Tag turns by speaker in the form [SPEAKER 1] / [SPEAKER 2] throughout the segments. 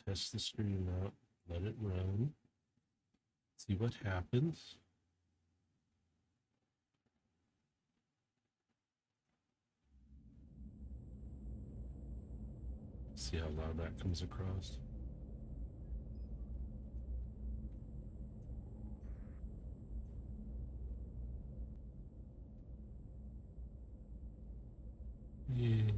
[SPEAKER 1] test the stream out, let it run, see what happens. See how loud that comes across. Yeah.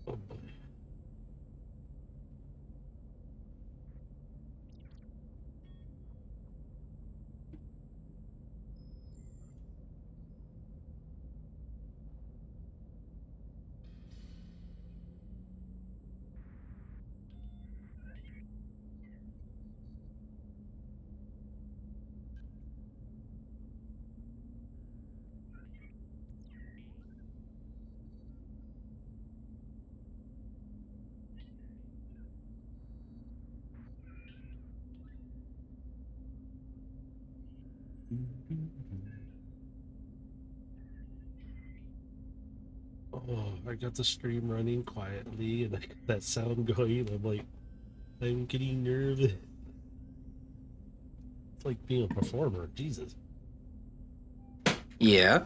[SPEAKER 1] Oh boy. Oh, I got the stream running quietly and I got that sound going. I'm like, I'm getting nervous. It's like being a performer. Jesus.
[SPEAKER 2] Yeah.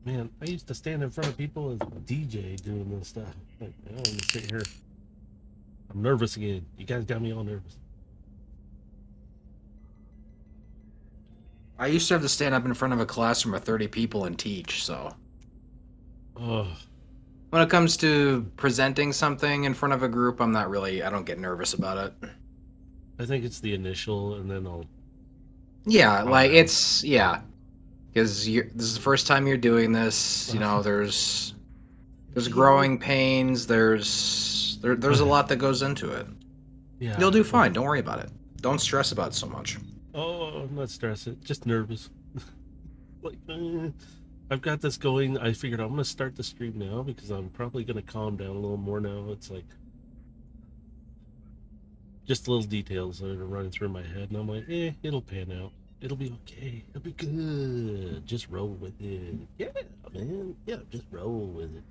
[SPEAKER 1] Man, I used to stand in front of people as a DJ doing this stuff. Like, I don't want to sit here. I'm nervous again. You guys got me all nervous.
[SPEAKER 2] I used to have to stand up in front of a classroom of 30 people and teach, so.
[SPEAKER 1] Oh.
[SPEAKER 2] When it comes to presenting something in front of a group, I don't get nervous about it.
[SPEAKER 1] I think it's the initial, and then I'll...
[SPEAKER 2] Yeah, like, yeah. Because this is the first time you're doing this, you know, there's growing pains, there's a lot that goes into it.
[SPEAKER 1] Yeah.
[SPEAKER 2] You'll do fine, don't worry about it. Don't stress about it so much.
[SPEAKER 1] Oh, I'm not stressing, just nervous. Like, I've got this going. I figured I'm going to start the stream now because I'm probably going to calm down a little more now. It's like just little details that are running through my head, and I'm like, it'll pan out. It'll be okay. It'll be good. Just roll with it. Yeah, man. Yeah, just roll with it.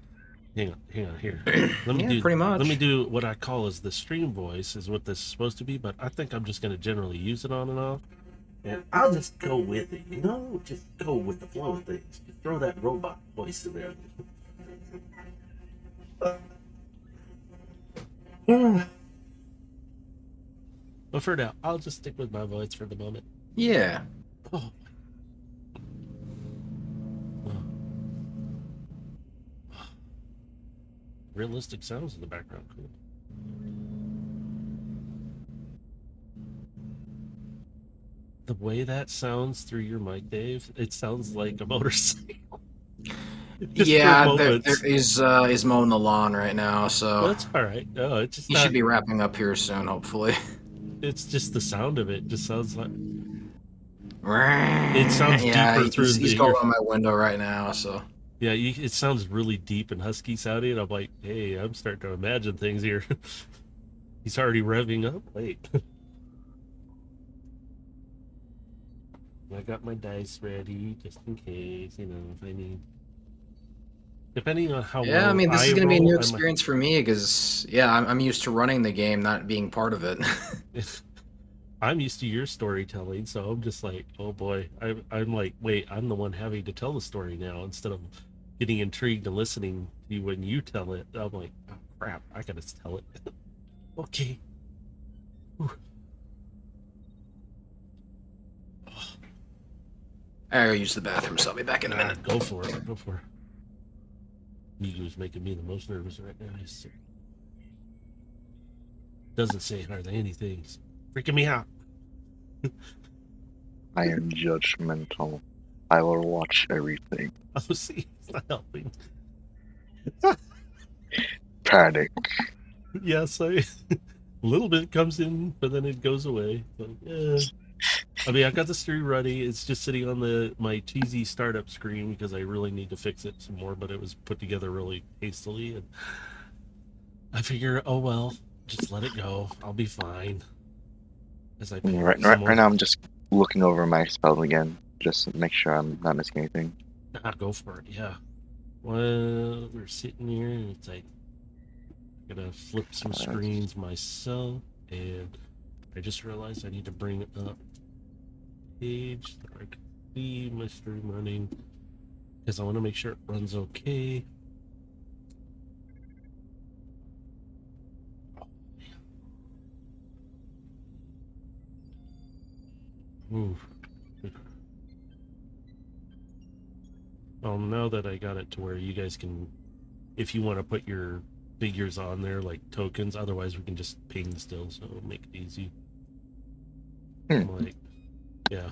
[SPEAKER 1] Hang on. Here,
[SPEAKER 2] pretty much.
[SPEAKER 1] Let me do what I call as the stream voice, is what this is supposed to be. But I think I'm just going to generally use it on and off. And I'll just go with it, you know? Just go with the flow of things. Just throw that robot voice in there. But for now, I'll just stick with my voice for the moment.
[SPEAKER 2] Yeah.
[SPEAKER 1] Oh. Realistic sounds in the background. Cool. The way that sounds through your mic, Dave, it sounds like a motorcycle.
[SPEAKER 2] Yeah, he's mowing the lawn right now, so
[SPEAKER 1] that's all right. No, it's just
[SPEAKER 2] he should be wrapping up here soon, hopefully.
[SPEAKER 1] It's just the sound of it. Just sounds like it sounds deeper through.
[SPEAKER 2] He's going on my window right now, so
[SPEAKER 1] yeah, it sounds really deep and husky sounding. I'm like, hey, I'm starting to imagine things here. He's already revving up. Wait. I got my dice ready just in case, you know, if I need. Depending on how
[SPEAKER 2] yeah,
[SPEAKER 1] well
[SPEAKER 2] I mean, this is going to be a new experience for me because, yeah, I'm used to running the game, not being part of it.
[SPEAKER 1] I'm used to your storytelling, so I'm just like, oh boy. I'm like, wait, I'm the one having to tell the story now instead of getting intrigued and listening to you when you tell it. I'm like, oh crap, I gotta tell it. Okay. Whew.
[SPEAKER 2] I gotta use the bathroom, so I'll be back in a minute.
[SPEAKER 1] Go for it. Migu's making me the most nervous right now. Doesn't say hardly anything. It's freaking me out.
[SPEAKER 3] I am judgmental. I will watch everything.
[SPEAKER 1] Oh, see, it's not helping.
[SPEAKER 3] Panic.
[SPEAKER 1] Yes, a little bit comes in, but then it goes away. But, I mean, I got the stream ready. It's just sitting on my cheesy startup screen because I really need to fix it some more. But it was put together really hastily, and I figure, oh well, just let it go. I'll be fine. As I pick up some more.
[SPEAKER 3] Right now, I'm just looking over my spell again, just to make sure I'm not missing anything.
[SPEAKER 1] Go for it. Yeah. Well, we're sitting here, and it's like I'm gonna flip some screens myself, and I just realized I need to bring up page so I can see my stream running because I want to make sure it runs okay. Ooh. Well, now that I got it to where you guys can, if you want to put your figures on there like tokens, otherwise we can just ping still, so it'll make it easy. Like, yeah.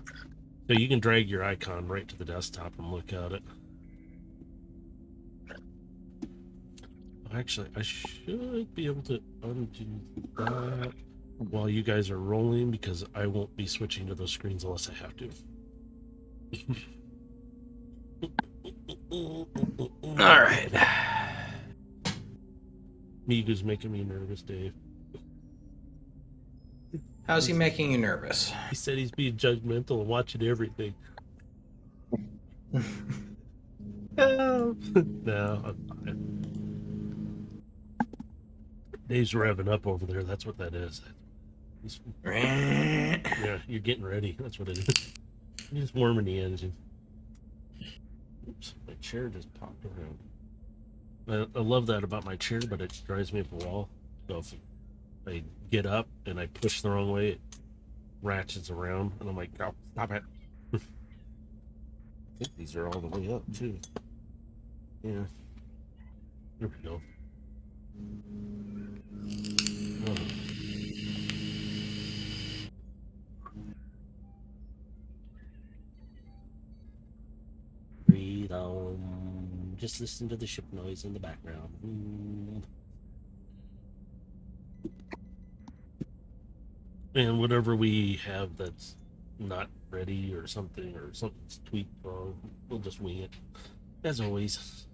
[SPEAKER 1] So you can drag your icon right to the desktop and look at it. Actually, I should be able to undo that while you guys are rolling because I won't be switching to those screens unless I have to.
[SPEAKER 2] All right.
[SPEAKER 1] Migu's making me nervous, Dave.
[SPEAKER 2] How's he making you nervous?
[SPEAKER 1] He said he's being judgmental and watching everything. No, I'm fine. Dave's revving up over there. That's what that is. Yeah, you're getting ready. That's what it is. You're just warming the engine. Oops, my chair just popped around. I love that about my chair, but it drives me up a wall. So if I get up and I push the wrong way, it ratchets around, and I'm like, oh, stop it. I think these are all the way up, too. Yeah. There we go. Oh. Breathe on. Just listen to the ship noise in the background. And whatever we have that's not ready or something's tweaked wrong, we'll just wing it. As always.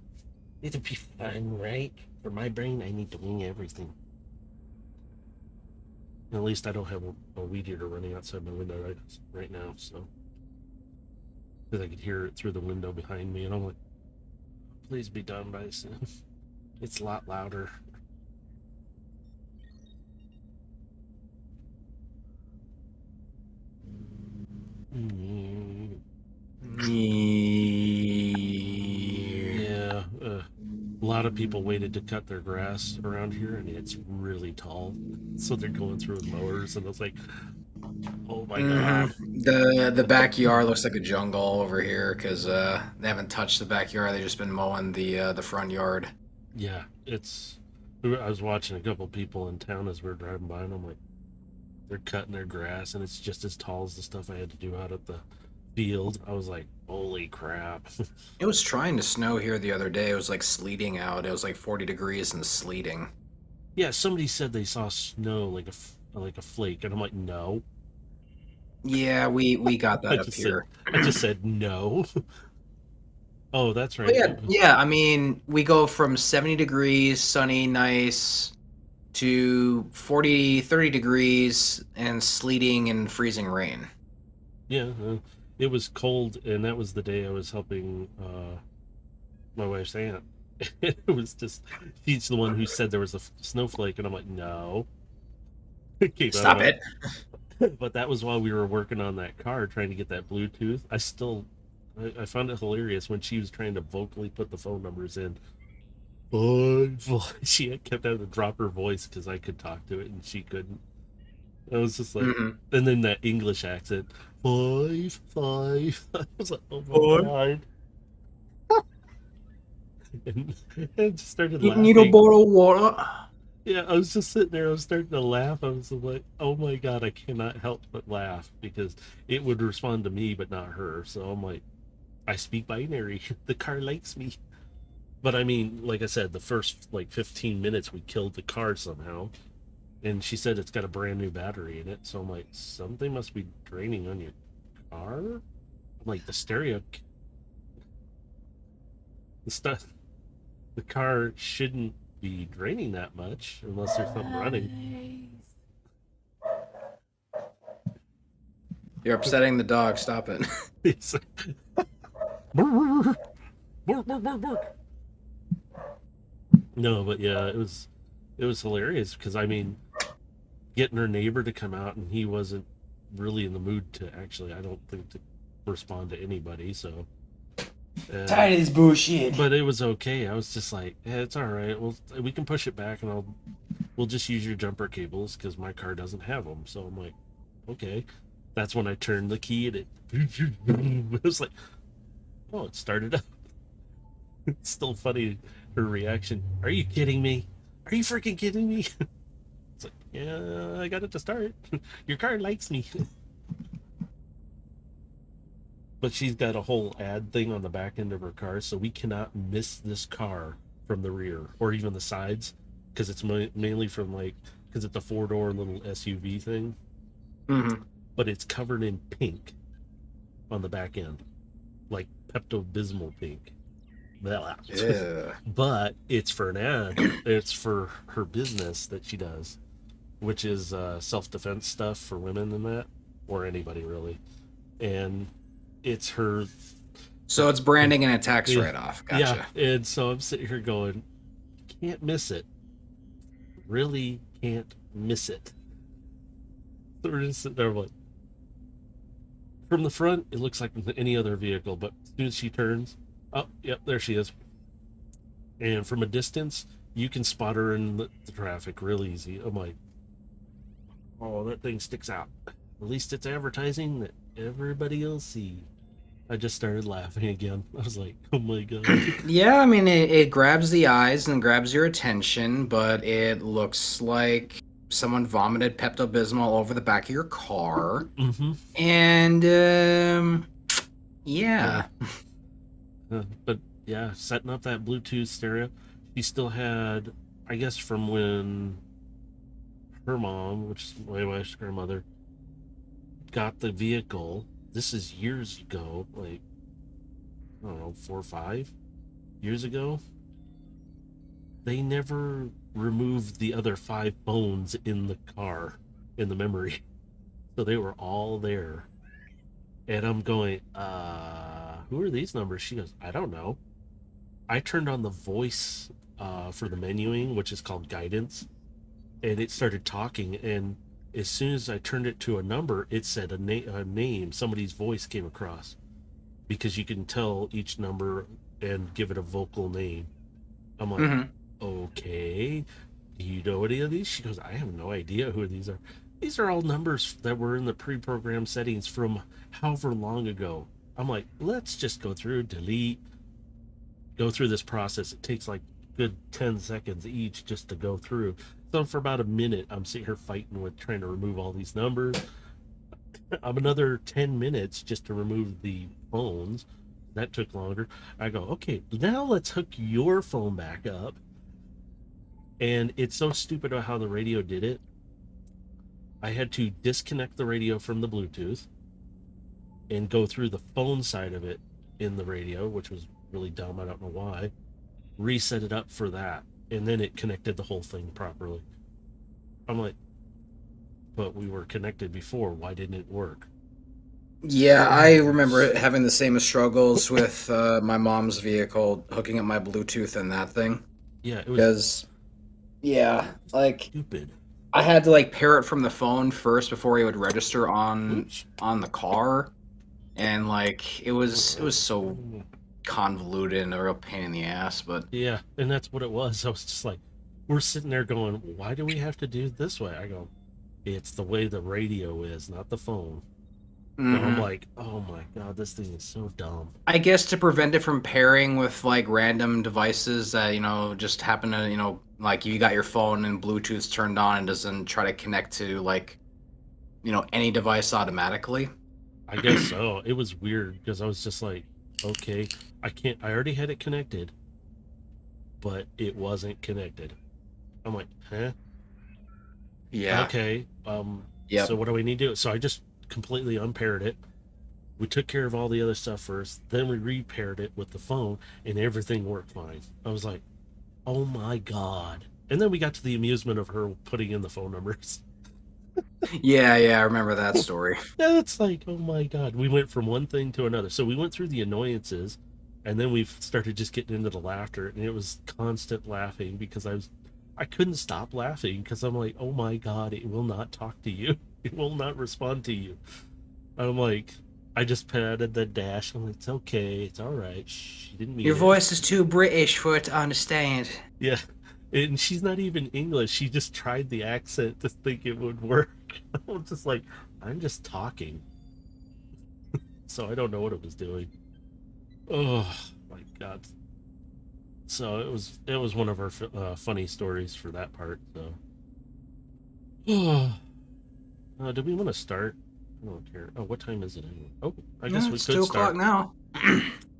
[SPEAKER 1] It'll be fine, right? For my brain, I need to wing everything. At least I don't have a weed eater running outside my window right now, so. Because I could hear it through the window behind me, and I'm like, please be done by soon. It's a lot louder. Yeah, a lot of people waited to cut their grass around here, and it's really tall, so they're going through with mowers, and it's like, oh my god.
[SPEAKER 2] The backyard looks like a jungle over here because they haven't touched the backyard. They've just been mowing the front yard.
[SPEAKER 1] Yeah, I was watching a couple people in town as we were driving by, and I'm like, they're cutting their grass, and it's just as tall as the stuff I had to do out at the field. I was like, holy crap.
[SPEAKER 2] It was trying to snow here the other day. It was like sleeting out. It was like 40 degrees and sleeting.
[SPEAKER 1] Yeah, somebody said they saw snow like a flake, and I'm like, no.
[SPEAKER 2] Yeah, we got that up here.
[SPEAKER 1] I just said no. Oh, that's right.
[SPEAKER 2] Yeah. I mean, we go from 70 degrees, sunny, nice, to 40, 30 degrees, and sleeting and freezing rain.
[SPEAKER 1] Yeah, it was cold, and that was the day I was helping my wife's aunt. It was just, she's the one who said there was a snowflake, and I'm like, no.
[SPEAKER 2] Stop it.
[SPEAKER 1] But that was while we were working on that car, trying to get that Bluetooth. I found it hilarious when she was trying to vocally put the phone numbers in. She kept having to drop her voice because I could talk to it and she couldn't. I was just like, and then that English accent, 5. I was like, oh my god. and just started laughing.
[SPEAKER 2] You need a bottle of water?
[SPEAKER 1] Yeah, I was just sitting there. I was starting to laugh. I was like, oh my god, I cannot help but laugh because it would respond to me, but not her. So I'm like, I speak binary. The car likes me. But I mean, like I said, the first 15 minutes we killed the car somehow. And she said it's got a brand new battery in it. So I'm like, something must be draining on your car? I'm like, the stereo, the stuff, the car shouldn't be draining that much unless there's something running.
[SPEAKER 2] You're upsetting the dog. Stop it.
[SPEAKER 1] It's bark, bark, bark, bark. No, but yeah, it was hilarious because I mean, getting her neighbor to come out and he wasn't really in the mood to actually, I don't think, to respond to anybody. So
[SPEAKER 4] Tired of this bullshit.
[SPEAKER 1] but it was okay. I was just like, yeah, it's all right. We can push it back and we'll just use your jumper cables because my car doesn't have them. So I'm like, okay. That's when I turned the key and it was like, oh, it started up. It's still funny, her reaction. Are you kidding me? Are you freaking kidding me? It's like, yeah, I got it to start. Your car likes me. But she's got a whole ad thing on the back end of her car, so we cannot miss this car from the rear or even the sides, because it's mainly from because it's a 4-door little SUV thing.
[SPEAKER 2] Mm-hmm.
[SPEAKER 1] But it's covered in pink on the back end, like Pepto-Bismol pink.
[SPEAKER 2] Yeah.
[SPEAKER 1] But it's for an ad. It's for her business that she does, which is self-defense stuff for women and that, or anybody really. And it's her.
[SPEAKER 2] So it's branding and a tax write-off. Gotcha.
[SPEAKER 1] Yeah, and so I'm sitting here going, can't miss it. Really can't miss it. So we're just sitting there like, from the front, it looks like any other vehicle, but as soon as she turns, oh, yep, there she is. And from a distance, you can spot her in the traffic real easy. I'm like, oh, that thing sticks out. At least it's advertising that everybody will see. I just started laughing again. I was like, oh my God.
[SPEAKER 2] Yeah, I mean, it grabs the eyes and grabs your attention, but it looks like someone vomited Pepto-Bismol over the back of your car.
[SPEAKER 1] Mm-hmm.
[SPEAKER 2] And, yeah.
[SPEAKER 1] But yeah, setting up that Bluetooth stereo. She still had, I guess, from when her mom, which is my wife's grandmother, got the vehicle. This is years ago, like, I don't know, 4 or 5 years ago. They never removed the other 5 phones in the car, in the memory. So they were all there. And I'm going, who are these numbers? She goes, I don't know. I turned on the voice for the menuing, which is called guidance, and it started talking. And as soon as I turned it to a number, it said a name. Somebody's voice came across, because you can tell each number and give it a vocal name. I'm like, okay, do you know any of these? She goes, I have no idea who these are. These are all numbers that were in the pre-programmed settings from however long ago. I'm like, let's just go through, delete, go through this process. It takes like good 10 seconds each just to go through. So for about a minute, I'm sitting here fighting with trying to remove all these numbers. I'm another 10 minutes just to remove the phones. That took longer. I go, okay, now let's hook your phone back up. And it's so stupid how the radio did it. I had to disconnect the radio from the Bluetooth and go through the phone side of it in the radio, which was really dumb. I don't know why. Reset it up for that, and then it connected the whole thing properly. I'm like, but we were connected before. Why didn't it work?
[SPEAKER 2] Yeah, I remember having the same struggles with my mom's vehicle, hooking up my Bluetooth and that thing.
[SPEAKER 1] Yeah, it was
[SPEAKER 2] Because, yeah, like,
[SPEAKER 1] stupid.
[SPEAKER 2] I had to, like, pair it from the phone first before he would register on the car. And, like, it was so convoluted and a real pain in the ass, but...
[SPEAKER 1] Yeah, and that's what it was. I was just like, we're sitting there going, why do we have to do it this way? I go, it's the way the radio is, not the phone. So I'm like, oh my God, this thing is so dumb.
[SPEAKER 2] I guess to prevent it from pairing with, like, random devices that, you know, just happen to, you know, like, you got your phone and Bluetooth's turned on and doesn't try to connect to, like, you know, any device automatically.
[SPEAKER 1] I guess so. It was weird because I was just like, okay, I already had it connected, but it wasn't connected. I'm like, huh?
[SPEAKER 2] Yeah.
[SPEAKER 1] Okay.
[SPEAKER 2] Yep.
[SPEAKER 1] So what do we need to do? So I just completely unpaired it, We took care of all the other stuff first, then we repaired it with the phone, and everything worked fine. I was like, oh my God. And then we got to the amusement of her putting in the phone numbers.
[SPEAKER 2] Yeah, I remember that story.
[SPEAKER 1] That's like, oh my God. We went from one thing to another. So we went through the annoyances, and then we started just getting into the laughter, and it was constant laughing because I couldn't stop laughing because I'm like, oh my God, it will not talk to you. It will not respond to you. I'm like, I just patted the dash. I'm like, it's okay. It's all right. Shh, she didn't mean
[SPEAKER 2] Your
[SPEAKER 1] it.
[SPEAKER 2] voice is too British for it to understand.
[SPEAKER 1] Yeah. And she's not even English. She just tried the accent to think it would work. I'm just like, I'm just talking. So I don't know what it was doing. Oh my God. So it was one of our funny stories for that part. So, do we want to start? I don't care. Oh, what time is it anyway? Oh, I guess we
[SPEAKER 2] It's
[SPEAKER 1] could
[SPEAKER 2] 2
[SPEAKER 1] start.
[SPEAKER 2] o'clock now.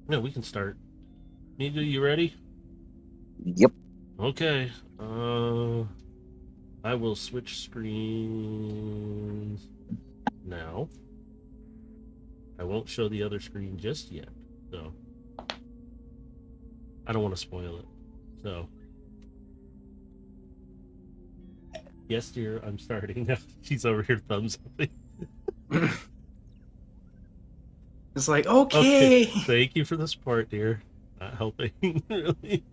[SPEAKER 1] Yeah, we can start. Migu, you ready?
[SPEAKER 3] Yep.
[SPEAKER 1] Okay. I will switch screens now. I won't show the other screen just yet, so I don't want to spoil it. So, yes, dear, I'm starting now. She's over here thumbs upping.
[SPEAKER 2] It's like, okay.
[SPEAKER 1] Thank you for the support, dear. Not helping, really.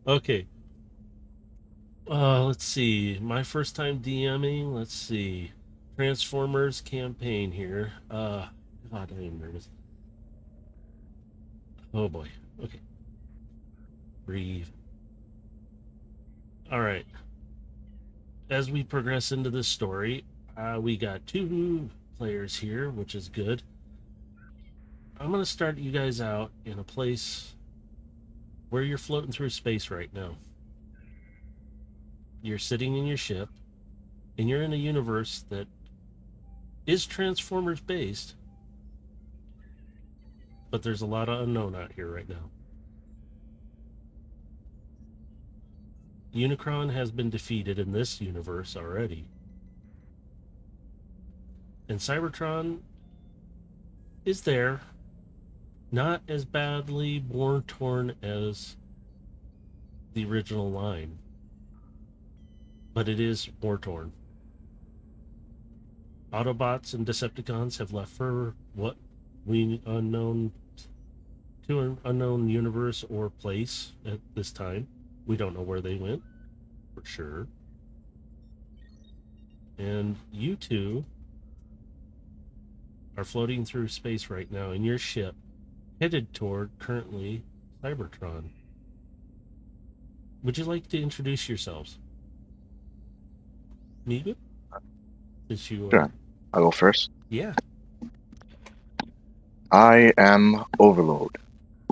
[SPEAKER 1] Okay. Let's see. My first time DMing. Let's see. Transformers campaign here. God, I am nervous. Oh boy. Okay. Breathe. All right. As we progress into this story, we got 2 players here, which is good. I'm going to start you guys out in a place where you're floating through space right now. You're sitting in your ship, and you're in a universe that is Transformers based, but there's a lot of unknown out here right now. Unicron has been defeated in this universe already. And Cybertron is there, not as badly war-torn as the original line, but it is war-torn. Autobots and Decepticons have left for what we unknown to an unknown universe or place at this time. We don't know where they went, for sure. And you two are floating through space right now in your ship, headed toward currently Cybertron. Would you like to introduce yourselves? Megumin? Did you?
[SPEAKER 3] Sure. I'll go first.
[SPEAKER 1] Yeah.
[SPEAKER 3] I am Overload.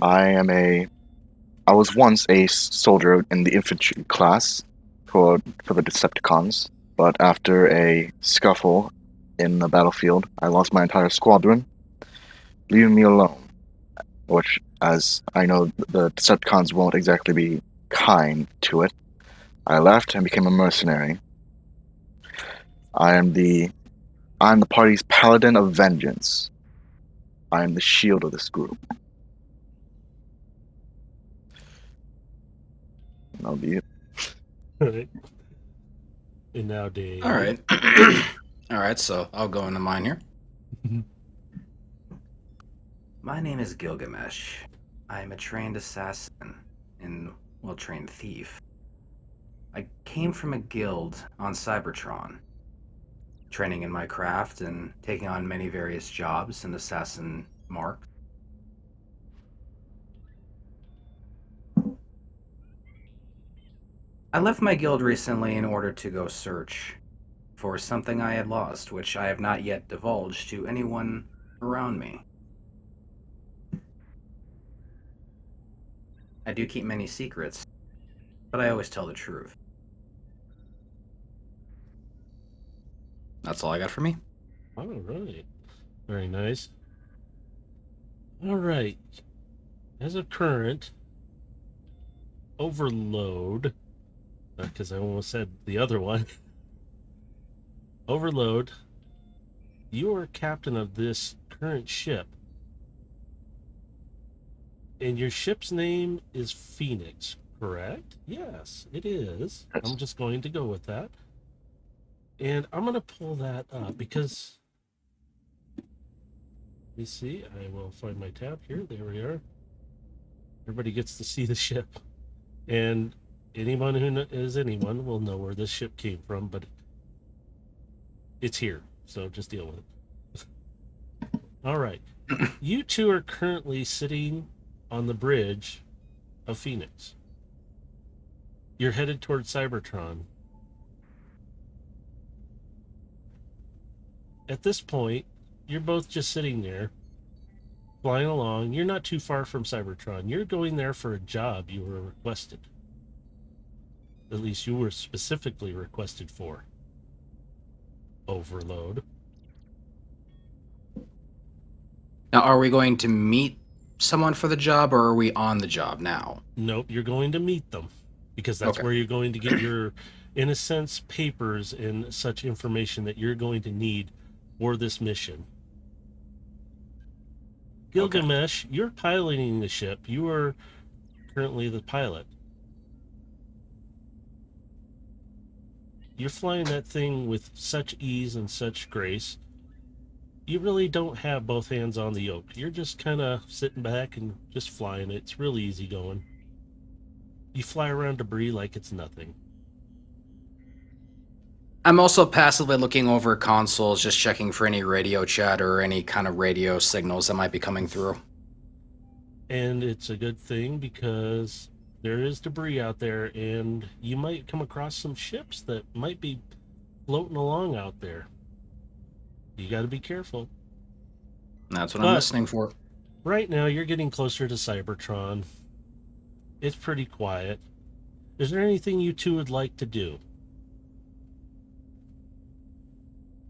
[SPEAKER 3] I was once a soldier in the infantry class for the Decepticons, but after a scuffle in the battlefield, I lost my entire squadron, leaving me alone. Which, as I know, the Decepticons won't exactly be kind to it. I left and became a mercenary. I'm the party's paladin of vengeance. I am the shield of this group. And that'll be it.
[SPEAKER 1] All right. And now Dave.
[SPEAKER 2] All right. All right, so I'll go into mine here. My name is Gilgamesh. I am a trained assassin and, well, trained thief. I came from a guild on Cybertron, training in my craft and taking on many various jobs in assassin mark. I left my guild recently in order to go search for something I had lost, which I have not yet divulged to anyone around me. I do keep many secrets, but I always tell the truth. That's all I got for me.
[SPEAKER 1] All right. Very nice. All right. As of current, Overload, because I almost said the other one. Overload, you are captain of this current ship. And your ship's name is Phoenix, correct? Yes, it is.
[SPEAKER 3] Yes.
[SPEAKER 1] I'm just going to go with that. And I'm going to pull that up because... Let me see. I will find my tab here. There we are. Everybody gets to see the ship. And anyone who is anyone will know where this ship came from, but it's here. So just deal with it. All right. You two are currently sitting on the bridge of Phoenix. You're headed towards Cybertron. At this point, you're both just sitting there, flying along. You're not too far from Cybertron. You're going there for a job you were requested. At least you were specifically requested for. Overload.
[SPEAKER 2] Now, are we going to meet someone for the job, or are we on the job now?
[SPEAKER 1] Nope, you're going to meet them. Because that's
[SPEAKER 2] Okay.
[SPEAKER 1] where you're going to get your, in a sense, papers and such information that you're going to need for this mission. Gilgamesh, you're piloting the ship. You are currently the pilot. You're flying that thing with such ease and such grace. You really don't have both hands on the yoke. You're just kind of sitting back and just flying it. It's really easy going. You fly around debris like it's nothing.
[SPEAKER 2] I'm also passively looking over consoles, just checking for any radio chat or any kind of radio signals that might be coming through.
[SPEAKER 1] And it's a good thing because there is debris out there, and you might come across some ships that might be floating along out there. You got to be careful.
[SPEAKER 2] That's what I'm listening for.
[SPEAKER 1] Right now, you're getting closer to Cybertron. It's pretty quiet. Is there anything you two would like to do?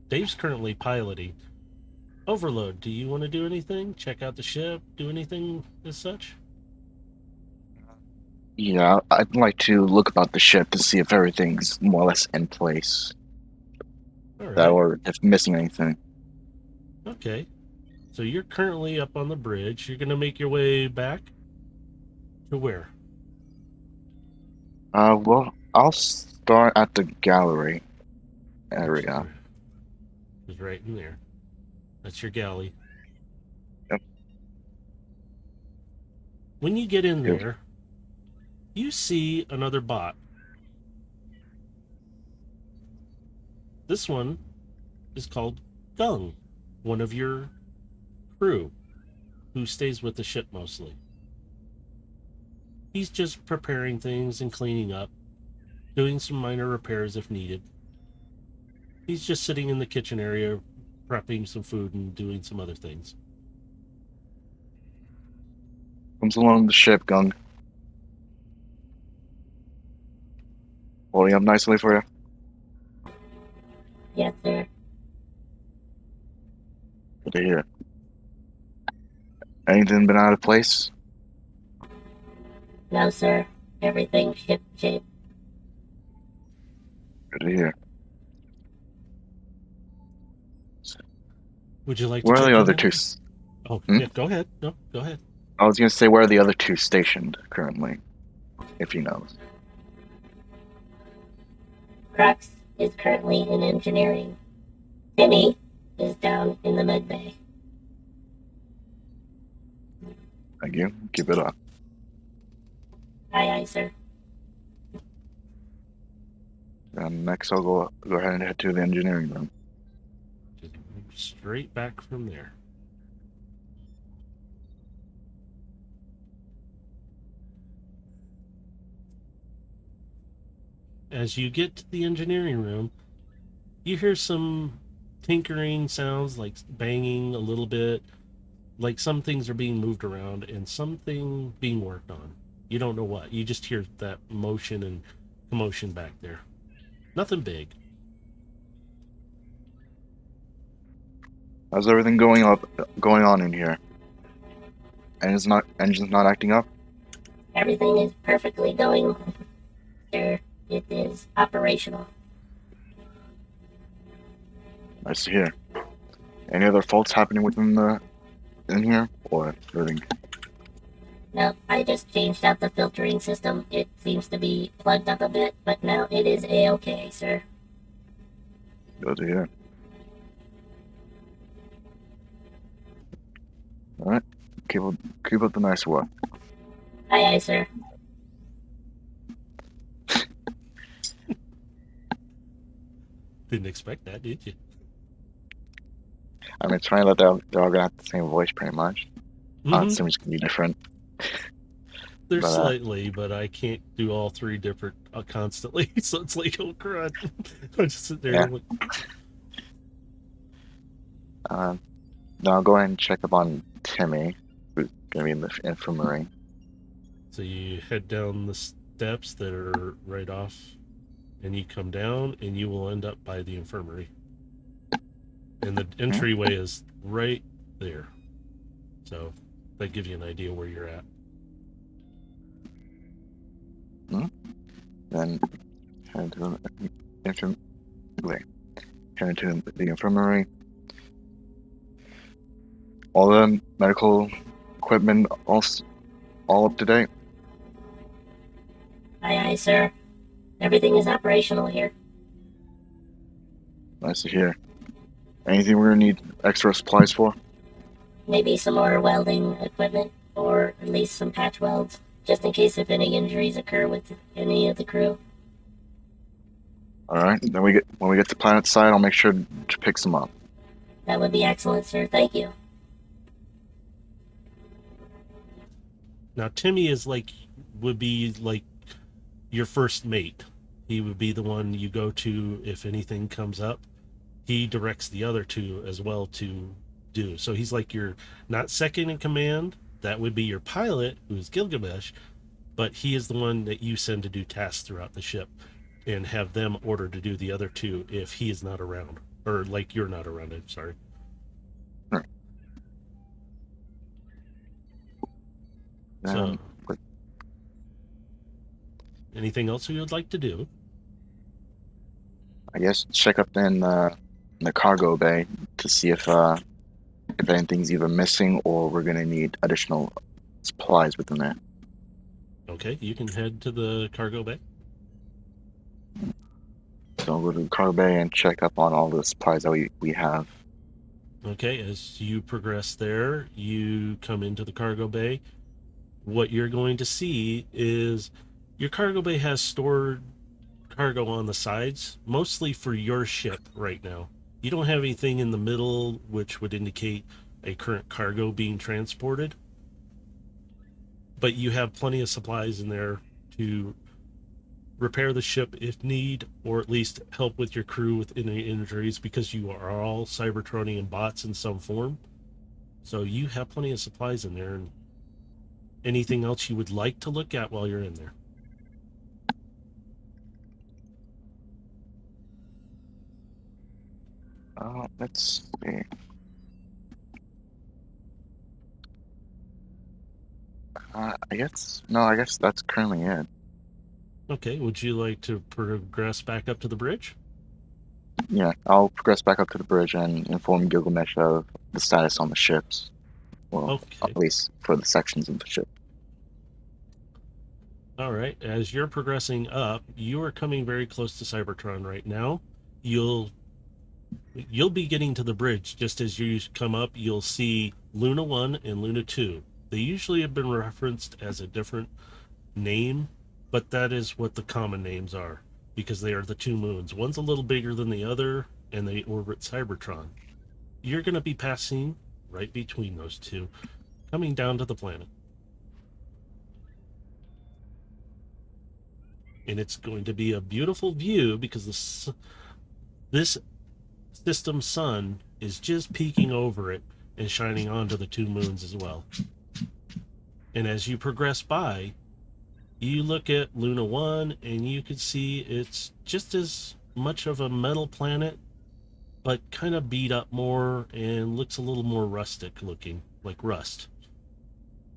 [SPEAKER 1] Dave's currently piloting. Overload, do you want to do anything? Check out the ship? Do anything as such?
[SPEAKER 3] Yeah, I'd like to look about the ship to see if everything's more or less in place.
[SPEAKER 1] All right.
[SPEAKER 3] Or if missing anything.
[SPEAKER 1] Okay. So you're currently up on the bridge. You're going to make your way back to where?
[SPEAKER 3] Well, I'll start at the gallery area.
[SPEAKER 1] It's right in there. That's your galley.
[SPEAKER 3] Yep.
[SPEAKER 1] When you get in
[SPEAKER 3] Good.
[SPEAKER 1] there, you see another bot. This one is called Gung, one of your crew who stays with the ship mostly. He's just preparing things and cleaning up, doing some minor repairs if needed. He's just sitting in the kitchen area, prepping some food and doing some other things.
[SPEAKER 3] Comes along the ship, Gung. Holding up nicely for you.
[SPEAKER 5] Yes, sir.
[SPEAKER 3] Good to hear. Anything been out of place?
[SPEAKER 5] No, sir. Everything ship shape.
[SPEAKER 3] Good to hear.
[SPEAKER 1] Would you like
[SPEAKER 3] Where
[SPEAKER 1] to
[SPEAKER 3] are
[SPEAKER 1] check
[SPEAKER 3] the
[SPEAKER 1] on
[SPEAKER 3] other
[SPEAKER 1] that?
[SPEAKER 3] two?
[SPEAKER 1] Oh,
[SPEAKER 3] Hmm?
[SPEAKER 1] yeah, go ahead. No, go ahead.
[SPEAKER 3] I was gonna say, where are the other two stationed currently? If he knows.
[SPEAKER 5] Crux is currently in engineering. Timmy is down in the med bay.
[SPEAKER 3] Thank you. Keep it up.
[SPEAKER 5] Aye, aye, sir.
[SPEAKER 3] And next, I'll go ahead and head to the engineering room.
[SPEAKER 1] Just move straight back from there. As you get to the engineering room, you hear some tinkering sounds, like banging a little bit, like some things are being moved around and something being worked on. You don't know what. You just hear that motion and commotion back there. Nothing big.
[SPEAKER 3] How's everything going on in here? Engine's not acting up?
[SPEAKER 5] Everything is perfectly going. Sir, it is operational.
[SPEAKER 3] Nice to hear. Any other faults happening in here, or everything?
[SPEAKER 5] No, I just changed out the filtering system. It seems to be plugged up a bit, but now it is A-okay, sir.
[SPEAKER 3] Good to hear. All right, keep up the nice work.
[SPEAKER 5] Aye, aye, sir.
[SPEAKER 1] Didn't expect that, did you?
[SPEAKER 3] I mean, it's funny that they're all gonna have the same voice, pretty much.
[SPEAKER 1] Mhm.
[SPEAKER 3] Seems to be different.
[SPEAKER 1] They're
[SPEAKER 3] But,
[SPEAKER 1] slightly, but I can't do all three different constantly. So it's like, oh crud! I just sit there.
[SPEAKER 3] Yeah.
[SPEAKER 1] And
[SPEAKER 3] Now I'll go ahead and check up on Timmy, who's gonna be in the infirmary.
[SPEAKER 1] So you head down the steps that are right off, and you come down, and you will end up by the infirmary. And the entryway is right there. So that gives you an idea where you're at.
[SPEAKER 3] Then head to the infirmary. All the medical equipment all up to date.
[SPEAKER 5] Aye, aye, sir. Everything is operational here.
[SPEAKER 3] Nice to hear. Anything we're gonna need extra supplies for?
[SPEAKER 5] Maybe some more welding equipment, or at least some patch welds, just in case if any injuries occur with any of the crew.
[SPEAKER 3] All right. Then when we get to planet side, I'll make sure to pick some up.
[SPEAKER 5] That would be excellent, sir. Thank you.
[SPEAKER 1] Now Timmy would be like your first mate. He would be the one you go to if anything comes up. He directs the other two as well to do. So he's like your not second in command. That would be your pilot, who is Gilgamesh, but he is the one that you send to do tasks throughout the ship and have them ordered to do the other two if he is not around. Or like you're not around, I'm sorry.
[SPEAKER 3] Right.
[SPEAKER 1] So anything else you would like to do?
[SPEAKER 3] I guess check up in the cargo bay to see if anything's either missing or we're gonna need additional supplies within there.
[SPEAKER 1] Okay, you can head to the cargo bay.
[SPEAKER 3] So I'll go to the cargo bay and check up on all the supplies that we have.
[SPEAKER 1] Okay, as you progress there, you come into the cargo bay. What you're going to see is your cargo bay has stored cargo on the sides, mostly for your ship right now. You don't have anything in the middle which would indicate a current cargo being transported, but you have plenty of supplies in there to repair the ship if need, or at least help with your crew with any injuries, because you are all Cybertronian bots in some form. So you have plenty of supplies in there. And anything else you would like to look at while you're in there?
[SPEAKER 3] Let's see. I guess that's currently it.
[SPEAKER 1] Okay, would you like to progress back up to the bridge?
[SPEAKER 3] Yeah, I'll progress back up to the bridge and inform Gilgamesh of the status on the ships. Well,
[SPEAKER 1] Okay.
[SPEAKER 3] at least for the sections of the ship.
[SPEAKER 1] All right, as you're progressing up, you are coming very close to Cybertron right now. You'll be getting to the bridge. Just as you come up, you'll see Luna 1 and Luna 2. They usually have been referenced as a different name, but that is what the common names are, because they are the two moons. One's a little bigger than the other, and they orbit Cybertron. You're going to be passing right between those two, coming down to the planet. And it's going to be a beautiful view because this system sun is just peeking over it and shining onto the two moons as well. And as you progress by, you look at Luna 1 and you can see it's just as much of a metal planet, but kind of beat up more and looks a little more rustic looking, like rust.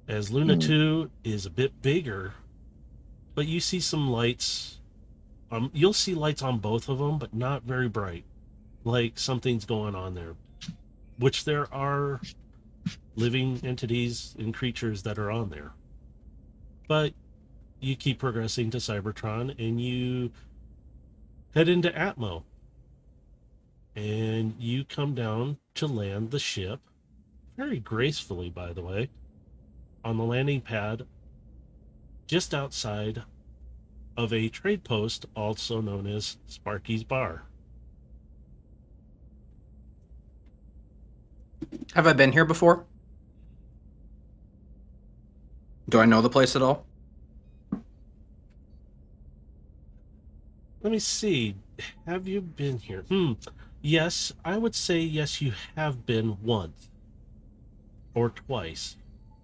[SPEAKER 1] As Luna 2 is a bit bigger, but you see some lights. You'll see lights on both of them, but not very bright. Like something's going on there. which there are living entities and creatures that are on there. But you keep progressing to Cybertron and you head into Atmo. And you come down to land the ship, very gracefully, by the way, on the landing pad just outside of a trade post also known as Sparky's Bar.
[SPEAKER 2] Have I been here before? Do I know the place at all?
[SPEAKER 1] Let me see. Have you been here? Yes, I would say yes, you have been once or twice,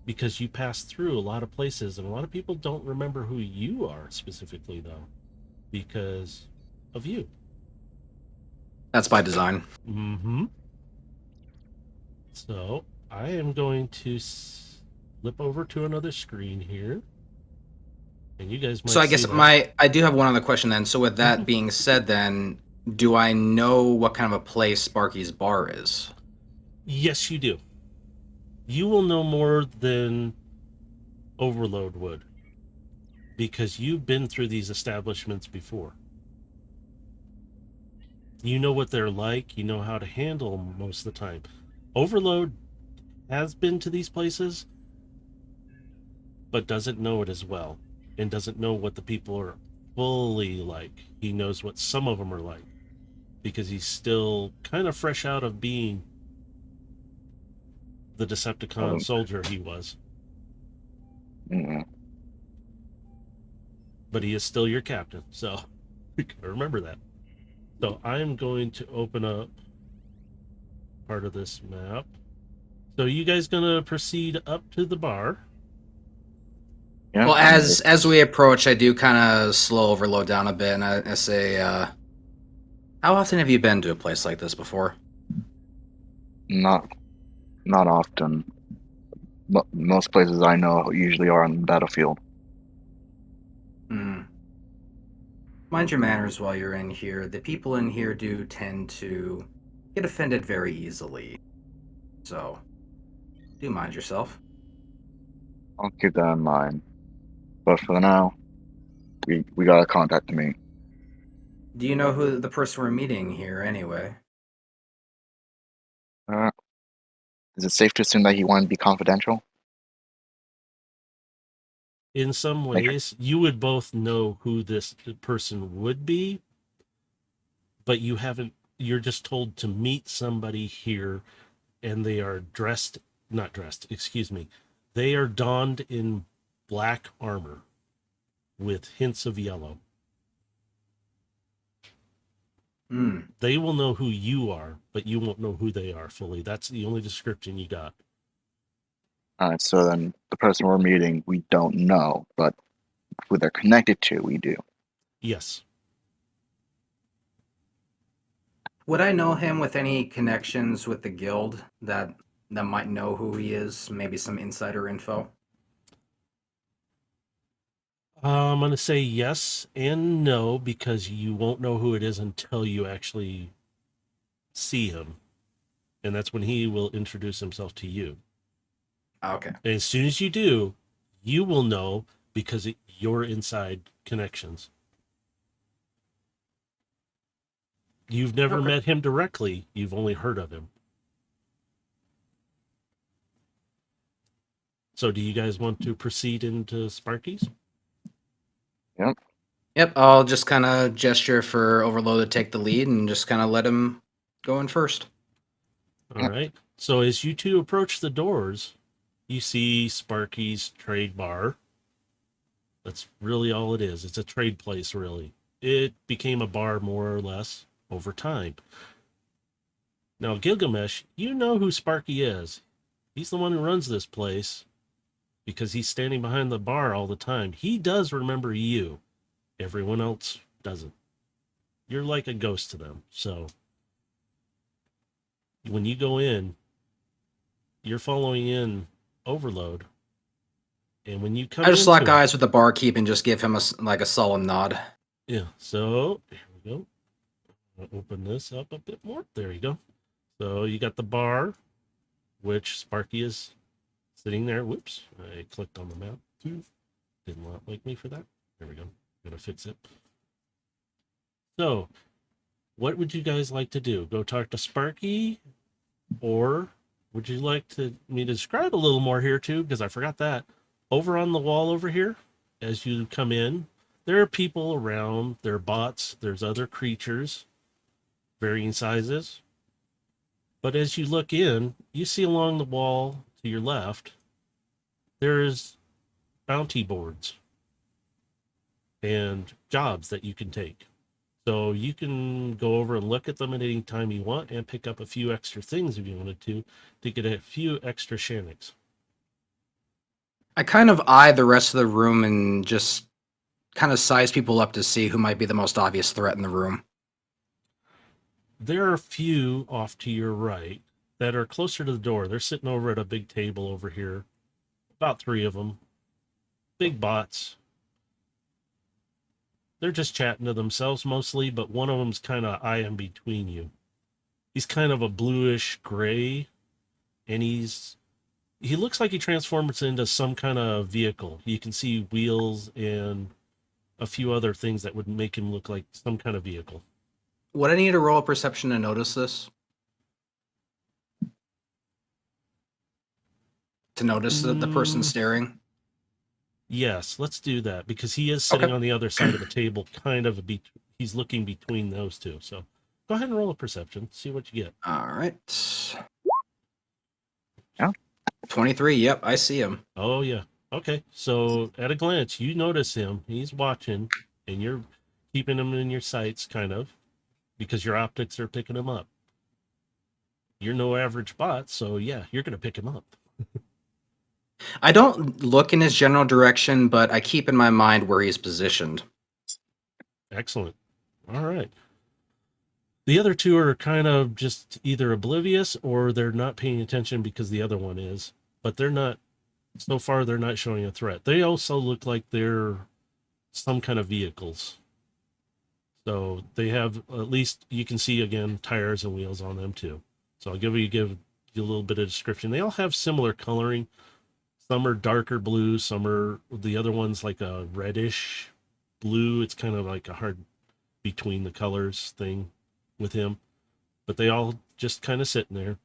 [SPEAKER 1] because you pass through a lot of places, and a lot of people don't remember who you are specifically, though, because of you.
[SPEAKER 2] That's by design.
[SPEAKER 1] Mm-hmm. So I am going to flip over to another screen here, and you guys might.
[SPEAKER 2] So I guess I do have one other question then. So with that being said, then do I know what kind of a place Sparky's Bar is?
[SPEAKER 1] Yes, you do. You will know more than Overload would, because you've been through these establishments before. You know what they're like. You know how to handle them most of the time. Overload has been to these places, but doesn't know it as well, and doesn't know what the people are fully like. He knows what some of them are like, because he's still kind of fresh out of being the Decepticon soldier he was.
[SPEAKER 3] Mm-mm.
[SPEAKER 1] But he is still your captain, so you gotta remember that. So I'm going to open up part of this map. So you guys gonna proceed up to the bar?
[SPEAKER 3] Yeah.
[SPEAKER 2] Well, as we approach, I do kind of slow Overload down a bit, and I say, how often have you been to a place like this before?
[SPEAKER 3] Not often. But most places I know usually are on the battlefield.
[SPEAKER 2] Mind your manners while you're in here. The people in here do tend to get offended very easily. So, do mind yourself.
[SPEAKER 3] I'll keep that in mind. But for now, we gotta contact me.
[SPEAKER 2] Do you know who the person we're meeting here anyway?
[SPEAKER 3] Is it safe to assume that he wanted to be confidential?
[SPEAKER 1] In some ways, you would both know who this person would be, but you haven't. You're just told to meet somebody here, and they are they are donned in black armor with hints of yellow. They will know who you are, but you won't know who they are fully. That's the only description you got.
[SPEAKER 3] Alright, so then the person we're meeting, we don't know, but who they're connected to, we do.
[SPEAKER 1] Yes.
[SPEAKER 2] Would I know him with any connections with the guild that might know who he is? Maybe some insider info?
[SPEAKER 1] I'm going to say yes and no, because you won't know who it is until you actually see him. And that's when he will introduce himself to you.
[SPEAKER 2] Okay.
[SPEAKER 1] And as soon as you do, you will know, because you're inside connections. You've never met him directly. You've only heard of him. So do you guys want to proceed into Sparky's?
[SPEAKER 2] Yep, I'll just kind of gesture for Overload to take the lead and just kind of let him go in first.
[SPEAKER 1] All right. So as you two approach the doors, you see Sparky's trade bar. That's really all it is. It's a trade place, really. It became a bar more or less over time. Now, Gilgamesh, you know who Sparky is. He's the one who runs this place, because he's standing behind the bar all the time. He does remember you. Everyone else doesn't. You're like a ghost to them. So when you go in, you're following in Overload. And when you come
[SPEAKER 2] I just lock
[SPEAKER 1] into
[SPEAKER 2] eyes with the barkeep and just give him a solemn nod.
[SPEAKER 1] Yeah, so here we go. I'll open this up a bit more. There you go. So you got the bar, which Sparky is sitting there. Whoops, I clicked on the map. Did not like me for that. There we go. Gotta fix it. So, what would you guys like to do? Go talk to Sparky, or would you like me to describe a little more here too? Because I forgot that. Over on the wall over here, as you come in, there are people around. There are bots. There's other creatures, varying sizes. But as you look in, you see along the wall to your left, there's bounty boards and jobs that you can take. So you can go over and look at them at any time you want and pick up a few extra things if you wanted to get a few extra shaniks.
[SPEAKER 2] I kind of eye the rest of the room and just kind of size people up to see who might be the most obvious threat in the room.
[SPEAKER 1] There are a few off to your right that are closer to the door. They're sitting over at a big table over here. About 3 of them. Big bots. They're just chatting to themselves mostly, but one of them's kind of eyeing between you. He's kind of a bluish gray, and he looks like he transforms into some kind of vehicle. You can see wheels and a few other things that would make him look like some kind of vehicle.
[SPEAKER 2] Would I need to roll a perception to notice this? To notice the person staring?
[SPEAKER 1] Yes, let's do that, because he is sitting on the other side of the table, kind of he's looking between those two. So go ahead and roll a perception, see what you get.
[SPEAKER 2] All right.
[SPEAKER 3] Yeah.
[SPEAKER 2] 23, yep, I see him.
[SPEAKER 1] Oh, yeah. Okay, so at a glance, you notice him. He's watching, and you're keeping him in your sights, kind of, because your optics are picking him up. You're no average bot, so yeah, you're going to pick him up.
[SPEAKER 2] I don't look in his general direction, but I keep in my mind where he's positioned.
[SPEAKER 1] Excellent. All right. The other two are kind of just either oblivious or they're not paying attention because the other one is, but they're not, so far they're not showing a threat. They also look like they're some kind of vehicles. So they have, at least you can see again, tires and wheels on them too. So I'll give you a little bit of description. They all have similar coloring. Some are darker blue, the other one's like a reddish blue. It's kind of like a hard between the colors thing with him. But they all just kind of sitting there.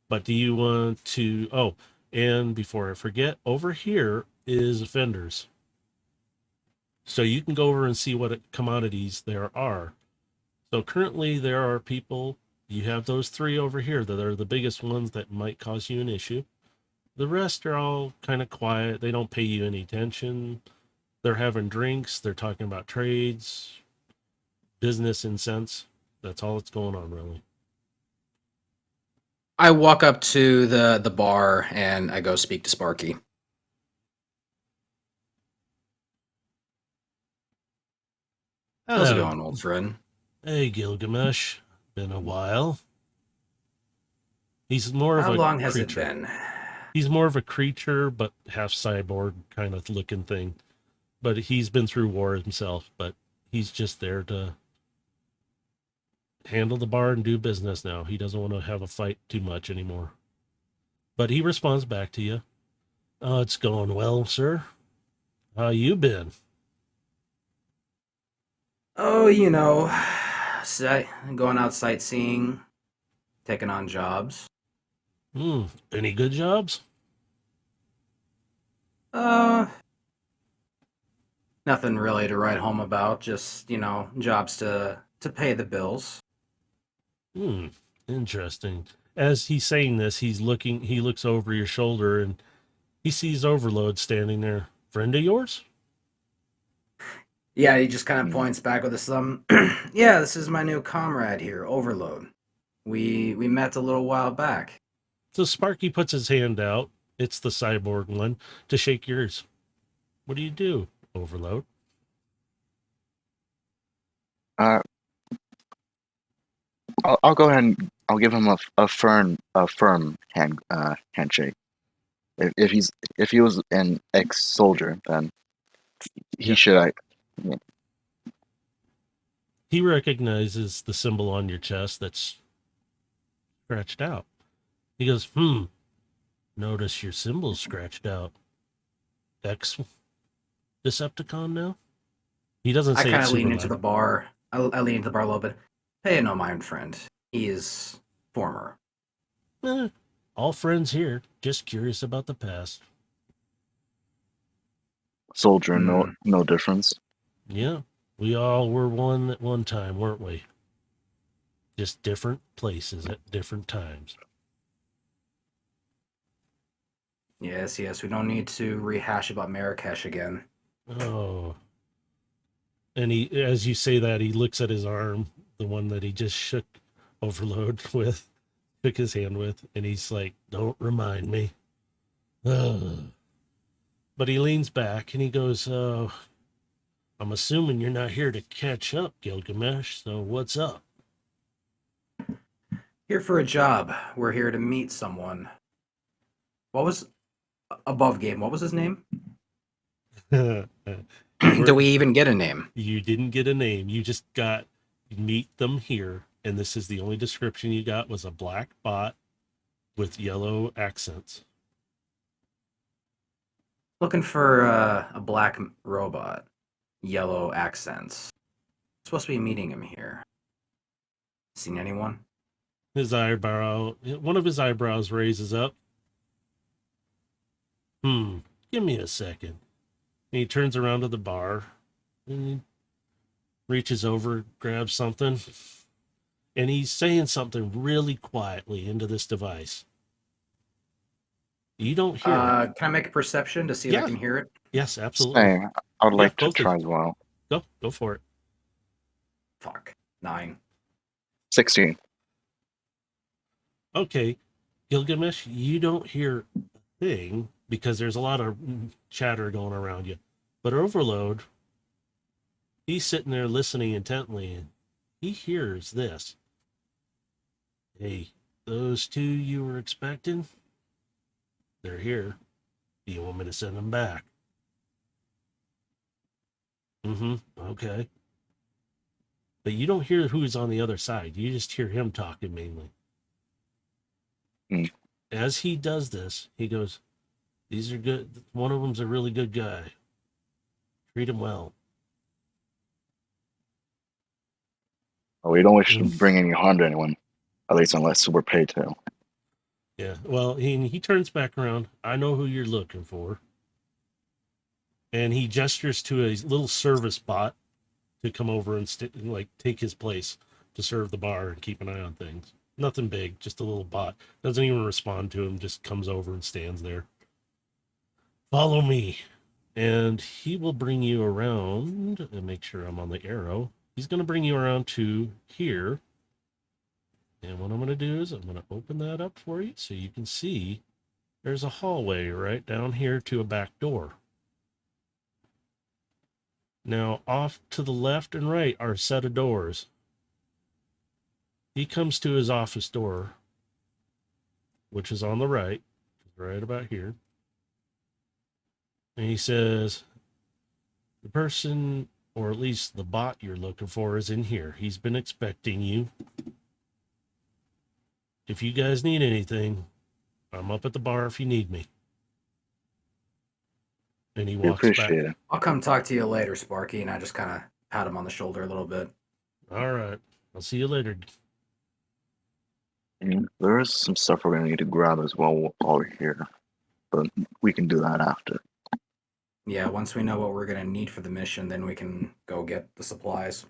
[SPEAKER 1] But do you want to, and before I forget, over here is offenders. So you can go over and see what commodities there are. So currently there are people, you have those 3 over here that are the biggest ones that might cause you an issue. The rest are all kind of quiet. They don't pay you any attention. They're having drinks. They're talking about trades, business in sense. That's all that's going on, really.
[SPEAKER 2] I walk up to the bar and I go speak to Sparky. How's it going, old friend?
[SPEAKER 1] Hey, Gilgamesh. Been a while. He's more of a
[SPEAKER 2] How long has
[SPEAKER 1] creature.
[SPEAKER 2] it been?
[SPEAKER 1] He's more of a creature, but half cyborg kind of looking thing. But he's been through war himself, but he's just there to handle the bar and do business now. He doesn't want to have a fight too much anymore. But he responds back to you. Oh, it's going well, sir. How you been?
[SPEAKER 2] Oh, going out sightseeing, taking on jobs.
[SPEAKER 1] Any good jobs?
[SPEAKER 2] Nothing really to write home about. Just, jobs to pay the bills.
[SPEAKER 1] Interesting. As he's saying this, he looks over your shoulder and he sees Overload standing there. Friend of yours?
[SPEAKER 2] Yeah, he just kind of points back with his thumb. Yeah, this is my new comrade here, Overload. We met a little while back.
[SPEAKER 1] So Sparky puts his hand out, it's the cyborg one, to shake yours. What do you do, Overload?
[SPEAKER 3] I'll go ahead and I'll give him a firm handshake. If he was an ex-soldier, then he should.
[SPEAKER 1] He recognizes the symbol on your chest. That's scratched out. He goes, notice your symbol's scratched out. Ex Decepticon now? He doesn't
[SPEAKER 2] I
[SPEAKER 1] say
[SPEAKER 2] kind
[SPEAKER 1] it
[SPEAKER 2] of lean
[SPEAKER 1] super
[SPEAKER 2] into the
[SPEAKER 1] loud.
[SPEAKER 2] bar. I lean into the bar a little bit. Hey, no, my friend. He is former.
[SPEAKER 1] All friends here, just curious about the past.
[SPEAKER 3] Soldier, no difference.
[SPEAKER 1] Yeah, we all were one at one time, weren't we? Just different places at different times.
[SPEAKER 2] Yes, we don't need to rehash about Marrakesh again.
[SPEAKER 1] Oh. And he, as you say that, he looks at his arm, the one that he just shook Overload with, shook his hand with, and he's like, don't remind me. Ugh. But he leans back and he goes, I'm assuming you're not here to catch up, Gilgamesh, so what's up?
[SPEAKER 2] Here for a job. We're here to meet someone. What was above game? What was his name? Do we even get a name?
[SPEAKER 1] You didn't get a name. You just got meet them here. And this is the only description you got was a black bot with yellow accents.
[SPEAKER 2] Looking for a black robot. Yellow accents. Supposed to be meeting him here. Seen anyone?
[SPEAKER 1] One of his eyebrows raises up. Give me a second. And he turns around to the bar and he reaches over, grabs something, and he's saying something really quietly into this device. You don't hear it.
[SPEAKER 2] Can I make a perception to see if I can hear it?
[SPEAKER 1] Yes, absolutely.
[SPEAKER 3] Same. I would like to
[SPEAKER 1] both of
[SPEAKER 3] try
[SPEAKER 1] you.
[SPEAKER 3] as well.
[SPEAKER 1] Go for it.
[SPEAKER 2] Fuck. 9.
[SPEAKER 3] 16.
[SPEAKER 1] Okay, Gilgamesh, you don't hear a thing because there's a lot of chatter going around you. But Overload, he's sitting there listening intently, and he hears this. Hey, those two you were expecting, they're here. Do you want me to send them back? Okay. But you don't hear who's on the other side. You just hear him talking mainly. As he does this, he goes, these are good. One of them's a really good guy. Treat him well.
[SPEAKER 3] We don't wish to bring any harm to anyone, at least unless we're paid to.
[SPEAKER 1] Yeah, well, he turns back around. I know who you're looking for. And he gestures to a little service bot to come over and take his place to serve the bar and keep an eye on things. Nothing big, just a little bot. Doesn't even respond to him, just comes over and stands there. Follow me. And he will bring you around, and make sure I'm on the arrow. He's going to bring you around to here. And what I'm going to do is I'm going to open that up for you so you can see there's a hallway right down here to a back door. Now, off to the left and right are a set of doors. He comes to his office door, which is on the right about here. And he says, the person, or at least the bot you're looking for, is in here. He's been expecting you. If you guys need anything, I'm up at the bar if you need me. And he walks back.
[SPEAKER 3] It.
[SPEAKER 2] I'll come talk to you later, Sparky, and I just kind of pat him on the shoulder a little bit.
[SPEAKER 1] All right. I'll see you later.
[SPEAKER 3] There is some stuff we're going to need to grab as well while we're here, but we can do that after.
[SPEAKER 2] Yeah, once we know what we're going to need for the mission, then we can go get the supplies.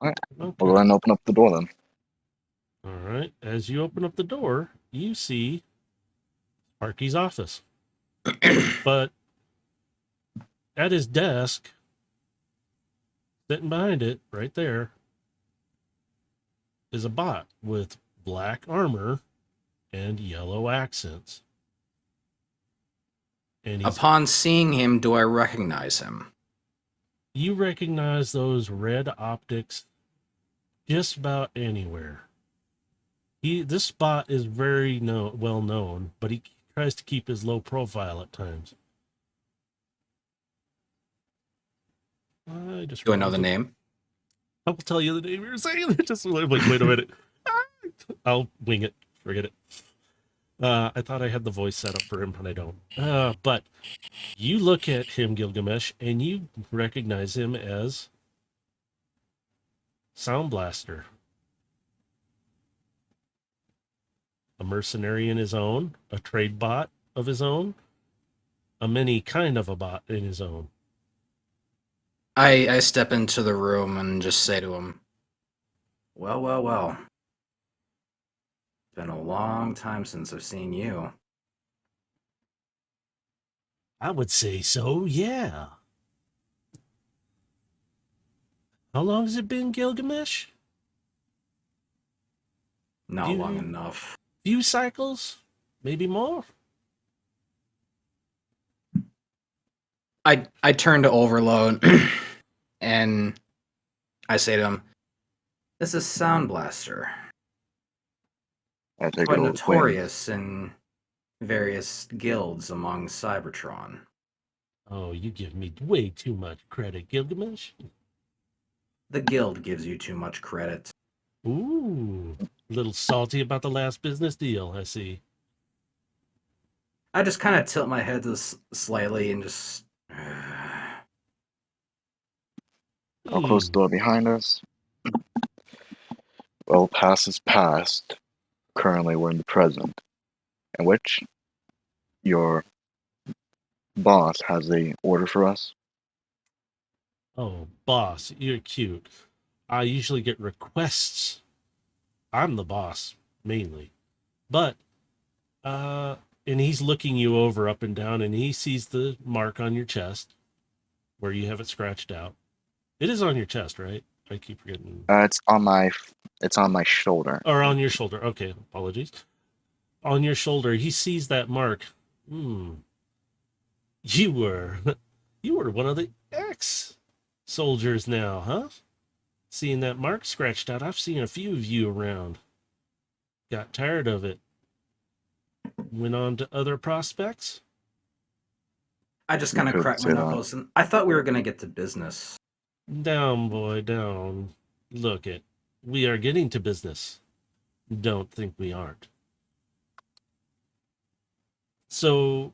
[SPEAKER 3] All right.
[SPEAKER 1] Okay.
[SPEAKER 3] We'll go ahead and open up the door then.
[SPEAKER 1] All right. As you open up the door, you see Sparky's office. But at his desk, sitting behind it, right there, is a bot with black armor and yellow accents. And
[SPEAKER 2] upon seeing him, do I recognize him?
[SPEAKER 1] You recognize those red optics just about anywhere. This bot is very well known, but he tries to keep his low profile at times.
[SPEAKER 2] Do I know the name?
[SPEAKER 1] I will tell you the name you're saying. Just like, wait a minute. I'll wing it. Forget it. I thought I had the voice set up for him, but I don't. But you look at him, Gilgamesh, and you recognize him as Sound Blaster. A mercenary in his own, a trade bot of his own, a many kind of a bot in his own.
[SPEAKER 2] I step into the room and just say to him, well, well, well. Been a long time since I've seen you.
[SPEAKER 1] I would say so, yeah. How long has it been, Gilgamesh?
[SPEAKER 2] Not long enough.
[SPEAKER 1] Few cycles? Maybe more?
[SPEAKER 2] I turn to Overload and I say to him, this is Sound Blaster.
[SPEAKER 3] I take
[SPEAKER 2] Quite
[SPEAKER 3] a
[SPEAKER 2] notorious in various guilds among Cybertron.
[SPEAKER 1] Oh, you give me way too much credit, Gilgamesh.
[SPEAKER 2] The guild gives you too much credit.
[SPEAKER 1] Ooh, a little salty about the last business deal, I see.
[SPEAKER 2] I just kind of tilt my head slightly and just...
[SPEAKER 3] I'll close the door behind us. Well, past is past. Currently, we're in the present, in which your boss has a order for us.
[SPEAKER 1] Oh, boss, you're cute. I usually get requests. I'm the boss, mainly. But, and he's looking you over up and down, and he sees the mark on your chest where you have it scratched out. It is on your chest, right? I keep forgetting.
[SPEAKER 3] It's on my shoulder.
[SPEAKER 1] Or on your shoulder. Okay, apologies. On your shoulder, he sees that mark. You were one of the ex-soldiers now, huh? Seeing that mark scratched out, I've seen a few of you around. Got tired of it. Went on to other prospects.
[SPEAKER 2] I just kind of crack my knuckles, and I thought we were going to get to business.
[SPEAKER 1] Down, boy, down. Look it. We are getting to business. Don't think we aren't. So,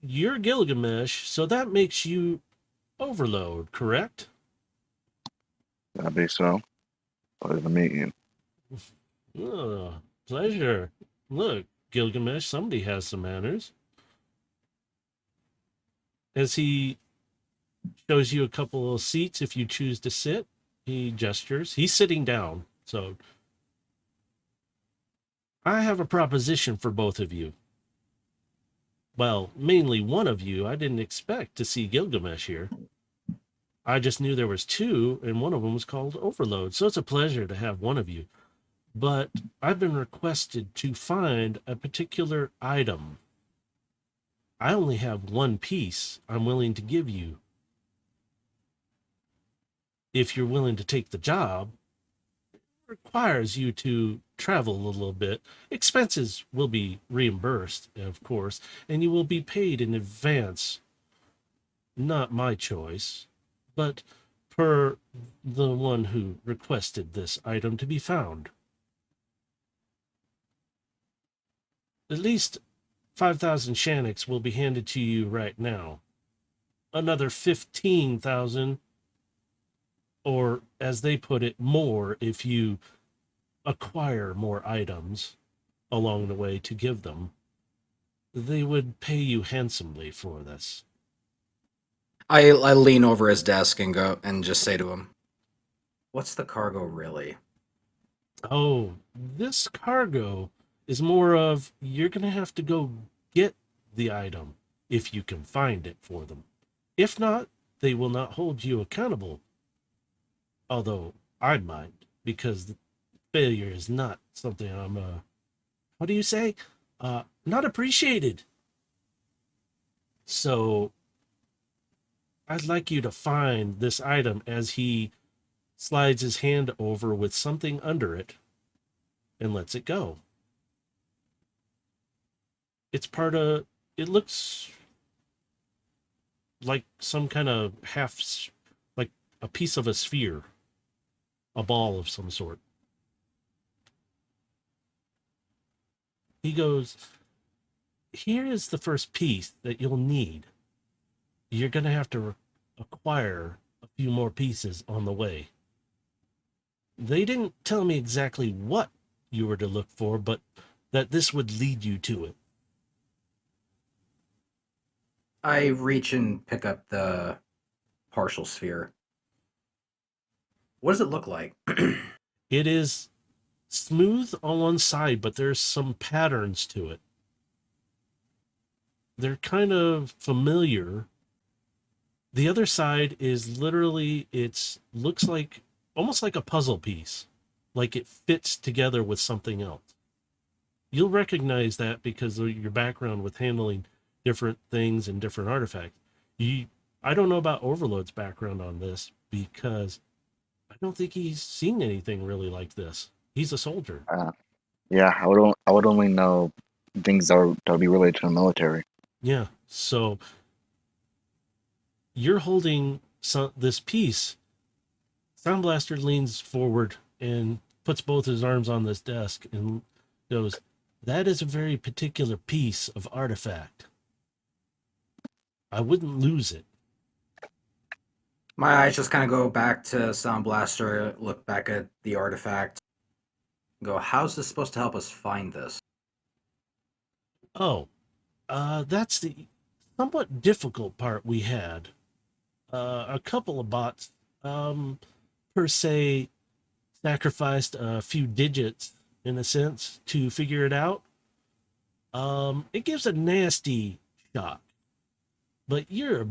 [SPEAKER 1] you're Gilgamesh, so that makes you Overload, correct?
[SPEAKER 3] That'd be so. Pleasure to meet you.
[SPEAKER 1] Oh, pleasure. Look, Gilgamesh, somebody has some manners. As he shows you a couple of seats if you choose to sit, he gestures. He's sitting down, so I have a proposition for both of you. Well, mainly one of you. I didn't expect to see Gilgamesh here. I just knew there was two, and one of them was called Overload, so it's a pleasure to have one of you. But I've been requested to find a particular item. I only have one piece I'm willing to give you. If you're willing to take the job, it requires you to travel a little bit. Expenses will be reimbursed, of course, and you will be paid in advance. Not my choice, but per the one who requested this item to be found. At least 5,000 Shaniks will be handed to you right now. Another 15,000, or as they put it, more if you acquire more items along the way to give them. They would pay you handsomely for this.
[SPEAKER 2] I lean over his desk and go and just say to him, "What's the cargo really?"
[SPEAKER 1] Oh, this cargo is more of you're going to have to go get the item if you can find it for them. If not, they will not hold you accountable. Although I might, because failure is not something I'm, what do you say? Not appreciated. So I'd like you to find this item as he slides his hand over with something under it and lets it go. It's part of, it looks like some kind of like a piece of a sphere, a ball of some sort. He goes, here is the first piece that you'll need. You're going to have to acquire a few more pieces on the way. They didn't tell me exactly what you were to look for, but that this would lead you to it.
[SPEAKER 2] I reach and pick up the partial sphere. What does it look like?
[SPEAKER 1] It is smooth on one side, but there's some patterns to it. They're kind of familiar. The other side is literally, looks like almost like a puzzle piece, like it fits together with something else. You'll recognize that because of your background with handling different things and different artifacts. I don't know about Overload's background on this because I don't think he's seen anything really like this. He's a soldier.
[SPEAKER 3] Yeah, I would only know things that would be related to the military.
[SPEAKER 1] Yeah, so you're holding this piece. Sound Blaster leans forward and puts both his arms on this desk and goes, that is a very particular piece of artifact. I wouldn't lose it.
[SPEAKER 2] My eyes just kind of go back to Sound Blaster, look back at the artifact, go, how's this supposed to help us find this?
[SPEAKER 1] Oh, that's the somewhat difficult part we had. A couple of bots, per se, sacrificed a few digits, in a sense, to figure it out. It gives a nasty shock. But you're a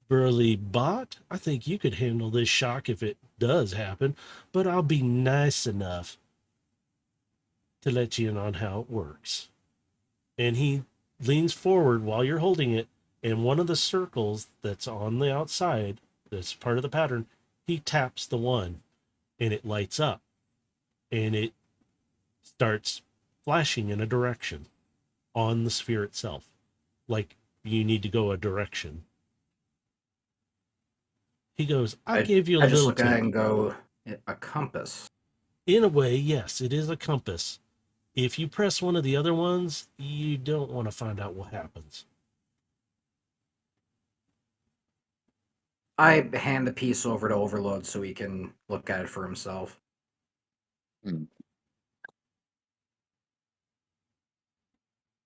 [SPEAKER 1] burly bot. I think you could handle this shock if it does happen, but I'll be nice enough to let you in on how it works. And he leans forward while you're holding it, and one of the circles that's on the outside, that's part of the pattern, he taps the one, and it lights up, and it starts flashing in a direction on the sphere itself, like you need to go a direction. He goes, I gave you a
[SPEAKER 2] I just
[SPEAKER 1] little
[SPEAKER 2] look at it
[SPEAKER 1] tip.
[SPEAKER 2] and go, a compass.
[SPEAKER 1] In a way, yes, it is a compass. If you press one of the other ones, you don't want to find out what happens.
[SPEAKER 2] I hand the piece over to Overload so he can look at it for himself.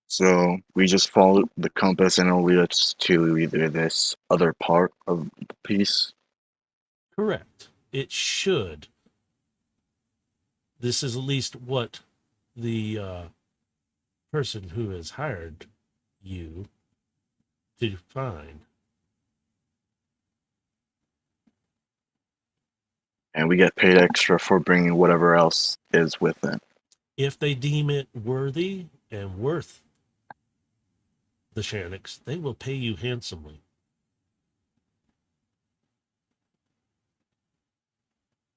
[SPEAKER 3] So we just follow the compass and it'll lead us to either this other part of the piece.
[SPEAKER 1] Correct. It should. This is at least what the person who has hired you to find.
[SPEAKER 3] And we get paid extra for bringing whatever else is with it.
[SPEAKER 1] If they deem it worthy and worth the Shannocks, they will pay you handsomely.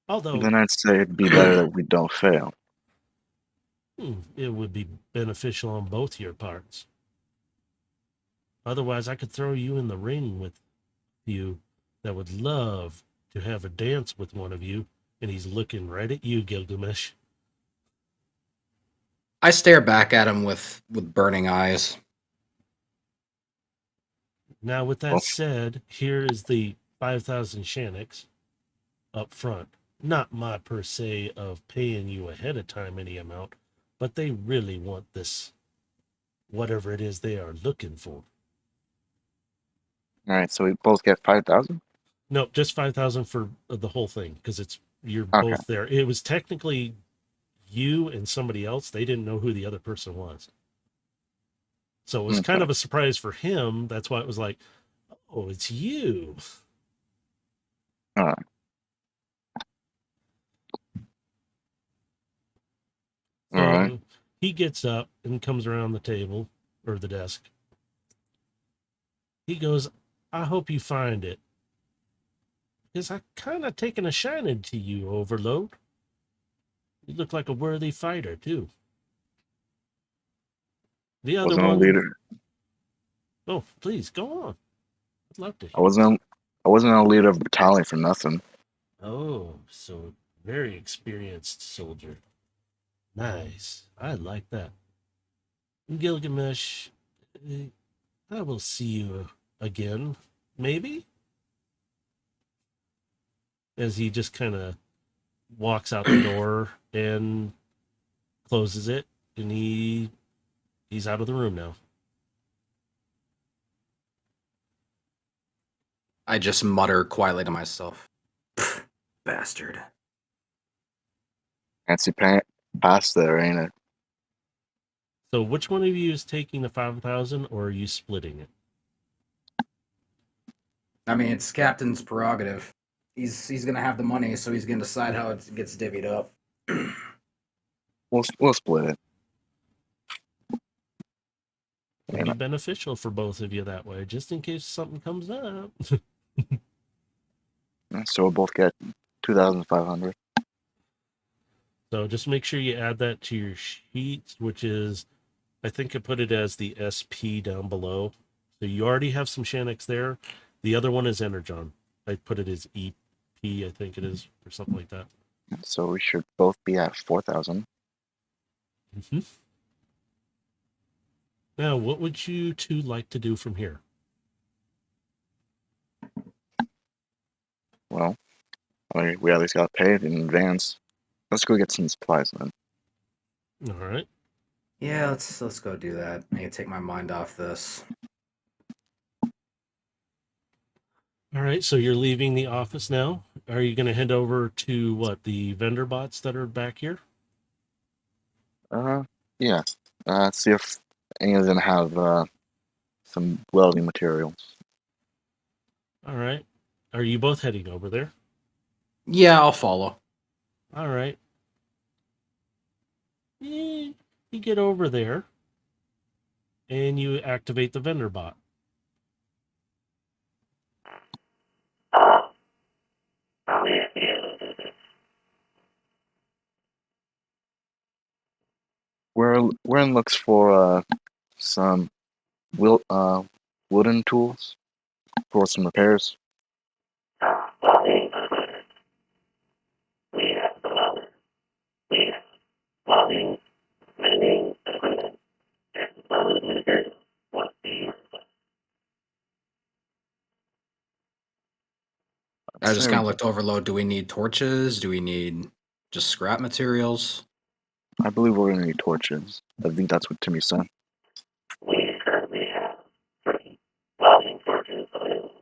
[SPEAKER 1] Although,
[SPEAKER 3] Then I'd say it'd be better that we don't fail.
[SPEAKER 1] It would be beneficial on both your parts. Otherwise, I could throw you in the ring with you that would love to have a dance with one of you, and he's looking right at you, Gilgamesh.
[SPEAKER 2] I stare back at him with burning eyes.
[SPEAKER 1] Now, with that said, here is the 5,000 Shannocks up front. Not my per se of paying you ahead of time any amount, but they really want this, whatever it is they are looking for.
[SPEAKER 3] All right, so we both get 5,000?
[SPEAKER 1] No, just 5,000 for the whole thing, because you're
[SPEAKER 3] Okay.
[SPEAKER 1] both there. It was technically you and somebody else. They didn't know who the other person was. So it was kind of a surprise for him. That's why it was like, oh, it's you.
[SPEAKER 3] All right. All right.
[SPEAKER 1] He gets up and comes around the table or the desk. He goes, I hope you find it. Because I kind of taken a shining to you, Overload. You look like a worthy fighter, too. The other
[SPEAKER 3] Wasn't
[SPEAKER 1] one.
[SPEAKER 3] a leader.
[SPEAKER 1] Oh, please, go on. I'd love to.
[SPEAKER 3] I wasn't a leader of a battalion for nothing.
[SPEAKER 1] Oh, so very experienced soldier. Nice. I like that. Gilgamesh, I will see you again, maybe? As he just kind of walks out the door and closes it, and he's out of the room now.
[SPEAKER 2] I just mutter quietly to myself. Bastard.
[SPEAKER 3] Fancy pass there, ain't it?
[SPEAKER 1] So which one of you is taking the 5,000, or are you splitting it?
[SPEAKER 2] I mean, it's Captain's prerogative. He's gonna have the money, so he's gonna decide how it gets divvied up.
[SPEAKER 3] We'll split it.
[SPEAKER 1] It'd be beneficial for both of you that way, just in case something comes up.
[SPEAKER 3] So we'll both get 2,500.
[SPEAKER 1] So just make sure you add that to your sheet, which is, I think I put it as the SP down below. So you already have some Shanix there. The other one is Energon. I put it as EP, I think it is, or something like that.
[SPEAKER 3] So we should both be at 4,000.
[SPEAKER 1] Mm-hmm. Now, what would you two like to do from here?
[SPEAKER 3] Well, we at least got paid in advance. Let's go get some supplies then.
[SPEAKER 1] All right.
[SPEAKER 2] Yeah, let's go do that. I need to take my mind off this.
[SPEAKER 1] All right, so you're leaving the office now. Are you going to head over to what, the vendor bots that are back here?
[SPEAKER 3] Yeah. See if any of them have some welding materials.
[SPEAKER 1] All right. Are you both heading over there?
[SPEAKER 2] Yeah, I'll follow.
[SPEAKER 1] All right. You get over there and you activate the vendor bot.
[SPEAKER 3] We're in looks for some wooden tools for some repairs.
[SPEAKER 2] I just kind of looked overload. Do we need torches? Do we need just scrap materials?
[SPEAKER 3] I believe we're gonna need torches. I think that's what Timmy said.
[SPEAKER 6] We currently have 3 welding torches available.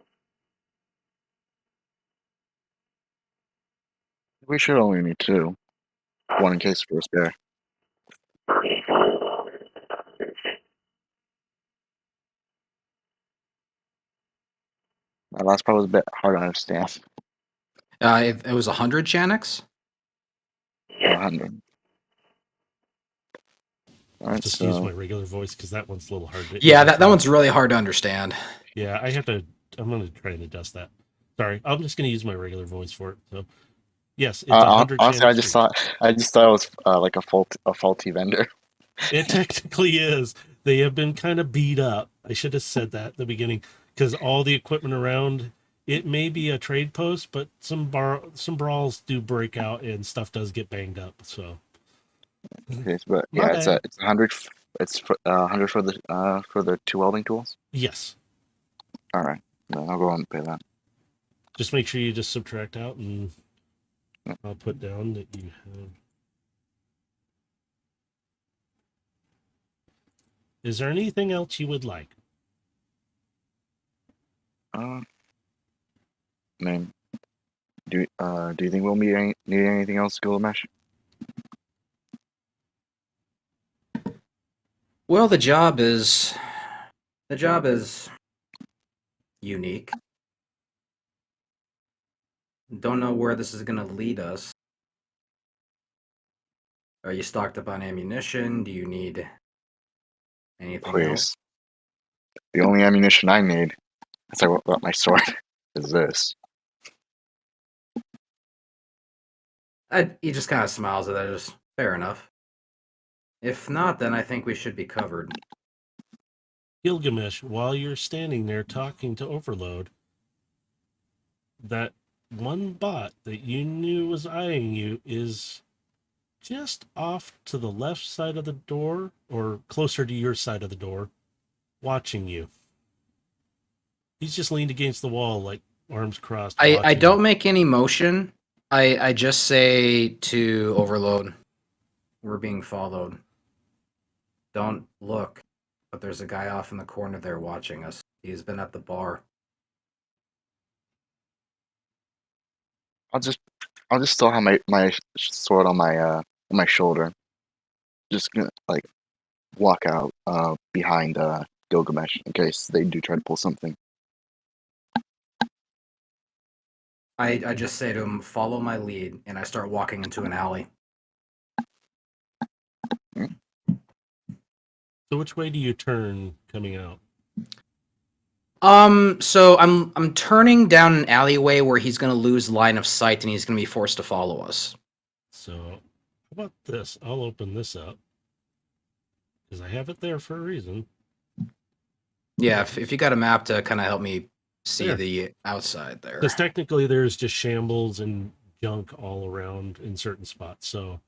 [SPEAKER 3] We should only need 2. One in case for a spare.
[SPEAKER 6] 3 fluid welders and 100 chains.
[SPEAKER 3] That last part was a bit hard to understand.
[SPEAKER 2] It was 100 Shanix?
[SPEAKER 3] 100. All right,
[SPEAKER 1] Just use my regular voice because that one's a little hard to.
[SPEAKER 2] Yeah, that one's really hard to understand.
[SPEAKER 1] Yeah, I'm going to try and adjust that. Sorry, I'm just going to use my regular voice for it. So, yes, it's 100.
[SPEAKER 3] Honestly, I just thought it was like a faulty vendor.
[SPEAKER 1] It technically is. They have been kind of beat up. I should have said that at the beginning because all the equipment around it may be a trade post, but some brawls do break out and stuff does get banged up. So,
[SPEAKER 3] Okay, but yeah, it's 100. It's 100 for the 2 welding tools.
[SPEAKER 1] Yes.
[SPEAKER 3] All right, then I'll go on and pay that.
[SPEAKER 1] Just make sure you just subtract out, and I'll put down that you have. Is there anything else you would like?
[SPEAKER 3] I mean, do you think we'll need anything else, Gilgamesh?
[SPEAKER 2] Well, the job is unique. Don't know where this is going to lead us. Are you stocked up on ammunition? Do you need anything else?
[SPEAKER 3] Please. The only ammunition I need, as I got my sword, is this.
[SPEAKER 2] He just kind of smiles at that. Just fair enough. If not, then I think we should be covered.
[SPEAKER 1] Gilgamesh, while you're standing there talking to Overload, that one bot that you knew was eyeing you is just off to the left side of the door, or closer to your side of the door, watching you. He's just leaned against the wall, like arms crossed.
[SPEAKER 2] I
[SPEAKER 1] watching
[SPEAKER 2] don't
[SPEAKER 1] you.
[SPEAKER 2] make any motion. I just say to Overload, we're being followed. Don't look, but there's a guy off in the corner there watching us. He's been at the bar.
[SPEAKER 3] I'll just still have my sword on my shoulder. Just gonna like walk out behind Gilgamesh in case they do try to pull something.
[SPEAKER 2] I just say to him, follow my lead, and I start walking into an alley.
[SPEAKER 1] So which way do you turn coming out?
[SPEAKER 2] So I'm turning down an alleyway where he's gonna lose line of sight and he's gonna be forced to follow us.
[SPEAKER 1] So how about this? I'll open this up because I have it there for a reason.
[SPEAKER 2] Yeah, if you got a map to kind of help me see
[SPEAKER 1] There.
[SPEAKER 2] the outside there.
[SPEAKER 1] Because technically there's just shambles and junk all around in certain spots. So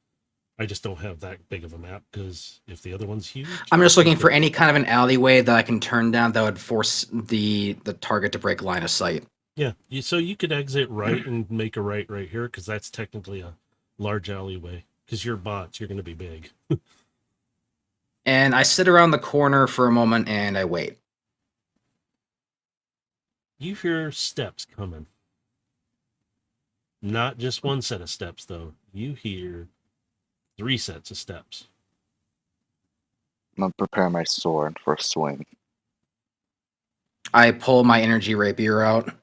[SPEAKER 1] I just don't have that big of a map because if the other one's huge.
[SPEAKER 2] I'm just looking for any kind of an alleyway that I can turn down that would force the target to break line of sight.
[SPEAKER 1] Yeah, so you could exit right and make a right here because that's technically a large alleyway. Because you're bots, you're going to be big.
[SPEAKER 2] And I sit around the corner for a moment and I wait.
[SPEAKER 1] You hear steps coming. Not just one set of steps, though. You hear 3 sets of steps.
[SPEAKER 3] I'm gonna prepare my sword for a swing.
[SPEAKER 2] I pull my energy rapier out.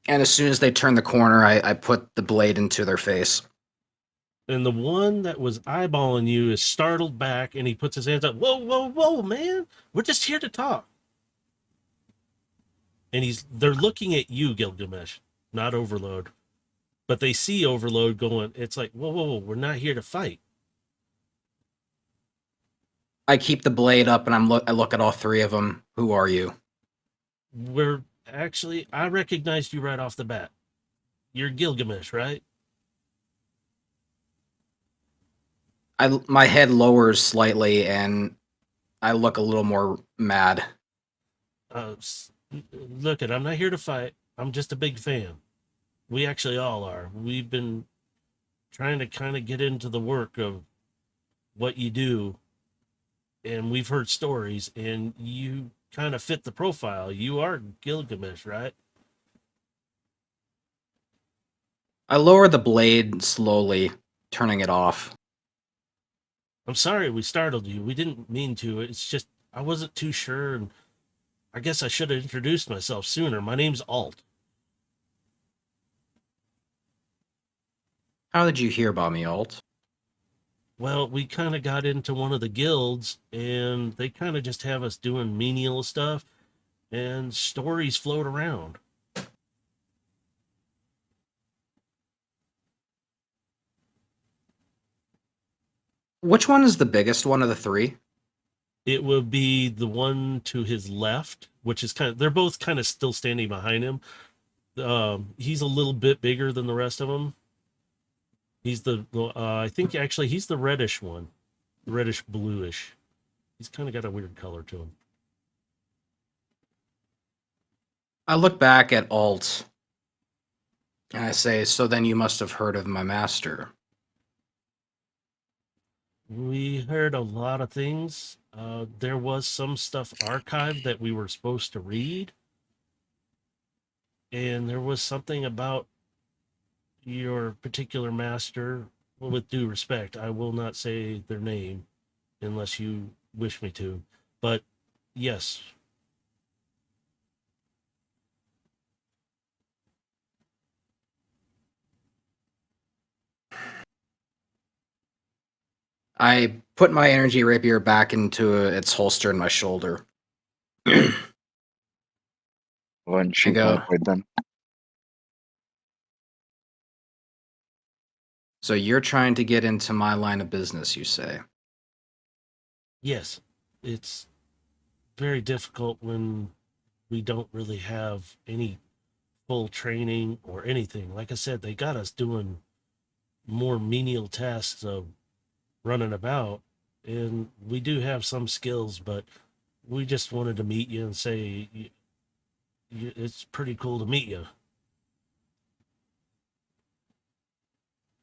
[SPEAKER 2] And as soon as they turn the corner, I put the blade into their face.
[SPEAKER 1] And the one that was eyeballing you is startled back and he puts his hands up. Whoa, whoa, whoa, man. We're just here to talk. And they're looking at you, Gilgamesh, not Overload. But they see Overload going, it's like, whoa, whoa, whoa, we're not here to fight.
[SPEAKER 2] I keep the blade up and I look at all 3 of them. Who are you?
[SPEAKER 1] I recognized you right off the bat. You're Gilgamesh, right?
[SPEAKER 2] My head lowers slightly and I look a little more mad.
[SPEAKER 1] Look, I'm not here to fight. I'm just a big fan. We actually all are. We've been trying to kind of get into the work of what you do. And we've heard stories, and you kind of fit the profile. You are Gilgamesh, right?
[SPEAKER 2] I lower the blade slowly, turning it off.
[SPEAKER 1] I'm sorry we startled you. We didn't mean to. It's just I wasn't too sure, and I guess I should have introduced myself sooner. My name's Alt.
[SPEAKER 2] How did you hear about me, Alt?
[SPEAKER 1] Well, we kind of got into one of the guilds, and they kind of just have us doing menial stuff, and stories float around.
[SPEAKER 2] Which one is the biggest one of the 3?
[SPEAKER 1] It will be the one to his left, which is they're both kind of still standing behind him. He's a little bit bigger than the rest of them. He's I think actually he's the reddish one, reddish bluish. He's kind of got a weird color to him.
[SPEAKER 2] I look back at Alt and I say, so then you must have heard of my master.
[SPEAKER 1] We heard a lot of things. There was some stuff archived that we were supposed to read. And there was something about your particular master. Well, with due respect, I will not say their name unless you wish me to. But yes.
[SPEAKER 2] I put my energy rapier back into its holster in my shoulder.
[SPEAKER 3] Go ahead and shoot
[SPEAKER 2] go.
[SPEAKER 3] my blade then.
[SPEAKER 2] So you're trying to get into my line of business, you say?
[SPEAKER 1] Yes. It's very difficult when we don't really have any full training or anything. Like I said, they got us doing more menial tasks of running about, and we do have some skills, but we just wanted to meet you and say it's pretty cool to meet you.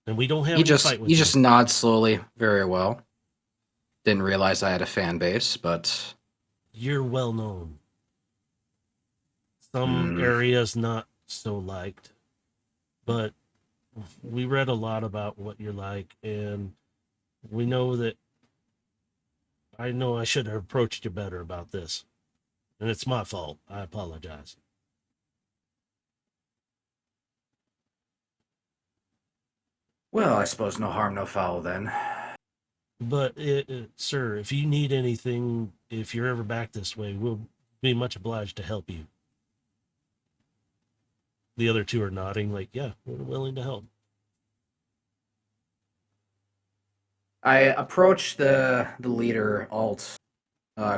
[SPEAKER 1] And we don't have
[SPEAKER 2] He
[SPEAKER 1] any
[SPEAKER 2] just
[SPEAKER 1] fight with
[SPEAKER 2] he
[SPEAKER 1] you.
[SPEAKER 2] just nods slowly. Very well. Didn't realize I had a fan base, but
[SPEAKER 1] You're well known. Some areas not so liked, but we read a lot about what you're like, and we know that I know I should have approached you better about this. And it's my fault. I apologize.
[SPEAKER 2] well, I suppose no harm, no foul then.
[SPEAKER 1] But, sir, if you need anything, if you're ever back this way, we'll be much obliged to help you. The other two are nodding, like, yeah, we're willing to help.
[SPEAKER 2] I approach the leader, Alt,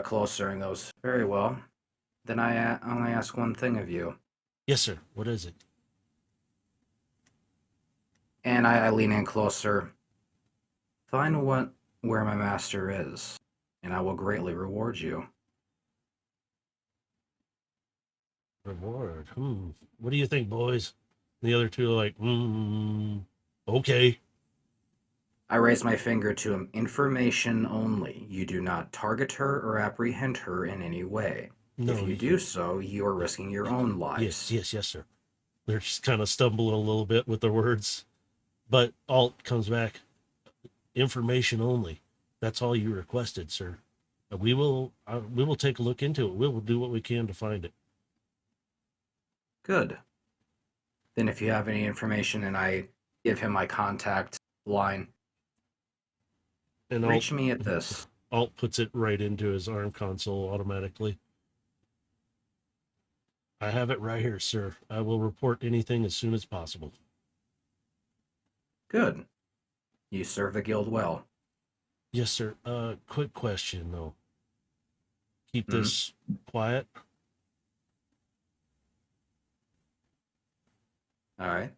[SPEAKER 2] closer and goes, very well. Then I only ask one thing of you.
[SPEAKER 1] Yes, sir. What is it?
[SPEAKER 2] And I lean in closer. Find where my master is, and I will greatly reward you.
[SPEAKER 1] Reward. What do you think, boys? The other two are like, okay.
[SPEAKER 2] I raise my finger to him. Information only. You do not target her or apprehend her in any way.
[SPEAKER 1] No,
[SPEAKER 2] if you do so, you are risking your own lives.
[SPEAKER 1] Yes, sir. They're just kind of stumbling a little bit with their words. But Alt comes back. Information only. That's all you requested, sir. We will take a look into it. We will do what we can to find it.
[SPEAKER 2] Good. Then if you have any information, and I give him my contact line,
[SPEAKER 1] and
[SPEAKER 2] reach me at this.
[SPEAKER 1] Alt puts it right into his ARM console automatically. I have it right here, sir. I will report anything as soon as possible.
[SPEAKER 2] Good. You serve the guild well.
[SPEAKER 1] Yes, sir. Quick question, though. Keep this quiet.
[SPEAKER 2] All right.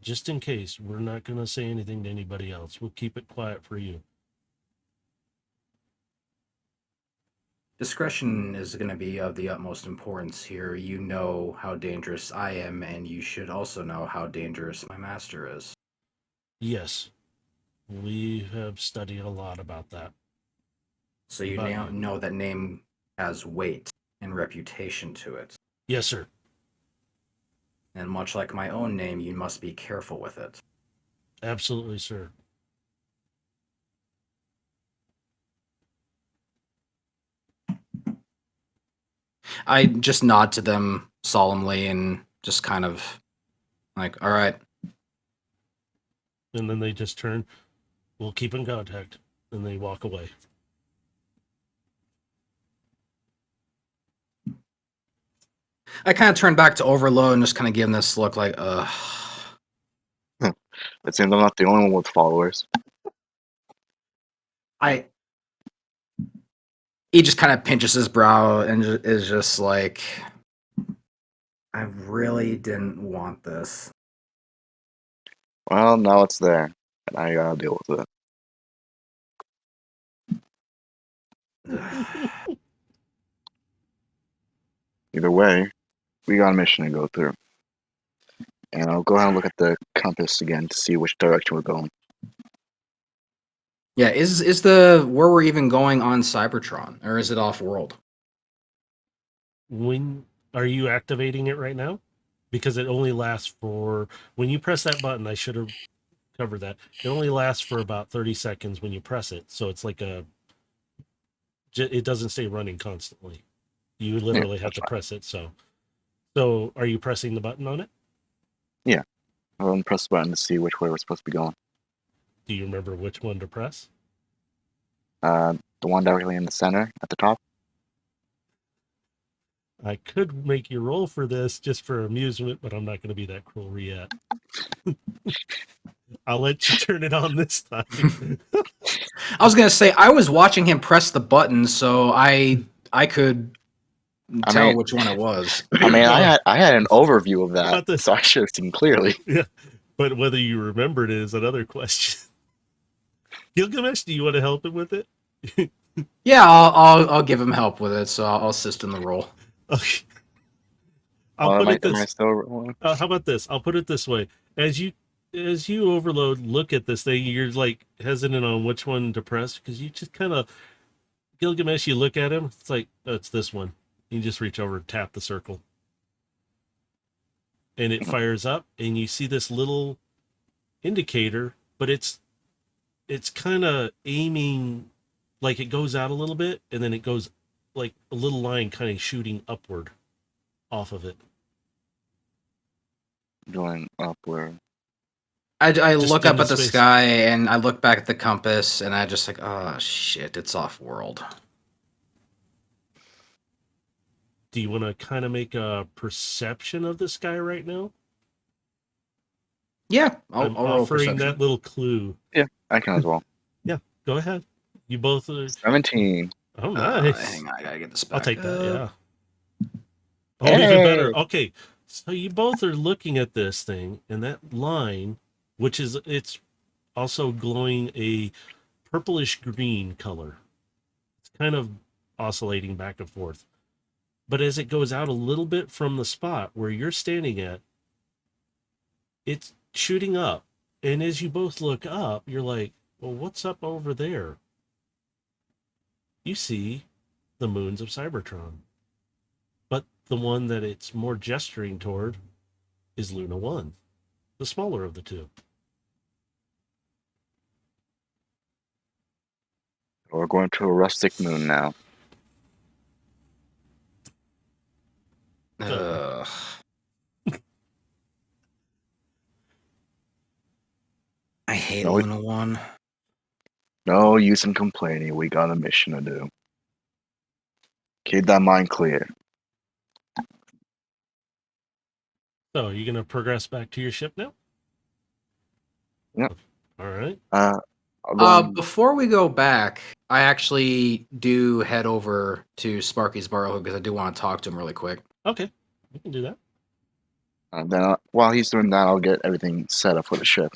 [SPEAKER 1] Just in case, we're not going to say anything to anybody else. We'll keep it quiet for you.
[SPEAKER 2] Discretion is going to be of the utmost importance here. You know how dangerous I am, and you should also know how dangerous my master is.
[SPEAKER 1] Yes. We have studied a lot about that.
[SPEAKER 2] So you now know that name has weight and reputation to it.
[SPEAKER 1] Yes, sir.
[SPEAKER 2] And much like my own name, you must be careful with it.
[SPEAKER 1] Absolutely, sir.
[SPEAKER 2] I just nod to them solemnly and just kind of like, all right.
[SPEAKER 1] And then they just turn, we'll keep in contact, and they walk away.
[SPEAKER 2] I kind of turn back to Overload and just kind of give him this look like, ugh.
[SPEAKER 3] It seems I'm not the only one with followers.
[SPEAKER 2] He just kind of pinches his brow and is just like, I really didn't want this.
[SPEAKER 3] Well, now it's there, and I gotta deal with it. Either way, we got a mission to go through. And I'll go ahead and look at the compass again to see which direction we're going.
[SPEAKER 2] Yeah, is the where we're even going on Cybertron, or is it off world?
[SPEAKER 1] When are you activating it right now? Because it only lasts for when you press that button. I should have covered that. It only lasts for about 30 seconds when you press it. So it's like it doesn't stay running constantly. You literally have to press it. So are you pressing the button on it?
[SPEAKER 3] Yeah. I'll go and press the button to see which way we're supposed to be going.
[SPEAKER 1] Do you remember which one to press?
[SPEAKER 3] The one directly in the center at the top.
[SPEAKER 1] I could make you roll for this just for amusement, but I'm not going to be that cruel yet. I'll let you turn it on this time.
[SPEAKER 2] I was gonna say I was watching him press the button, so I could tell which one it was.
[SPEAKER 3] I mean, I had an overview of that, so I should have seen clearly.
[SPEAKER 1] Yeah, But whether you remembered it is another question. Gilgamesh, do you want to help him with it?
[SPEAKER 2] Yeah, I'll give him help with it, so I'll assist in the role.
[SPEAKER 1] Okay. I'll put it
[SPEAKER 3] am I
[SPEAKER 1] this.
[SPEAKER 3] still rolling?
[SPEAKER 1] How about this? I'll put it this way: as you overload, look at this thing. You're like hesitant on which one to press because you just kind of Gilgamesh. You look at him. It's like oh, it's this one. You just reach over and tap the circle, and it fires up, and you see this little indicator, but it's kind of aiming like it goes out a little bit, and then it goes like a little line kind of shooting upward off of it.
[SPEAKER 3] Going upward.
[SPEAKER 2] I
[SPEAKER 1] Just
[SPEAKER 2] look up
[SPEAKER 1] into
[SPEAKER 2] at the
[SPEAKER 1] space.
[SPEAKER 2] sky and I look back at the compass and I just like, oh shit, it's off world.
[SPEAKER 1] Do you want to kind of make a perception of the sky right now?
[SPEAKER 2] Yeah,
[SPEAKER 1] I'm
[SPEAKER 2] I'll roll
[SPEAKER 1] offering
[SPEAKER 2] perception.
[SPEAKER 1] that little clue.
[SPEAKER 3] Yeah, I can as well.
[SPEAKER 1] Go ahead. You both are.
[SPEAKER 3] 17.
[SPEAKER 1] Oh, nice.
[SPEAKER 2] Hang on, I gotta get this back.
[SPEAKER 1] I'll take that.
[SPEAKER 2] up.
[SPEAKER 1] Yeah. Oh, even
[SPEAKER 3] Hey!
[SPEAKER 1] better. Okay, so you both are looking at this thing, and that line, which is it's also glowing a purplish green color. It's kind of oscillating back and forth. But as it goes out a little bit from the spot where you're standing at, it's shooting up. And as you both look up, you're like, well, what's up over there? You see the moons of Cybertron. But the one that it's more gesturing toward is Luna 1, the smaller of the two.
[SPEAKER 3] We're going to a rustic moon now.
[SPEAKER 2] Ugh. I hate
[SPEAKER 3] No,
[SPEAKER 2] Luna 1.
[SPEAKER 3] No use in complaining. We got a mission to do. Keep that mind clear.
[SPEAKER 1] So, are you going to progress back to your ship now?
[SPEAKER 3] Yep.
[SPEAKER 1] All right.
[SPEAKER 2] Before we go back, I actually do head over to Sparky's Burrow because I do want to talk to him really quick.
[SPEAKER 1] Okay. We can do that.
[SPEAKER 3] Then while he's doing that, I'll get everything set up for the ship.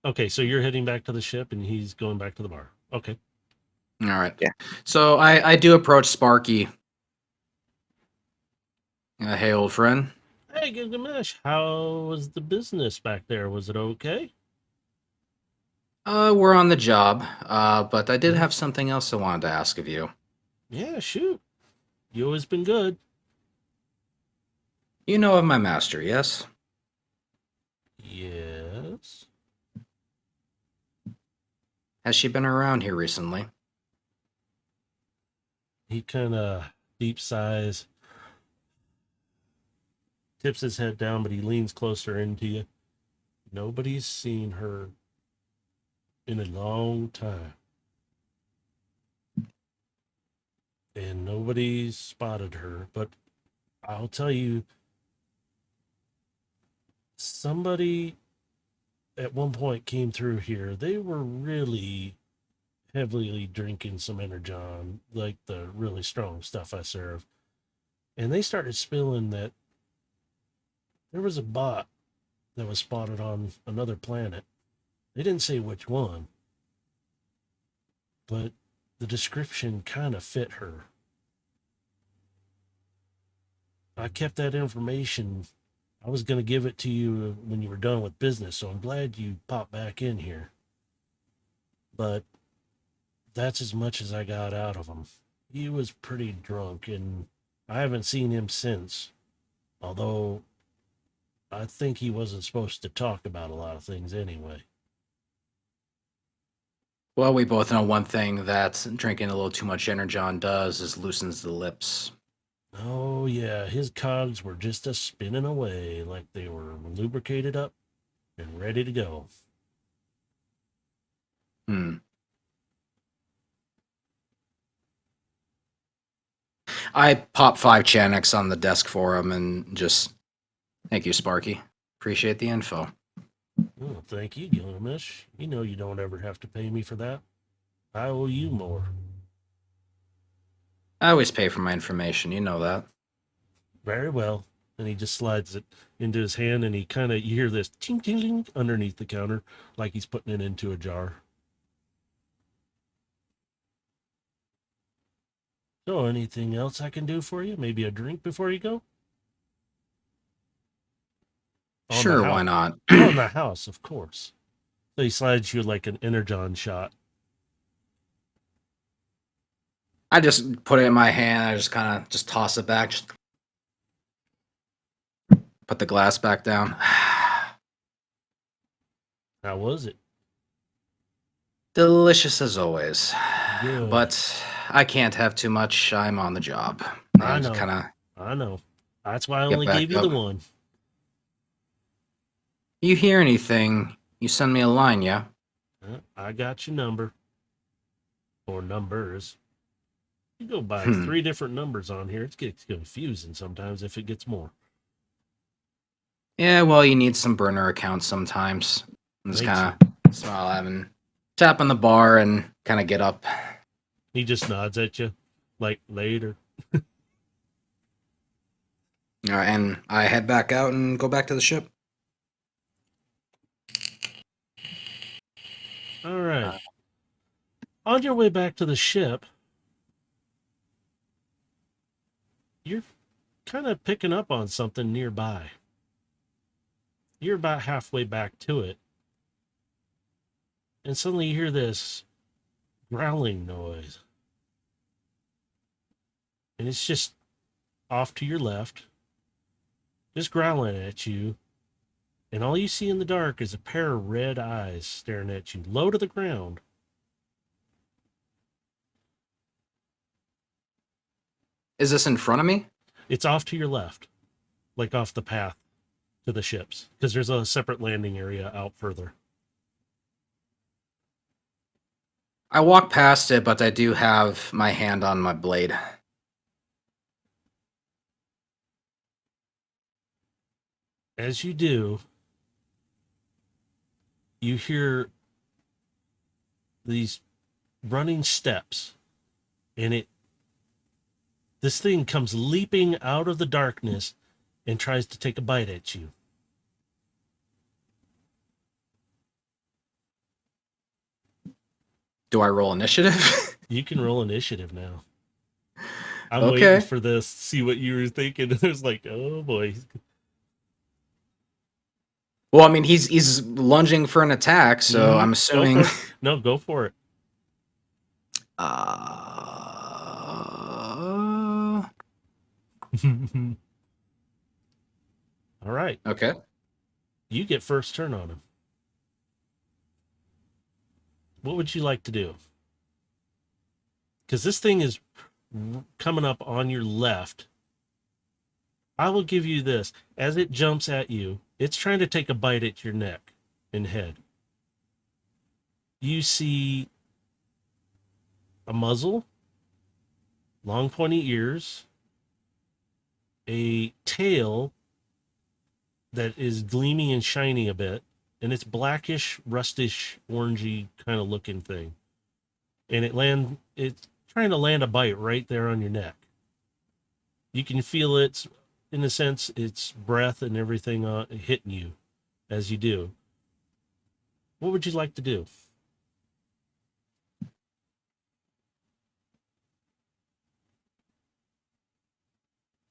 [SPEAKER 1] Okay, so you're heading back to the ship and he's going back to the bar. Okay.
[SPEAKER 2] All right.
[SPEAKER 3] Yeah.
[SPEAKER 2] So I do approach Sparky. Hey, old friend.
[SPEAKER 1] Hey, Gilgamesh, how was the business back there? Was it okay?
[SPEAKER 2] We're on the job, but I did have something else I wanted to ask of you.
[SPEAKER 1] Yeah, shoot. You always been good.
[SPEAKER 2] You know of my master, yes?
[SPEAKER 1] Yes.
[SPEAKER 2] Has she been around here recently?
[SPEAKER 1] He kind of deep sighs, tips his head down, but he leans closer into you. Nobody's seen her in a long time. And nobody's spotted her, but I'll tell you, somebody at one point came through here. They were really heavily drinking some Energon, like the really strong stuff I serve. And they started spilling that there was a bot that was spotted on another planet. They didn't say which one, but the description kind of fit her. I kept that information. I was going to give it to you when you were done with business, so I'm glad you popped back in here. But that's as much as I got out of him. He was pretty drunk, and I haven't seen him since. Although, I think he wasn't supposed to talk about a lot of things anyway.
[SPEAKER 2] Well, we both know one thing that drinking a little too much Energon does is loosens the lips.
[SPEAKER 1] Oh, yeah, his cogs were just a spinning away like they were lubricated up and ready to go.
[SPEAKER 2] I pop 5 Chanics on the desk for him and just, thank you, Sparky. Appreciate the info.
[SPEAKER 1] Well, thank you, Gilgamesh. You know you don't ever have to pay me for that. I owe you more.
[SPEAKER 2] I always pay for my information, you know that.
[SPEAKER 1] Very well. And he just slides it into his hand, and you hear this ting ting ting underneath the counter, like he's putting it into a jar. So, anything else I can do for you? Maybe a drink before you go?
[SPEAKER 2] Sure, why not?
[SPEAKER 1] On the house, of course. So he slides you like an energon shot.
[SPEAKER 2] I just put it in my hand. I just kind of just toss it back. Just put the glass back down.
[SPEAKER 1] How was it?
[SPEAKER 2] Delicious as always.
[SPEAKER 1] Good.
[SPEAKER 2] But I can't have too much. I'm on the job.
[SPEAKER 1] I know. I know. That's why I only gave you the one.
[SPEAKER 2] You hear anything, you send me a line, yeah?
[SPEAKER 1] I got your number. Or numbers. You go by 3 different numbers on here. It gets confusing sometimes if it gets more.
[SPEAKER 2] Yeah, well, you need some burner accounts sometimes. Just kind of smile at him, tap on the bar, and kind of get up.
[SPEAKER 1] He just nods at you, like, later.
[SPEAKER 2] And I head back out and go back to the ship.
[SPEAKER 1] All right. On your way back to the ship, you're kind of picking up on something nearby. You're about halfway back to it. And suddenly you hear this growling noise. And it's just off to your left, just growling at you. And all you see in the dark is a pair of red eyes staring at you, low to the ground.
[SPEAKER 2] Is this in front of me?
[SPEAKER 1] It's off to your left, like off the path to the ships, because there's a separate landing area out further.
[SPEAKER 2] I walk past it, but I do have my hand on my blade.
[SPEAKER 1] As you do, you hear these running steps, and this thing comes leaping out of the darkness and tries to take a bite at you.
[SPEAKER 2] Do I roll initiative?
[SPEAKER 1] You can roll initiative now. I'm
[SPEAKER 2] Okay.
[SPEAKER 1] waiting for this, see what you were thinking. It was like, oh boy.
[SPEAKER 2] Well, I mean, he's lunging for an attack, so I'm assuming.
[SPEAKER 1] Go for it. All right.
[SPEAKER 2] Okay.
[SPEAKER 1] You get first turn on him. What would you like to do? Because this thing is coming up on your left. I will give you this. As it jumps at you, it's trying to take a bite at your neck and head. You see a muzzle, long pointy ears, a tail that is gleaming and shiny a bit, and it's blackish, rustish, orangey kind of looking thing. And it's trying to land a bite right there on your neck. You can feel it, in a sense, its breath and everything hitting you as you do. What would you like to do?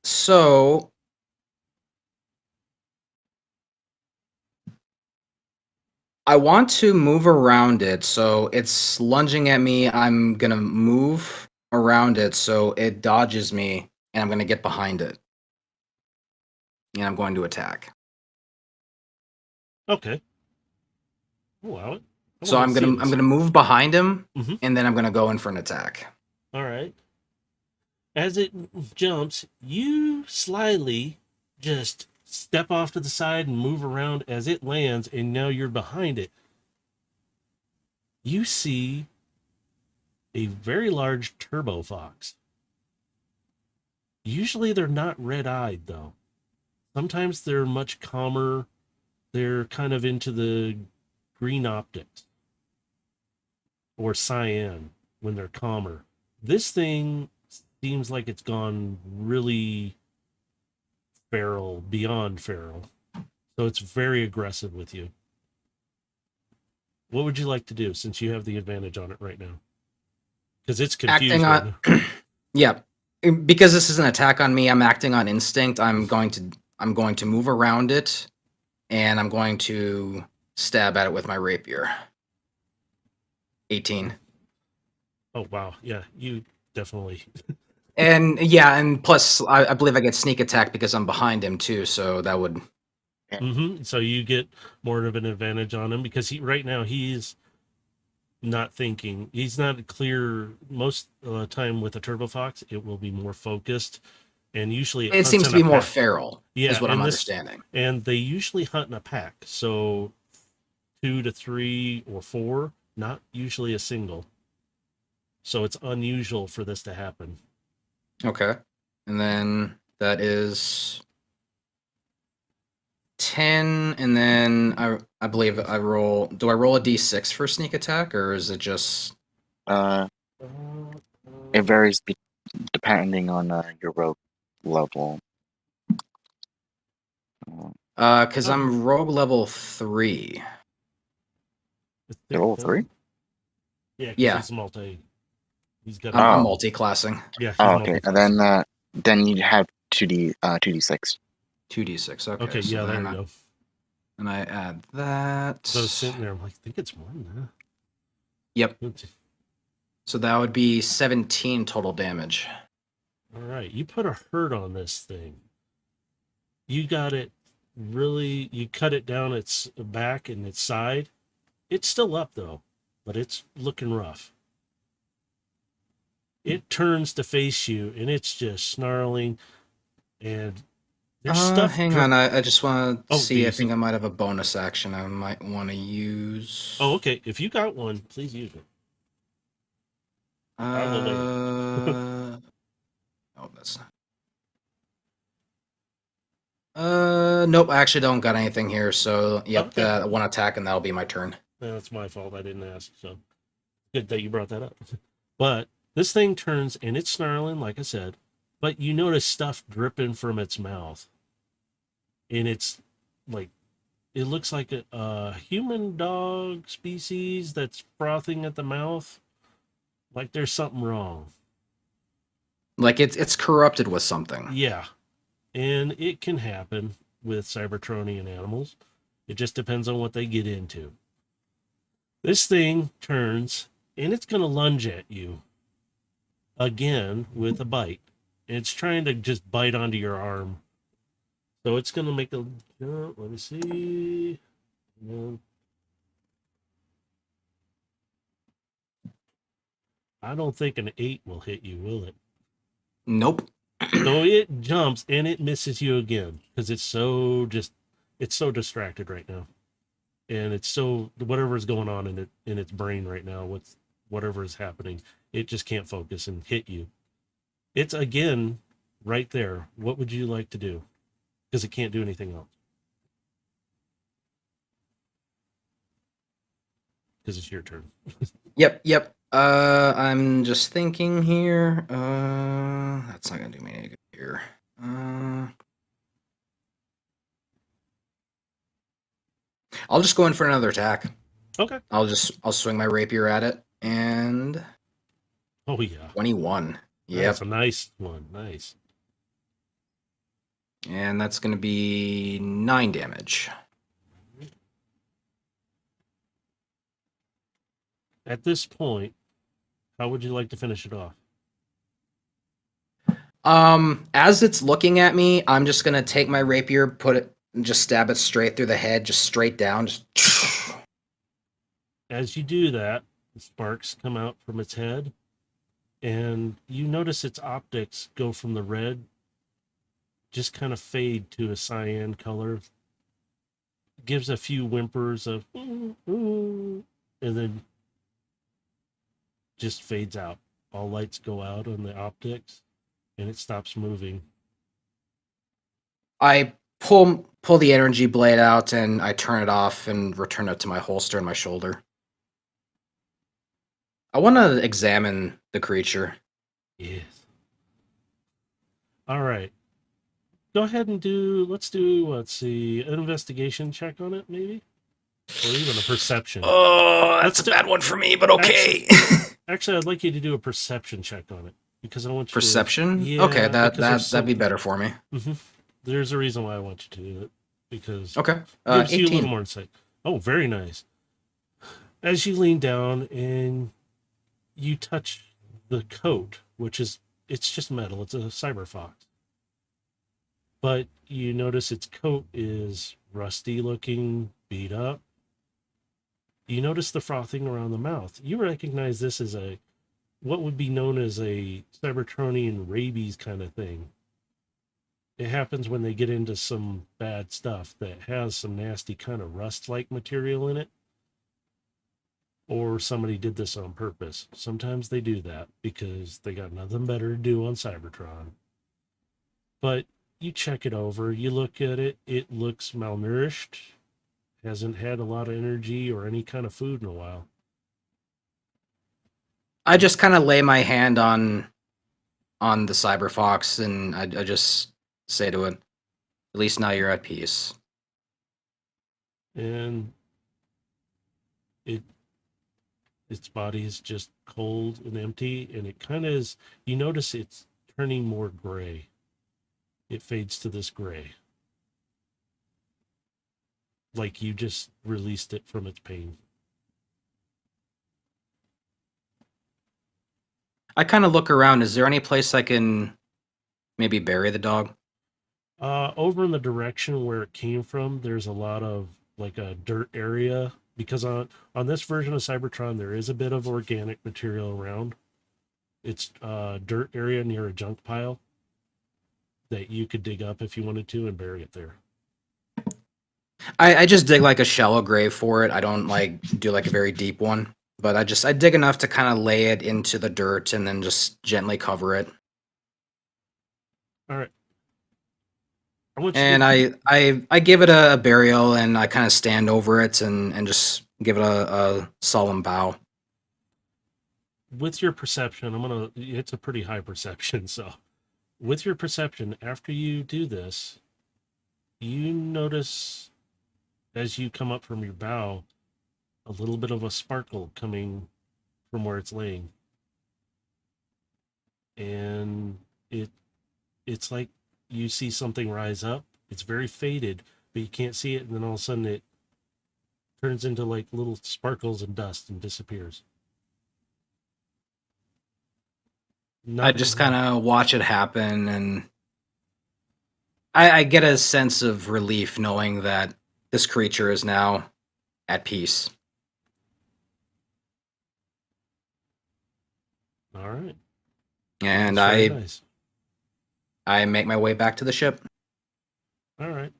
[SPEAKER 2] So I want to move around it. So it's lunging at me. I'm going to move around it so it dodges me, and I'm going to get behind it. And I'm going to attack.
[SPEAKER 1] Okay. Allow it.
[SPEAKER 2] So I'm gonna move behind him,
[SPEAKER 1] Mhm.
[SPEAKER 2] and then I'm gonna go in for an attack.
[SPEAKER 1] All right. As it jumps, you slyly just step off to the side and move around as it lands, and now you're behind it. You see a very large turbo fox. Usually they're not red-eyed, though. Sometimes they're much calmer. They're kind of into the green optics or cyan when they're calmer. This thing seems like it's gone really feral, beyond feral. So it's very aggressive with you. What would you like to do since you have the advantage on it right now? Because it's confused.
[SPEAKER 2] Acting on, yeah, because this is an attack on me. I'm acting on instinct. I'm going to move around it, and I'm going to stab at it with my rapier. 18.
[SPEAKER 1] Oh wow, yeah, you definitely.
[SPEAKER 2] And plus, I believe I get sneak attack because I'm behind him too. So that would.
[SPEAKER 1] So you get more of an advantage on him because right now he's not thinking. He's not clear most of the time with a turbo fox. It will be more focused, and usually
[SPEAKER 2] It seems to be more feral.
[SPEAKER 1] Yeah,
[SPEAKER 2] is what I'm understanding.
[SPEAKER 1] And they usually hunt in a pack, so 2 to 3 or 4, not usually a single. So it's unusual for this to happen.
[SPEAKER 2] Okay, and then that is 10, and then I believe I roll. Do I roll a d6 for sneak attack, or is it just?
[SPEAKER 3] It varies depending on your rogue level.
[SPEAKER 2] Because I'm rogue level 3.
[SPEAKER 3] Level 3?
[SPEAKER 1] Yeah.
[SPEAKER 2] Yeah.
[SPEAKER 1] He's multi. He's got.
[SPEAKER 2] I'm multi-classing.
[SPEAKER 1] Yeah.
[SPEAKER 3] Oh, okay. And then you have 2d6.
[SPEAKER 2] 2d6. Okay.
[SPEAKER 1] Okay.
[SPEAKER 2] So
[SPEAKER 1] Yeah. There
[SPEAKER 2] then
[SPEAKER 1] we go.
[SPEAKER 2] And I add that.
[SPEAKER 1] So sitting there, I'm like, I think it's more than that.
[SPEAKER 2] Yep. So that would be 17 total damage.
[SPEAKER 1] All right. You put a hurt on this thing. You got it really. You cut it down its back and its side. It's still up though, but it's looking rough. It turns to face you and it's just snarling, and there's stuff.
[SPEAKER 2] Hang on, I just want to see. I think
[SPEAKER 1] so...
[SPEAKER 2] I might have a bonus action I might want to use.
[SPEAKER 1] Oh, okay. If you got one, please use it.
[SPEAKER 2] Oh, that's not. Nope. I actually don't got anything here. So yep,
[SPEAKER 1] Okay.
[SPEAKER 2] one attack and that'll be my turn.
[SPEAKER 1] That's my fault. I didn't ask. So good that you brought that up. But this thing turns and it's snarling, like I said, but you notice stuff dripping from its mouth. And it's like, it looks like a human dog species that's frothing at the mouth. Like there's something wrong.
[SPEAKER 2] Like it's corrupted with something.
[SPEAKER 1] Yeah. And it can happen with Cybertronian animals. It just depends on what they get into. This thing turns and it's going to lunge at you again with a bite. It's trying to just bite onto your arm. So it's going to make a jump. Let me see. I don't think an 8 will hit you, will it?
[SPEAKER 2] Nope.
[SPEAKER 1] So it jumps and it misses you again because it's so distracted right now. And it's so, whatever's going on in its brain right now, whatever is happening, it just can't focus and hit you. It's again right there. What would you like to do? Because it can't do anything else. Because it's your turn.
[SPEAKER 2] Yep. I'm just thinking here. That's not gonna do me any good here. I'll just go in for another attack.
[SPEAKER 1] Okay.
[SPEAKER 2] I'll swing my rapier at it and.
[SPEAKER 1] Oh yeah.
[SPEAKER 2] 21. Yeah.
[SPEAKER 1] That's a nice one. Nice.
[SPEAKER 2] And that's gonna be 9 damage.
[SPEAKER 1] At this point, how would you like to finish it off?
[SPEAKER 2] As it's looking at me, I'm just gonna take my rapier, put it, and just stab it straight through the head, just straight down. Just...
[SPEAKER 1] As you do that, sparks come out from its head, and you notice its optics go from the red, just kind of fade to a cyan color. Gives a few whimpers of, and then just fades out. All lights go out on the optics, and it stops moving.
[SPEAKER 2] I pull the energy blade out and I turn it off and return it to my holster and my shoulder. I want to examine the creature.
[SPEAKER 1] Yes. All right. go ahead and let's see, an investigation check on it, maybe? Or even a perception.
[SPEAKER 2] Oh, that's
[SPEAKER 1] Let's
[SPEAKER 2] a bad one for me, but okay.
[SPEAKER 1] Actually, I'd like you to do a perception check on it. Because I want you
[SPEAKER 2] Perception?
[SPEAKER 1] to...
[SPEAKER 2] Okay,
[SPEAKER 1] because there's
[SPEAKER 2] that'd be better for me.
[SPEAKER 1] Mm-hmm. There's a reason why I want you to do it. Because
[SPEAKER 2] Okay.
[SPEAKER 1] it gives you a
[SPEAKER 2] 18.
[SPEAKER 1] little more insight. Oh, very nice. As you lean down and you touch the coat, it's just metal. It's a cyber fox. But you notice its coat is rusty looking, beat up. You notice the frothing around the mouth. You recognize this as what would be known as a Cybertronian rabies kind of thing. It happens when they get into some bad stuff that has some nasty kind of rust-like material in it. Or somebody did this on purpose. Sometimes they do that because they got nothing better to do on Cybertron. But you check it over, you look at it, it looks malnourished, hasn't had a lot of energy or any kind of food in a while.
[SPEAKER 2] I just kind of lay my hand on the cyber fox, and I just say to it, "At least now you're at peace."
[SPEAKER 1] And its body is just cold and empty, and it kind of is, you notice it's turning more gray. It fades to this gray. Like you just released it from its pain.
[SPEAKER 2] I kind of look around. Is there any place I can maybe bury the dog?
[SPEAKER 1] Over in the direction where it came from, there's a lot of like a dirt area, because on this version of Cybertron, there is a bit of organic material around. It's a dirt area near a junk pile that you could dig up if you wanted to and bury it there.
[SPEAKER 2] I just dig like a shallow grave for it. I don't do like a very deep one, but I dig enough to kind of lay it into the dirt and then just gently cover it.
[SPEAKER 1] All right.
[SPEAKER 2] And I give it a burial, and I kind of stand over it and just give it a solemn bow.
[SPEAKER 1] With your perception, it's a pretty high perception, so with your perception, after you do this, you notice as you come up from your bow, a little bit of a sparkle coming from where it's laying. And it's like you see something rise up. It's very faded, but you can't see it, and then all of a sudden it turns into like little sparkles and dust and disappears.
[SPEAKER 2] I just kind of watch it happen, and I get a sense of relief knowing that this creature is now at peace.
[SPEAKER 1] All right.
[SPEAKER 2] And
[SPEAKER 1] nice.
[SPEAKER 2] I make my way back to the ship.
[SPEAKER 1] All right.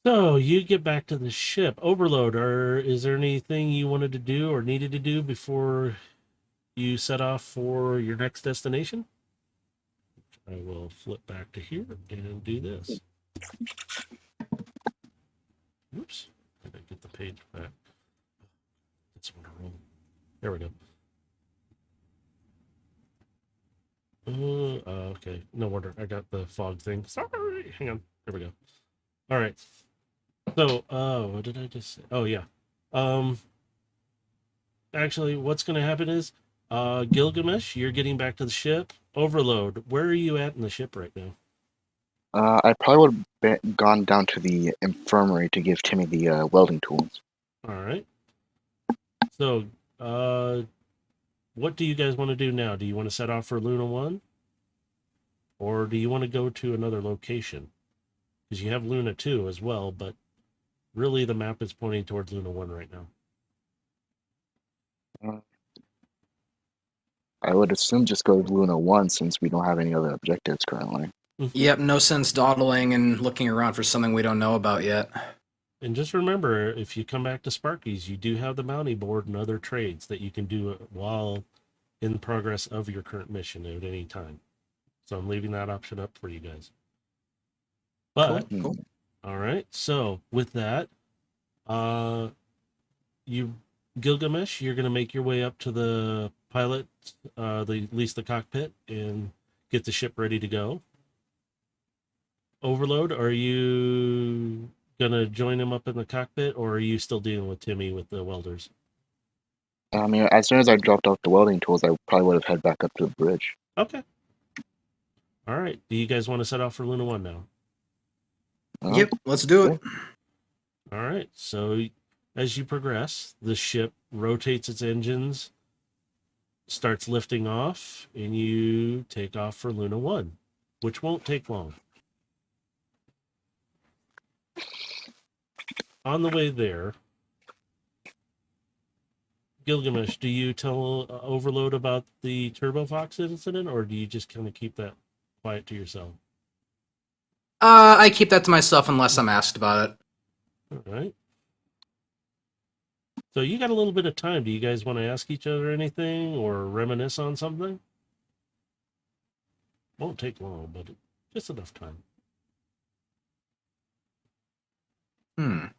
[SPEAKER 1] So you get back to the ship. Overload, is there anything you wanted to do or needed to do before you set off for your next destination? I will flip back to here and do this. Oops. I gotta get the page back. That's what I roll. There we go. Okay. No wonder. I got the fog thing. Sorry. Hang on. There we go. All right. So, what did I just say? Oh, yeah. Actually, what's going to happen is, Gilgamesh, you're getting back to the ship. Overload, where are you at in the ship right now?
[SPEAKER 3] I probably would have gone down to the infirmary to give Timmy the welding tools.
[SPEAKER 1] All right. So, what do you guys want to do now? Do you want to set off for Luna 1? Or do you want to go to another location? Because you have Luna 2 as well, but really the map is pointing towards Luna 1 right now.
[SPEAKER 3] I would assume just go to Luna 1 since we don't have any other objectives currently.
[SPEAKER 2] Yep, no sense dawdling and looking around for something we don't know about yet.
[SPEAKER 1] And just remember, if you come back to Sparky's, you do have the bounty board and other trades that you can do while in progress of your current mission at any time. So I'm leaving that option up for you guys. But,
[SPEAKER 2] Cool.
[SPEAKER 1] All right. So with that, Gilgamesh, you're going to make your way up to the pilot, at least the cockpit, and get the ship ready to go. Overload, are you gonna join him up in the cockpit, or are you still dealing with Timmy with the welders?
[SPEAKER 3] I mean, as soon as I dropped off the welding tools, I probably would have head back up to the bridge.
[SPEAKER 1] Okay. All right. Do you guys want to set off for Luna 1 now?
[SPEAKER 2] Yep, let's do it.
[SPEAKER 1] All right. So as you progress, the ship rotates its engines, starts lifting off, and you take off for Luna 1, which won't take long. On the way there, Gilgamesh, do you tell Overload about the Turbofox incident, or do you just kind of keep that quiet to yourself?
[SPEAKER 2] I keep that to myself unless I'm asked about it.
[SPEAKER 1] All right. So you got a little bit of time. Do you guys want to ask each other anything or reminisce on something? Won't take long, but just enough time.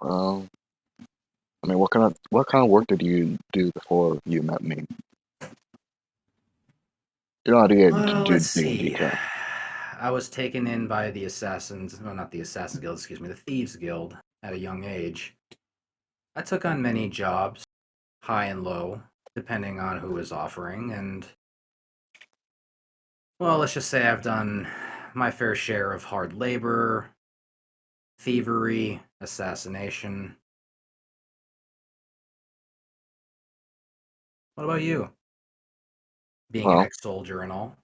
[SPEAKER 3] Well, I mean, what kind of work did you do before you met me? You don't have to get
[SPEAKER 2] Well,
[SPEAKER 3] into
[SPEAKER 2] let's
[SPEAKER 3] dig in
[SPEAKER 2] see.
[SPEAKER 3] detail.
[SPEAKER 2] I was taken in by the assassins, well, not the Assassins Guild, excuse me, the Thieves Guild at a young age. I took on many jobs, high and low, depending on who was offering, and, well, let's just say I've done my fair share of hard labor, thievery, assassination. What about you? Being an
[SPEAKER 3] Well,
[SPEAKER 2] ex-soldier and all.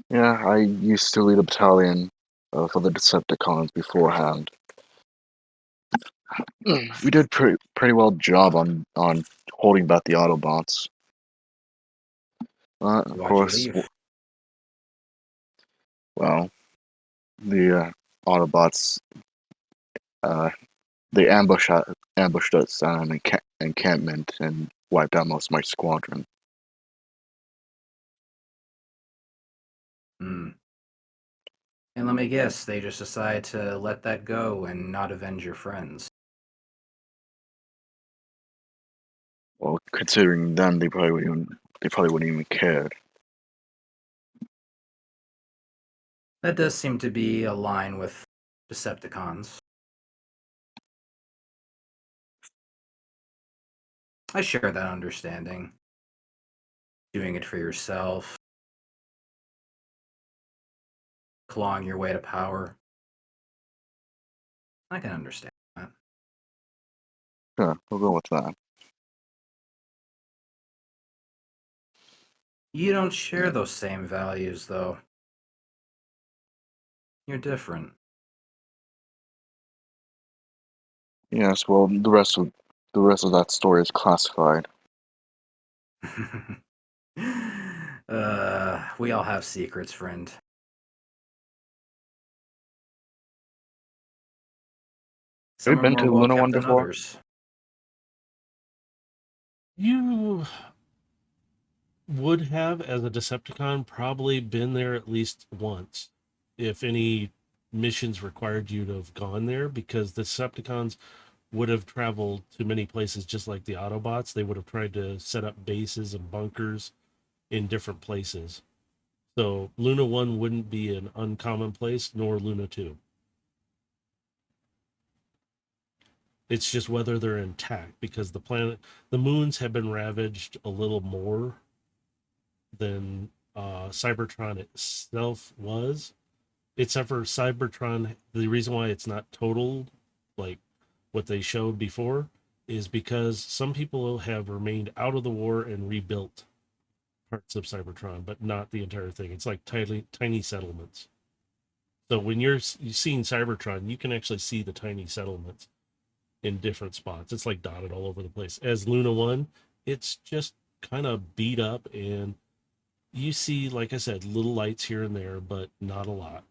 [SPEAKER 3] yeah, I used to lead a battalion for the Decepticons beforehand. We did pretty well job on holding back the Autobots. Of
[SPEAKER 2] Why'd you
[SPEAKER 3] course,
[SPEAKER 2] leave?
[SPEAKER 3] well, the Autobots they ambushed us on an encampment and wiped out most of my squadron.
[SPEAKER 2] Hmm. And let me guess, they just decided to let that go and not avenge your friends.
[SPEAKER 3] Well, considering them, they probably wouldn't even care.
[SPEAKER 2] That does seem to be a line with Decepticons. I share that understanding. Doing it for yourself, clawing your way to power. I can understand that.
[SPEAKER 3] Sure, we'll go with that.
[SPEAKER 2] You don't share those same values, though. You're different.
[SPEAKER 3] Yes, well, the rest of that story is classified.
[SPEAKER 2] We all have secrets, friend.
[SPEAKER 3] Have you
[SPEAKER 2] Some are
[SPEAKER 3] been
[SPEAKER 2] more
[SPEAKER 3] to
[SPEAKER 2] well
[SPEAKER 3] Luna
[SPEAKER 2] kept
[SPEAKER 3] One
[SPEAKER 2] than
[SPEAKER 3] before?
[SPEAKER 2] others.
[SPEAKER 1] You would have, as a Decepticon, probably been there at least once, if any missions required you to have gone there, because the Decepticons would have traveled to many places just like the Autobots. They would have tried to set up bases and bunkers in different places. So Luna 1 wouldn't be an uncommon place, nor Luna 2. It's just whether they're intact, because the moons have been ravaged a little more than Cybertron itself was. Except for Cybertron, the reason why it's not total, like what they showed before, is because some people have remained out of the war and rebuilt parts of Cybertron, but not the entire thing. It's like tiny settlements. So when you're seeing Cybertron, you can actually see the tiny settlements in different spots. It's like dotted all over the place. As Luna 1, it's just kind of beat up, and you see, like I said, little lights here and there, but not a lot.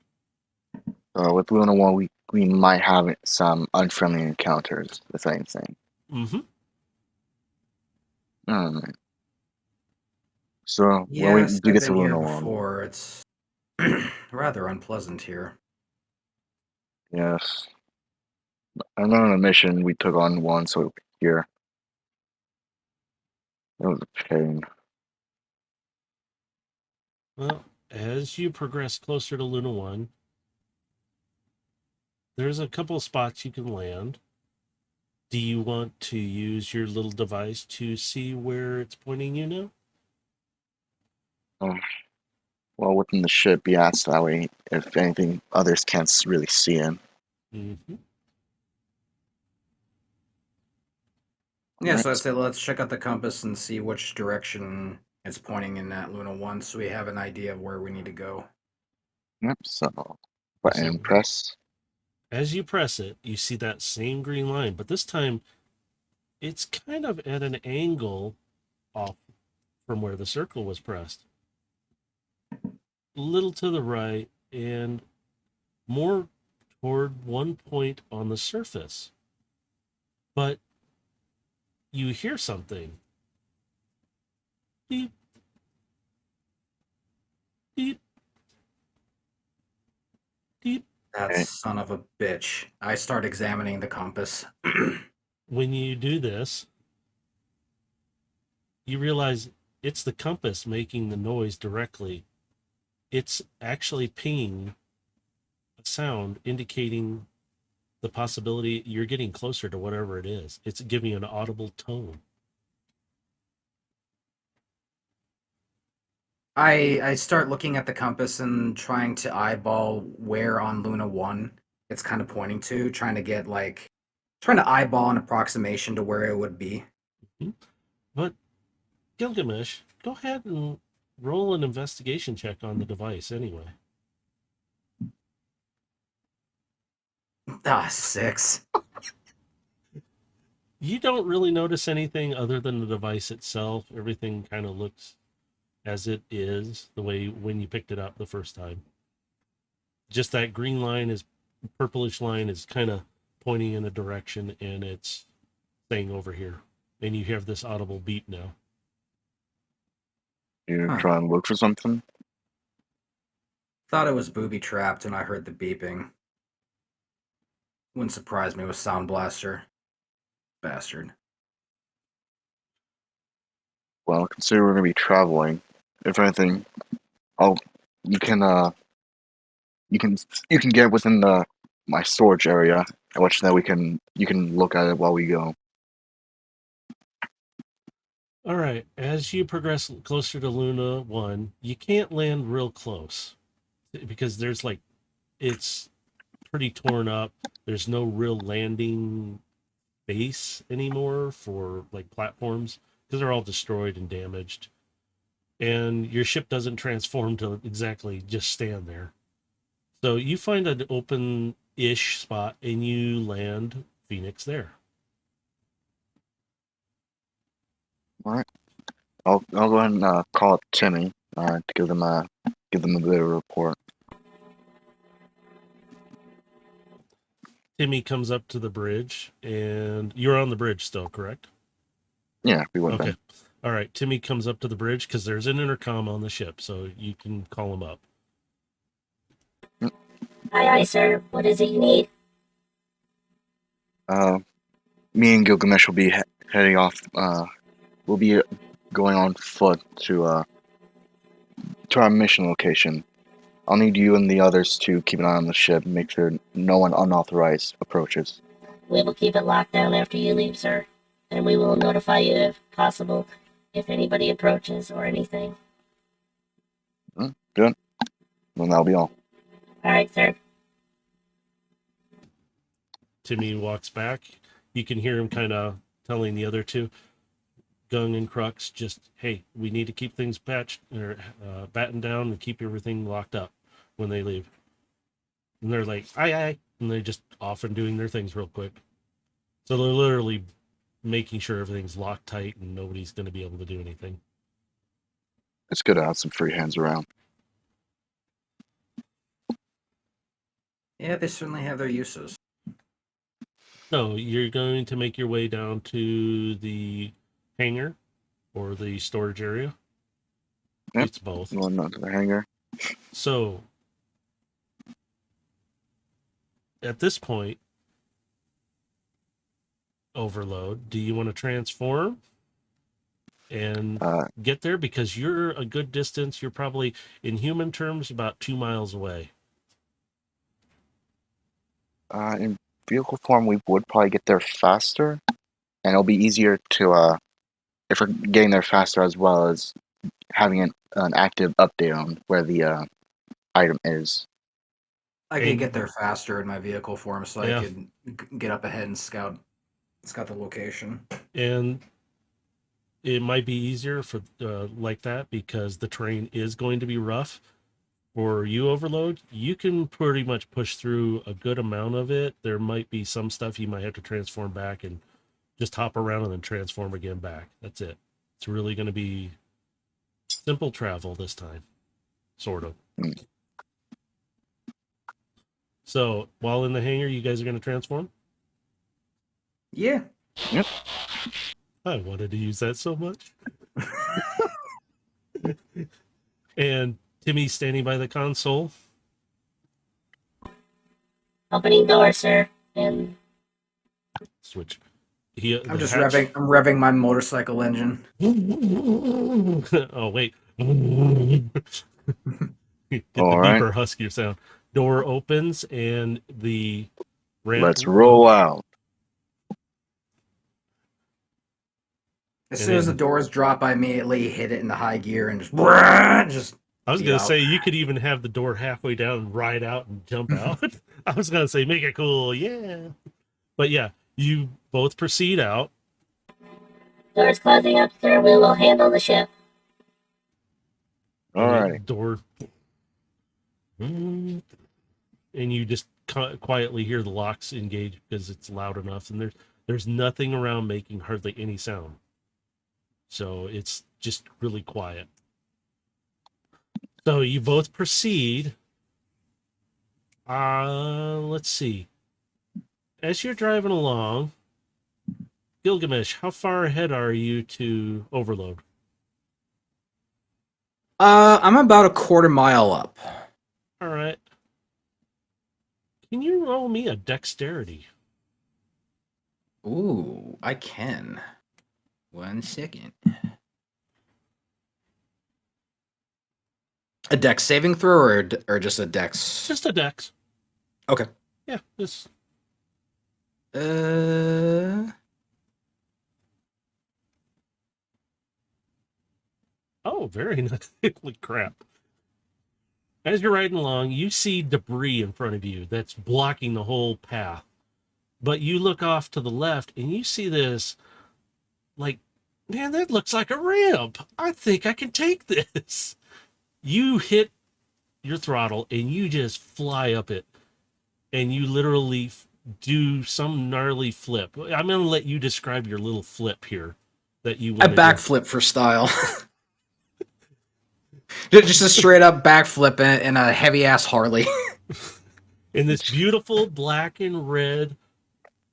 [SPEAKER 3] With Luna One, we might have some unfriendly encounters, if anything.
[SPEAKER 1] Mm-hmm.
[SPEAKER 3] Alright. So when we
[SPEAKER 2] Yes,
[SPEAKER 3] do
[SPEAKER 2] I've
[SPEAKER 3] get to
[SPEAKER 2] been here
[SPEAKER 3] Luna One,
[SPEAKER 2] before. It's rather unpleasant here.
[SPEAKER 3] yes, I know on a mission we took on one, so here it was a pain.
[SPEAKER 1] Well, as you progress closer to Luna 1, there's a couple of spots you can land. Do you want to use your little device to see where it's pointing you now?
[SPEAKER 3] Well, within the ship, yes, that way, if anything, others can't really see in.
[SPEAKER 1] Mm-hmm.
[SPEAKER 2] Yeah,
[SPEAKER 3] Right.
[SPEAKER 2] so I'd say let's check out the compass and see which direction it's pointing in at Luna 1 so we have an idea of where we need to go.
[SPEAKER 3] Yep, so button
[SPEAKER 1] So-
[SPEAKER 3] press.
[SPEAKER 1] As you press it, you see that same green line, but this time it's kind of at an angle off from where the circle was pressed. A little to the right and more toward one point on the surface. But you hear something. Beep. Beep. Beep.
[SPEAKER 2] That
[SPEAKER 3] Okay.
[SPEAKER 2] son of a bitch. I start examining the compass.
[SPEAKER 1] When you do this, you realize it's the compass making the noise directly. It's actually pinging a sound indicating the possibility you're getting closer to whatever it is. It's giving an audible tone.
[SPEAKER 2] I start looking at the compass and trying to eyeball where on Luna 1 it's kind of pointing to, trying to eyeball an approximation to where it would be.
[SPEAKER 1] But Gilgamesh, go ahead and roll an investigation check on the device anyway.
[SPEAKER 2] 6.
[SPEAKER 1] You don't really notice anything other than the device itself. Everything kind of looks as it is the way when you picked it up the first time. Just that green line is purplish line is kind of pointing in a direction and it's staying over here. And you have this audible beep now.
[SPEAKER 3] You
[SPEAKER 2] Huh.
[SPEAKER 3] try and look for something.
[SPEAKER 2] Thought it was booby trapped and I heard the beeping. Wouldn't surprise me with Sound Blaster. Bastard.
[SPEAKER 3] Well, consider we're gonna be traveling. If anything, you can get within my storage area, at which then you can look at it while we go.
[SPEAKER 1] All right. As you progress closer to Luna 1, you can't land real close because it's pretty torn up. There's no real landing base anymore for like platforms because they're all destroyed and damaged. And your ship doesn't transform to exactly just stand there. So you find an open-ish spot and you land Phoenix there.
[SPEAKER 3] All right. I'll go ahead and call up Timmy to give them a bit of a report.
[SPEAKER 1] Timmy comes up to the bridge and you're on the bridge still, correct?
[SPEAKER 3] Yeah, we went
[SPEAKER 1] Okay.
[SPEAKER 3] then.
[SPEAKER 1] All right. Timmy comes up to the bridge because there's an intercom on the ship, so you can call him up.
[SPEAKER 5] Aye, aye, sir. What is it you need?
[SPEAKER 3] Me and Gilgamesh will be heading off. We'll be going on foot to our mission location. I'll need you and the others to keep an eye on the ship and make sure no one unauthorized approaches.
[SPEAKER 5] We will keep it locked down after you leave, sir. And we will notify you if possible if anybody approaches or anything.
[SPEAKER 3] Good. Well, that'll be all.
[SPEAKER 5] Alright, sir.
[SPEAKER 1] Timmy walks back. You can hear him kind of telling the other two, Gung and Crux, just, hey, we need to keep things patched or battened down and keep everything locked up when they leave. And they're like, aye, aye. And they're just off and doing their things real quick. So they're literally making sure everything's locked tight and nobody's going to be able to do anything.
[SPEAKER 3] It's good to have some free hands around.
[SPEAKER 2] Yeah, they certainly have their uses.
[SPEAKER 1] So you're going to make your way down to the hangar or the storage area?
[SPEAKER 3] Yep.
[SPEAKER 1] It's both.
[SPEAKER 3] Going on to the hangar.
[SPEAKER 1] So at this point, Overload, do you want to transform and get there? Because you're a good distance. You're probably, in human terms, about 2 miles away.
[SPEAKER 3] In vehicle form, we would probably get there faster, and it'll be easier to, if we're getting there faster as well as having an active update on where the item is.
[SPEAKER 2] I could get there faster in my vehicle form, so
[SPEAKER 1] Yeah.
[SPEAKER 2] I could get up ahead and scout the location.
[SPEAKER 1] And it might be easier for like that because the terrain is going to be rough. For you, Overload, you can pretty much push through a good amount of it. There might be some stuff you might have to transform back and just hop around and then transform again back. That's it. It's really going to be simple travel this time, sort of. So while in the hangar, you guys are going to transform?
[SPEAKER 2] Yeah.
[SPEAKER 3] Yep.
[SPEAKER 1] I wanted to use that so much. And Timmy's standing by the console.
[SPEAKER 5] Opening door, sir. And
[SPEAKER 1] Switch.
[SPEAKER 2] I'm just revving my motorcycle engine.
[SPEAKER 1] Oh, wait. Get the
[SPEAKER 3] All right.
[SPEAKER 1] deeper, huskier sound. Door opens and the ramp.
[SPEAKER 3] Let's roll out.
[SPEAKER 2] As soon as the doors drop, I immediately hit it in the high gear and just
[SPEAKER 1] I was
[SPEAKER 2] speed
[SPEAKER 1] going to
[SPEAKER 2] out.
[SPEAKER 1] say, you could even have the door halfway down and ride out and jump out. I was going to say, make it cool. Yeah. But yeah, you both proceed out.
[SPEAKER 5] doors closing up, sir. We will handle the ship.
[SPEAKER 3] All
[SPEAKER 1] and the
[SPEAKER 3] right.
[SPEAKER 1] Door. And you just quietly hear the locks engage because it's loud enough. And there's nothing around making hardly any sound. So it's just really quiet. So you both proceed. Let's see. As you're driving along, Gilgamesh, how far ahead are you to Overload?
[SPEAKER 2] I'm about a quarter mile up.
[SPEAKER 1] All right. Can you roll me a dexterity?
[SPEAKER 2] Ooh, I can. 1 second. A dex saving throw or just a dex?
[SPEAKER 1] Just a dex.
[SPEAKER 2] Okay.
[SPEAKER 1] Yeah, just oh, very nice. Holy crap. As you're riding along, you see debris in front of you that's blocking the whole path. But you look off to the left and you see this, like, man, that looks like a ramp. I think I can take this. You hit your throttle and you just fly up it. And you literally do some gnarly flip. I'm going to let you describe your little flip here that you
[SPEAKER 2] I
[SPEAKER 1] want to
[SPEAKER 2] backflip for style. Just a straight up backflip in a heavy ass Harley.
[SPEAKER 1] in this beautiful black and red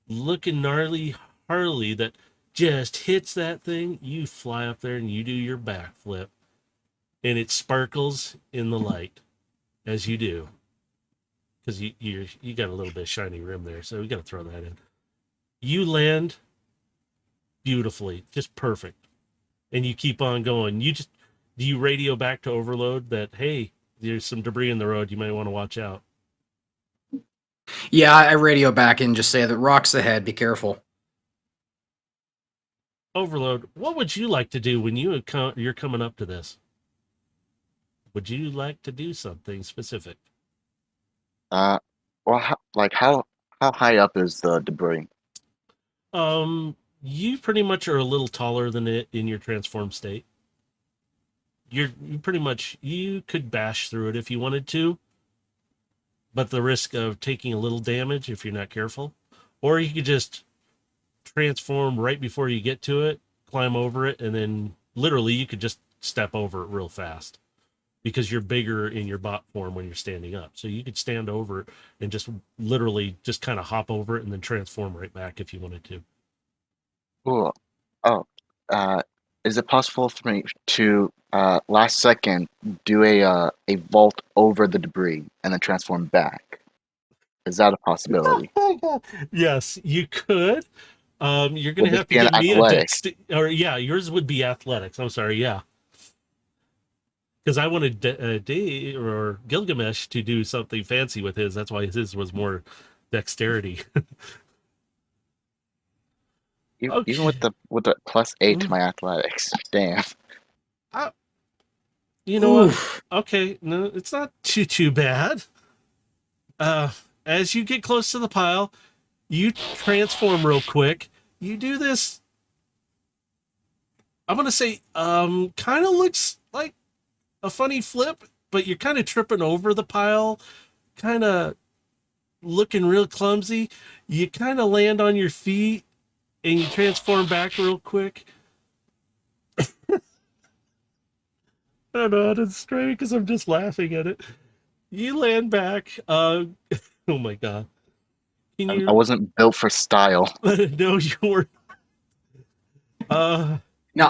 [SPEAKER 1] looking gnarly Harley that just hits that thing. You fly up there and you do your backflip, and it sparkles in the light as you do, because you got a little bit of shiny rim there, so we got to throw that in. You land beautifully, just perfect, and you keep on going. Do you radio back to Overload that, hey, there's some debris in the road, you might want to watch out?
[SPEAKER 2] Yeah, I radio back and just say that rocks ahead, be careful.
[SPEAKER 1] Overload, what would you like to do when you're coming up to this? Would you like to do something specific?
[SPEAKER 3] Well, how high up is the debris?
[SPEAKER 1] You pretty much are a little taller than it in your transformed state. You pretty much, you could bash through it if you wanted to, but the risk of taking a little damage if you're not careful. Or you could just transform right before you get to it, climb over it, and then literally you could just step over it real fast because you're bigger in your bot form when you're standing up. So you could stand over it and just literally just kind of hop over it and then transform right back if you wanted to.
[SPEAKER 3] Cool. Oh, is it possible for me to last second do a vault over the debris and then transform back? Is that a possibility?
[SPEAKER 1] Yes, you could. You're going
[SPEAKER 3] Would
[SPEAKER 1] to
[SPEAKER 3] this
[SPEAKER 1] have to
[SPEAKER 3] be an
[SPEAKER 1] give me a
[SPEAKER 3] athletics?
[SPEAKER 1] yours would be athletics. I'm sorry, yeah. Because I wanted Dave or Gilgamesh to do something fancy with his. That's why his was more dexterity.
[SPEAKER 3] Even with the +8 to my athletics, damn.
[SPEAKER 1] You know what?
[SPEAKER 2] Oof.
[SPEAKER 1] Okay, no, it's not too bad. As you get close to the pile, you transform real quick. You do this. I'm gonna say, kind of looks like a funny flip, but you're kind of tripping over the pile, kind of looking real clumsy. You kind of land on your feet and you transform back real quick. I don't know how to describe it because I'm just laughing at it. You land back. Oh my god! Can you?
[SPEAKER 3] I wasn't built for style.
[SPEAKER 1] No, you weren't.
[SPEAKER 2] Now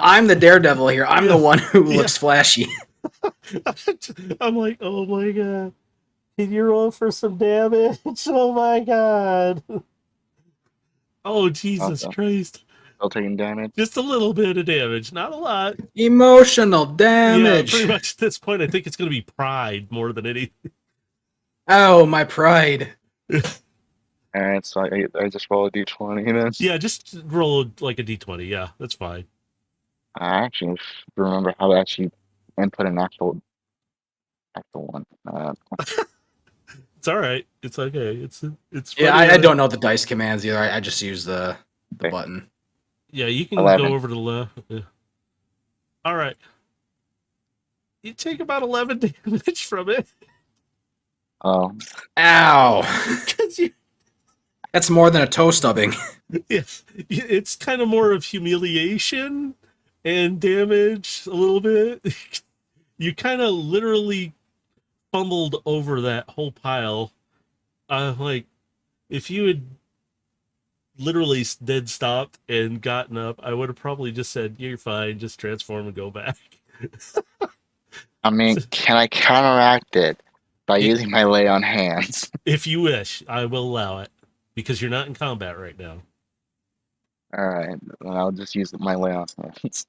[SPEAKER 2] I'm the daredevil here. I'm the one who looks flashy.
[SPEAKER 1] I'm like, oh my god! Can you roll for some damage? Oh my god! Oh Jesus Christ!
[SPEAKER 3] Still taking damage.
[SPEAKER 1] Just a little bit of damage, not a lot.
[SPEAKER 2] Emotional damage.
[SPEAKER 1] Yeah, pretty much at this point, I think it's going to be pride more than anything.
[SPEAKER 2] Oh, my pride.
[SPEAKER 3] Alright, so I just roll a d20 then.
[SPEAKER 1] Yeah, just roll like a d20. Yeah, that's fine.
[SPEAKER 3] I actually remember how to actually input an actual one.
[SPEAKER 1] It's all right. It's okay. It's
[SPEAKER 2] Yeah,
[SPEAKER 1] funny
[SPEAKER 2] I
[SPEAKER 1] how-
[SPEAKER 2] don't know the dice commands either. I just use the
[SPEAKER 3] Okay.
[SPEAKER 2] button.
[SPEAKER 1] Yeah, you can
[SPEAKER 3] 11.
[SPEAKER 1] go over to the left. Yeah. All right. You take about 11 damage from it.
[SPEAKER 3] Oh,
[SPEAKER 2] Ow.
[SPEAKER 1] 'Cause you,
[SPEAKER 2] That's more than a toe stubbing.
[SPEAKER 1] it's kind of more of humiliation and damage a little bit. You kind of literally fumbled over that whole pile. Like, if you had literally dead stopped and gotten up, I would have probably just said, "You're fine, just transform and go back."
[SPEAKER 3] I mean, can I counteract it by using my lay on hands?
[SPEAKER 1] If you wish, I will allow it because you're not in combat right now.
[SPEAKER 3] Alright, then I'll just use my lay on hands.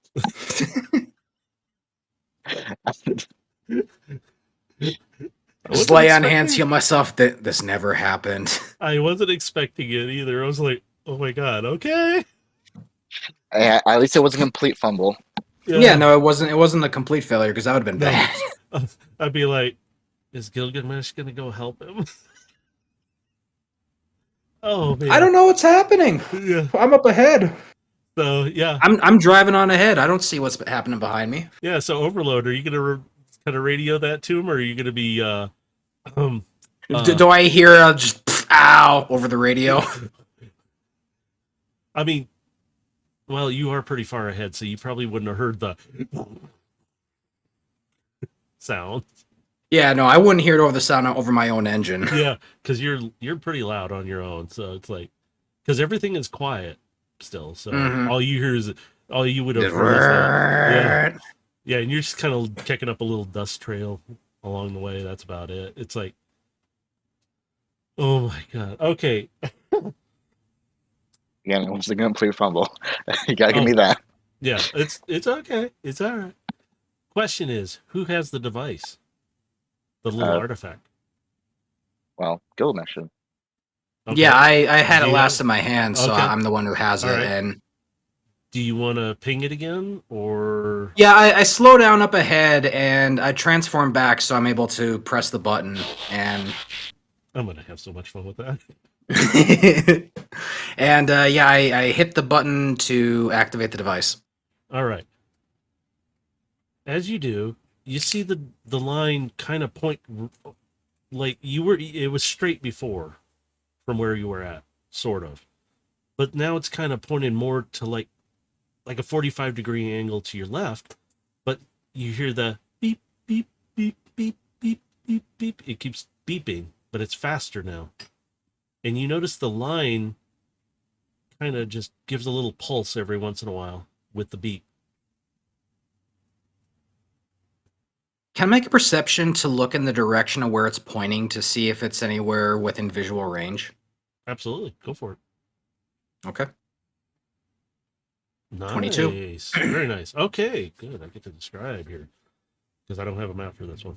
[SPEAKER 2] Just lay on hands, heal myself. This never happened.
[SPEAKER 1] I wasn't expecting it either. I was like, "Oh my god, okay."
[SPEAKER 3] At least it was a complete fumble.
[SPEAKER 2] Yeah, no, it wasn't a complete failure because that would have been bad.
[SPEAKER 1] I'd be like, "Is Gilgamesh gonna go help him?" Oh man,
[SPEAKER 2] I don't know what's happening.
[SPEAKER 1] Yeah.
[SPEAKER 2] I'm up ahead.
[SPEAKER 1] So yeah,
[SPEAKER 2] I'm driving on ahead. I don't see what's happening behind me.
[SPEAKER 1] yeah. So Overload, are you gonna kind of radio that to him, or are you gonna be
[SPEAKER 2] Do I hear just ow over the radio?
[SPEAKER 1] I mean, well, you are pretty far ahead, so you probably wouldn't have heard the sound.
[SPEAKER 2] Yeah, no, I wouldn't hear it over the sound over my own engine.
[SPEAKER 1] Yeah, because you're pretty loud on your own, so it's like because everything is quiet still, so
[SPEAKER 2] Mhm.
[SPEAKER 1] all you would have heard is that. Yeah, and you're just kind of checking up a little dust trail along the way. That's about it. It's like, oh my god. Okay,
[SPEAKER 3] Again, it was a complete fumble. You gotta give me that.
[SPEAKER 1] yeah, it's okay. It's all right. Question is, who has the device? The little artifact.
[SPEAKER 3] Well, Gilgamesh should.
[SPEAKER 1] Okay.
[SPEAKER 2] Yeah, I had
[SPEAKER 1] Do
[SPEAKER 2] it
[SPEAKER 1] you
[SPEAKER 2] last
[SPEAKER 1] have-
[SPEAKER 2] in my hand, so
[SPEAKER 1] Okay.
[SPEAKER 2] I'm the one who has
[SPEAKER 1] All
[SPEAKER 2] it.
[SPEAKER 1] right.
[SPEAKER 2] And
[SPEAKER 1] Do you want to ping it again, or
[SPEAKER 2] yeah, I slow down up ahead and I transform back, so I'm able to press the button. And
[SPEAKER 1] I'm gonna have so much fun with that.
[SPEAKER 2] and yeah, I hit the button to activate the device.
[SPEAKER 1] All right. As you do, you see the line kind of point like it was straight before from where you were at, sort of. But now it's kind of pointed more to like a 45-degree angle to your left, but you hear the beep beep beep beep beep beep beep. It keeps beeping, but it's faster now. And you notice the line kind of just gives a little pulse every once in a while with the beep.
[SPEAKER 2] Can I make a perception to look in the direction of where it's pointing to see if it's anywhere within visual range?
[SPEAKER 1] Absolutely. Go for it.
[SPEAKER 2] Okay.
[SPEAKER 1] Nice.
[SPEAKER 2] 22.
[SPEAKER 1] Very nice. Okay, good. I get to describe here because I don't have a map for this one.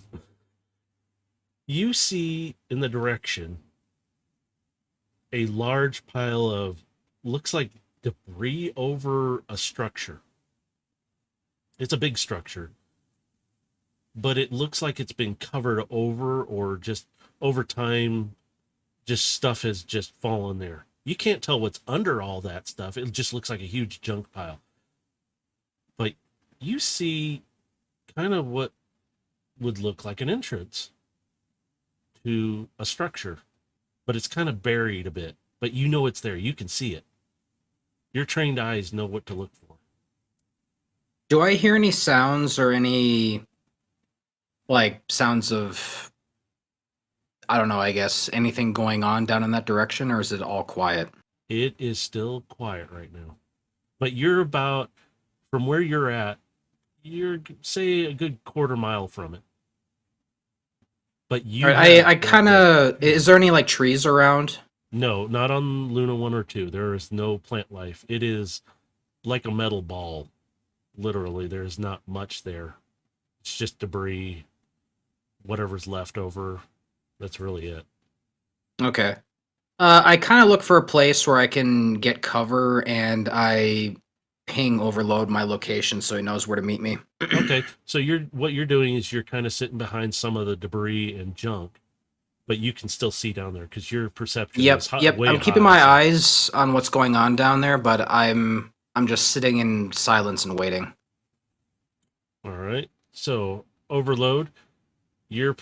[SPEAKER 1] You see in the direction a large pile of looks like debris over a structure. It's a big structure, but it looks like it's been covered over, or just over time, just stuff has just fallen there. You can't tell what's under all that stuff. It just looks like a huge junk pile. But you see kind of what would look like an entrance to a structure, but it's kind of buried a bit, but you know it's there. You can see it. Your trained eyes know what to look for.
[SPEAKER 2] Do I hear any sounds or any, like, sounds of, I don't know, I guess, anything going on down in that direction, or is it all quiet?
[SPEAKER 1] It is still quiet right now. But you're about, from where you're at, you're, say, a good quarter mile from it. But you...
[SPEAKER 2] I kind of... Is there any, like, trees around?
[SPEAKER 1] No, not on Luna 1 or 2. There is no plant life. It is like a metal ball. Literally, there's not much there. It's just debris, whatever's left over. That's really it.
[SPEAKER 2] Okay. I kind of look for a place where I can get cover, and I ping Overload my location so he knows where to meet me.
[SPEAKER 1] Okay, so what you're doing is you're kind of sitting behind some of the debris and junk, but you can still see down there because your perception is way
[SPEAKER 2] I'm keeping
[SPEAKER 1] high,
[SPEAKER 2] my
[SPEAKER 1] so-
[SPEAKER 2] eyes on what's going on down there, but I'm just sitting in silence and waiting.
[SPEAKER 1] All right, so Overload, you're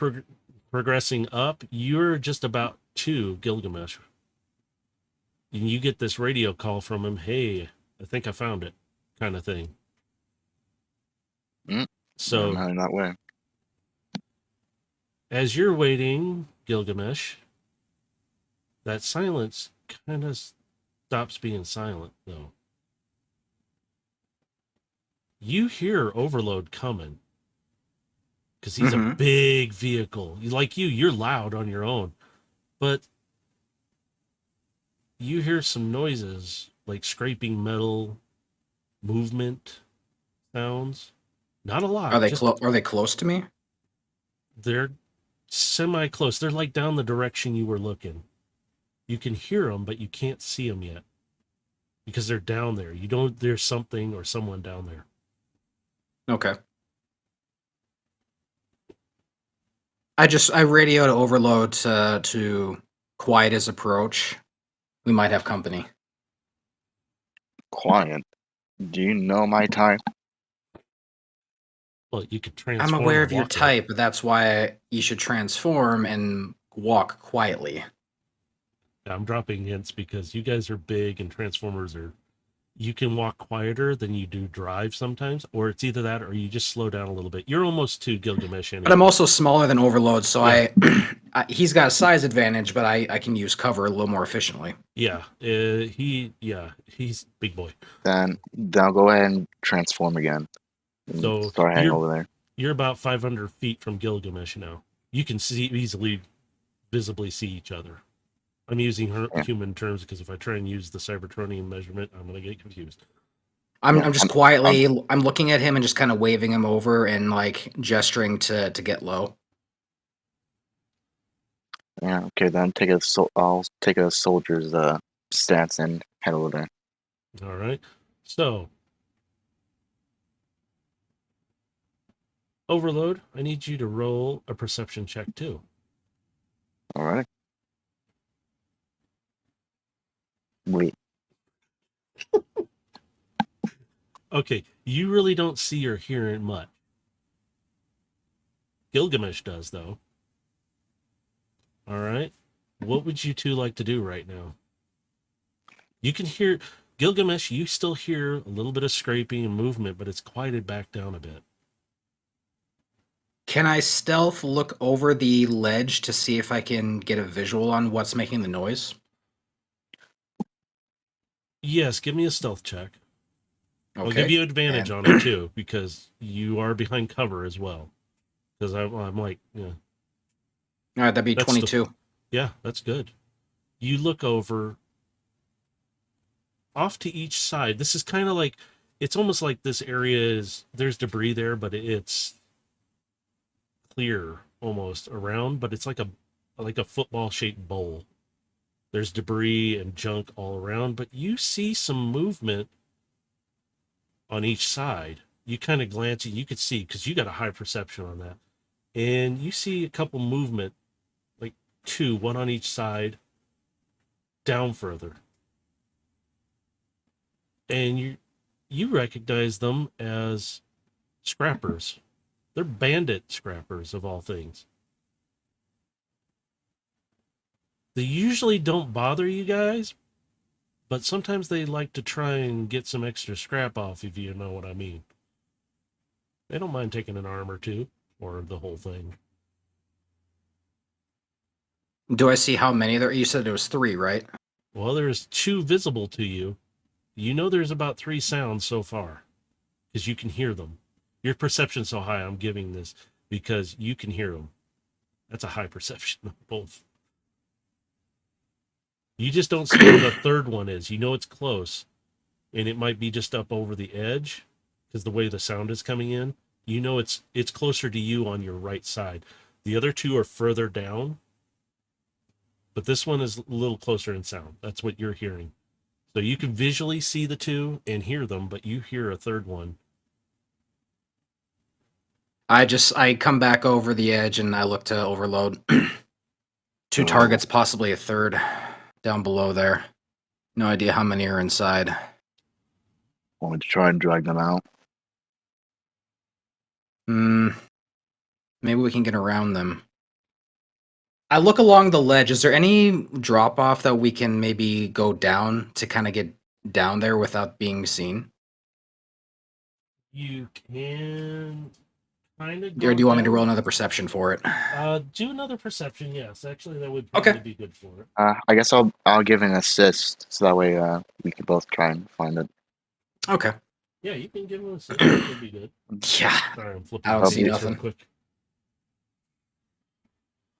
[SPEAKER 1] progressing up. You're just about to Gilgamesh. And you get this radio call from him. Hey, I think I found it, kind of thing. So
[SPEAKER 3] I'm heading that way.
[SPEAKER 1] as you're waiting, Gilgamesh, that silence kind of stops being silent, though. You hear Overload coming because he's a big vehicle. Like you're loud on your own, but you hear some noises like scraping metal, movement sounds. Not a lot.
[SPEAKER 2] Are they close to me?
[SPEAKER 1] They're semi close. They're like down the direction you were looking. You can hear them, but you can't see them yet because they're down there. There's something or someone down there.
[SPEAKER 2] Okay. I radioed Overload to quiet his approach. We might have company.
[SPEAKER 3] Quiet. Do you know my type?
[SPEAKER 1] Well, you could transform.
[SPEAKER 2] I'm aware of
[SPEAKER 1] and
[SPEAKER 2] your
[SPEAKER 1] walk
[SPEAKER 2] type, but that's why you should transform and walk quietly.
[SPEAKER 1] I'm dropping hints because you guys are big and Transformers are... You can walk quieter than you do drive sometimes, or it's either that or you just slow down a little bit. You're almost to Gilgamesh anyway.
[SPEAKER 2] But I'm also smaller than Overload, so
[SPEAKER 1] Yeah.
[SPEAKER 2] he's got a size advantage, but I can use cover a little more efficiently.
[SPEAKER 1] Yeah, he's big boy.
[SPEAKER 3] Then I'll go ahead and transform again. And
[SPEAKER 1] So
[SPEAKER 3] start heading over there.
[SPEAKER 1] You're about 500 feet from Gilgamesh now. You can visibly see each other. I'm using human terms because if I try and use the Cybertronian measurement, I'm going to get confused.
[SPEAKER 2] I'm just quietly, I'm looking at him and just kind of waving him over and like gesturing to get low.
[SPEAKER 3] Yeah, okay, then I'll take a soldier's stance and head over there.
[SPEAKER 1] All right. So, Overload, I need you to roll a perception check too.
[SPEAKER 3] Alright. Wait.
[SPEAKER 1] Okay, you really don't see or hear it much. Gilgamesh does, though. All right. What would you two like to do right now? You can hear... Gilgamesh, you still hear a little bit of scraping and movement, but it's quieted back down a bit.
[SPEAKER 2] Can I stealth look over the ledge to see if I can get a visual on what's making the noise?
[SPEAKER 1] Yes, give me a stealth check.
[SPEAKER 2] Okay.
[SPEAKER 1] I'll give you advantage on it too, because you are behind cover as well. Because I'm like, yeah.
[SPEAKER 2] All right, that'd be
[SPEAKER 1] That's
[SPEAKER 2] 22.
[SPEAKER 1] Yeah, that's good. You look over off to each side. This is kind of like, it's almost like this area there's debris there, but it's clear almost around, but it's like a football shaped bowl There's debris and junk all around, but you see some movement on each side. You kind of glance, you could see, because you got a high perception on that. And you see a couple movement, like two, one on each side, down further. And you recognize them as scrappers. They're bandit scrappers, of all things. They usually don't bother you guys, but sometimes they like to try and get some extra scrap off, if you know what I mean. They don't mind taking an arm or two, or the whole thing.
[SPEAKER 2] Do I see how many there? You said there was 3, right?
[SPEAKER 1] Well, there's 2 visible to you. You know there's about 3 sounds so far, because you can hear them. Your perception's so high, I'm giving this, because you can hear them. That's a high perception of both. You just don't see where the third one is. You know it's close, and it might be just up over the edge, because the way the sound is coming in. You know it's closer to you on your right side. The other 2 are further down, but this one is a little closer in sound. That's what you're hearing. So you can visually see the 2 and hear them, but you hear a third one.
[SPEAKER 2] I come back over the edge and I look to overload. 2 targets, possibly a third down below there. No idea how many are inside.
[SPEAKER 3] Want to try and drag them out?
[SPEAKER 2] Maybe we can get around them. I look along the ledge. Is there any drop off that we can maybe go down to kind of get down there without being seen?
[SPEAKER 1] You can kind of.
[SPEAKER 2] Or do you want me to roll another perception for it?
[SPEAKER 1] Do another perception. Yes, actually, that would probably be good for it.
[SPEAKER 3] I guess I'll give an assist so that way we can both try and find it.
[SPEAKER 2] Okay.
[SPEAKER 1] Yeah, you can give him a assist. That would be good.
[SPEAKER 2] Yeah.
[SPEAKER 1] Sorry, I'm flipping.
[SPEAKER 2] I don't see
[SPEAKER 1] pages
[SPEAKER 2] nothing.
[SPEAKER 1] real quick.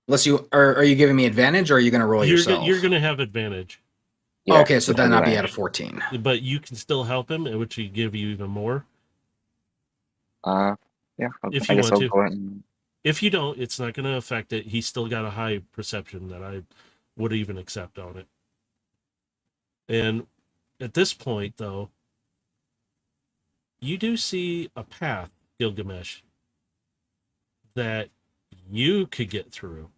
[SPEAKER 2] Unless you are you giving me advantage, or are you going to roll yourself?
[SPEAKER 1] You're going to have advantage.
[SPEAKER 3] Yeah,
[SPEAKER 2] Okay, so then I'll be at a 14.
[SPEAKER 1] But you can still help him, which will give you even more.
[SPEAKER 3] Yeah.
[SPEAKER 1] If
[SPEAKER 3] I
[SPEAKER 1] you
[SPEAKER 3] guess
[SPEAKER 1] want
[SPEAKER 3] I'll
[SPEAKER 1] to.
[SPEAKER 3] go ahead and...
[SPEAKER 1] If you don't, it's not going to affect it. He's still got a high perception that I would even accept on it. And at this point, though, you do see a path, Gilgamesh, that you could get through.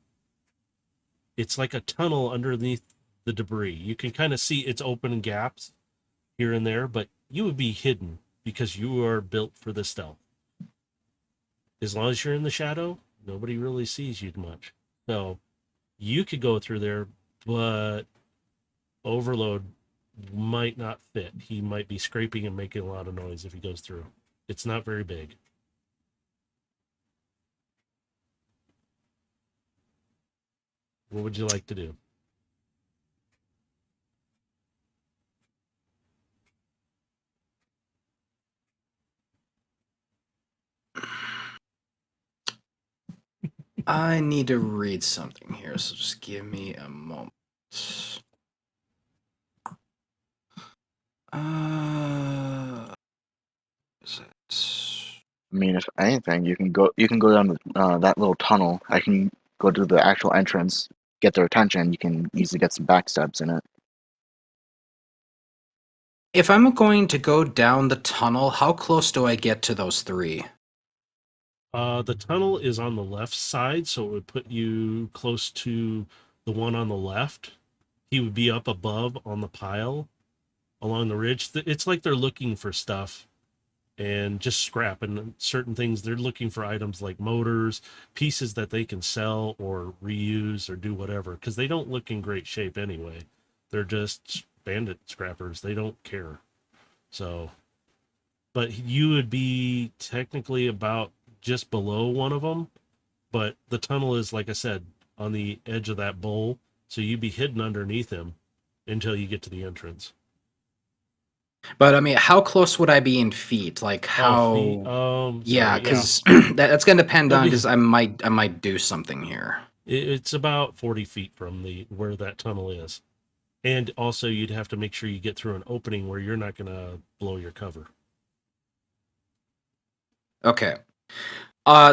[SPEAKER 1] It's like a tunnel underneath the debris. You can kind of see its open gaps here and there, but you would be hidden because you are built for the stealth. As long as you're in the shadow, nobody really sees you much. So you could go through there, but Overload might not fit. He might be scraping and making a lot of noise if he goes through. It's not very big. What would you like to do?
[SPEAKER 2] I need to read something here, so just give me a moment. Is it?
[SPEAKER 3] I mean, if anything, you can go down that little tunnel. I can go to the actual entrance, get their attention. You can easily get some backstabs in it.
[SPEAKER 2] If I'm going to go down the tunnel, how close do I get to those 3?
[SPEAKER 1] The tunnel is on the left side, so it would put you close to the one on the left. He would be up above on the pile along the ridge. It's like they're looking for stuff and just scrap and certain things. They're looking for items like motors, pieces that they can sell or reuse or do whatever, because they don't look in great shape anyway. They're just bandit scrappers. They don't care. So, but you would be technically about just below one of them, but the tunnel is, like I said, on the edge of that bowl, so you'd be hidden underneath him until you get to the entrance.
[SPEAKER 2] But I mean, how close would I be in feet? Like how? Yeah, because that's going to depend on, because I might do something here.
[SPEAKER 1] It's about 40 feet from where that tunnel is, and also you'd have to make sure you get through an opening where you're not going to blow your cover.
[SPEAKER 2] Okay.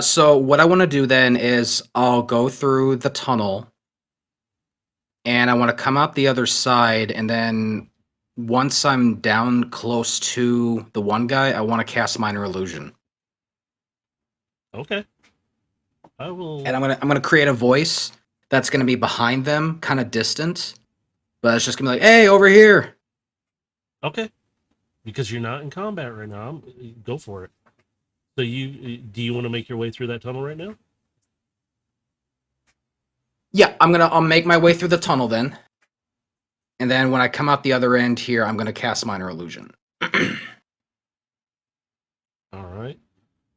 [SPEAKER 2] So what I want to do then is I'll go through the tunnel, and I want to come out the other side, and then once I'm down close to the one guy, I want to cast Minor Illusion.
[SPEAKER 1] Okay. I will.
[SPEAKER 2] And I'm gonna create a voice that's gonna be behind them, kind of distant, but it's just gonna be like, "Hey, over here!"
[SPEAKER 1] Okay. Because you're not in combat right now. Go for it. So do you want to make your way through that tunnel right now?
[SPEAKER 2] Yeah, I'll make my way through the tunnel then, and then when I come out the other end here, I'm gonna cast Minor Illusion.
[SPEAKER 1] All right.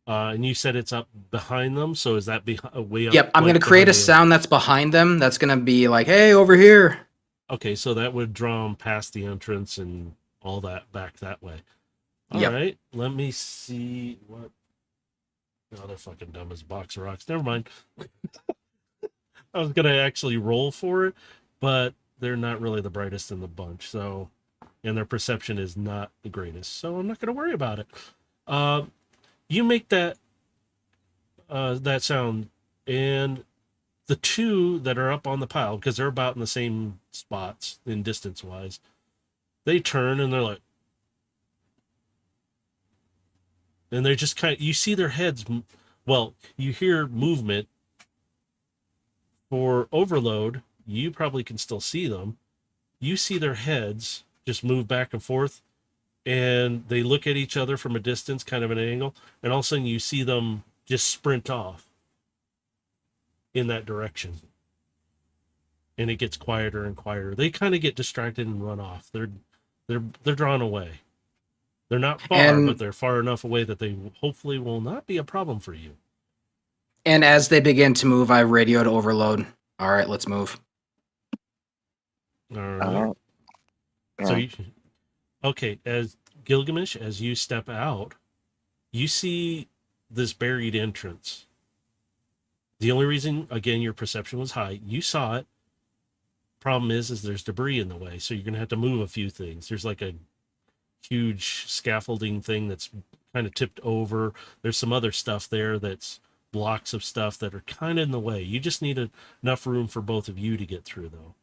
[SPEAKER 1] And you said it's up behind them, so is that way up?
[SPEAKER 2] Yep, I'm gonna create a sound that's behind them. That's gonna be like, "Hey, over here!"
[SPEAKER 1] Okay, so that would draw them past the entrance and all that back that way. All
[SPEAKER 2] Yep.
[SPEAKER 1] right. Let me see what. No, they're fucking dumb as a box of rocks. Never mind. I was gonna actually roll for it, but they're not really the brightest in the bunch. So, and their perception is not the greatest. So I'm not gonna worry about it. You make that sound, and the two that are up on the pile, because they're about in the same spots in distance wise, they turn and they're like, and they're just kind of, you see their heads, well, you hear movement. For Overload, you probably can still see them. You see their heads just move back and forth, and they look at each other from a distance, kind of an angle, and all of a sudden you see them just sprint off in that direction. And it gets quieter and quieter. They kind of get distracted and run off. They're drawn away. They're not far, but they're far enough away that they hopefully will not be a problem for you.
[SPEAKER 2] And as they begin to move, I radio to Overload. All right, let's move.
[SPEAKER 1] All right. So okay, as Gilgamesh, as you step out, you see this buried entrance. The only reason, again, your perception was high, you saw it. Problem is there's debris in the way, so you're gonna have to move a few things. There's like a huge scaffolding thing that's kind of tipped over. There's some other stuff there that's blocks of stuff that are kind of in the way. You just need enough room for both of you to get through, though.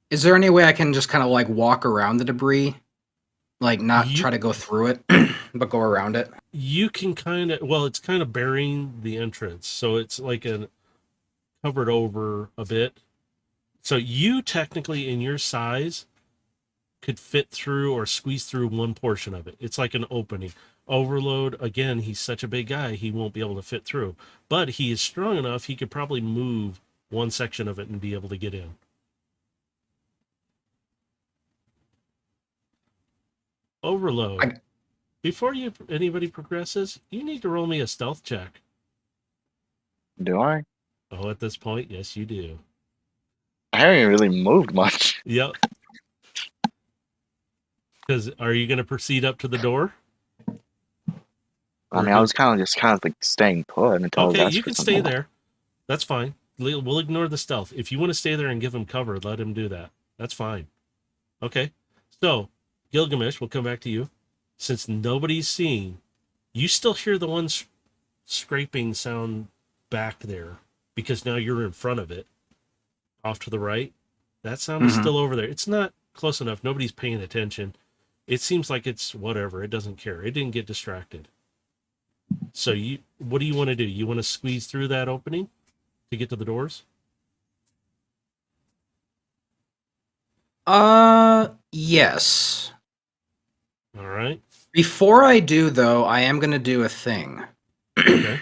[SPEAKER 2] Is there any way I can just kind of like walk around the debris? Like not try to go through it, but go around it?
[SPEAKER 1] You can kind of, well, it's kind of burying the entrance. So it's like covered over a bit. So you technically, in your size, could fit through or squeeze through one portion of it. It's like an opening. Overload, again, he's such a big guy, he won't be able to fit through. But he is strong enough, he could probably move one section of it and be able to get in. Overload. Before anybody progresses, you need to roll me a stealth check.
[SPEAKER 3] Do I?
[SPEAKER 1] Oh, at this point, yes, you do.
[SPEAKER 3] I haven't really moved much.
[SPEAKER 1] Yep. Because are you going to proceed up to the door?
[SPEAKER 3] I mean, I was kind of like staying put until.
[SPEAKER 1] Okay, you can stay there. That's fine. We'll ignore the stealth. If you want to stay there and give him cover, let him do that. That's fine. Okay. So, Gilgamesh, we'll come back to you. Since nobody's seeing, you still hear the one scraping sound back there because now you're in front of it, off to the right. That sound is still over there. It's not close enough. Nobody's paying attention. It seems like it's whatever. It doesn't care. It didn't get distracted. So what do you want to do? You want to squeeze through that opening to get to the doors?
[SPEAKER 2] Yes.
[SPEAKER 1] All right.
[SPEAKER 2] Before I do, though, I am going to do a thing.
[SPEAKER 1] Okay.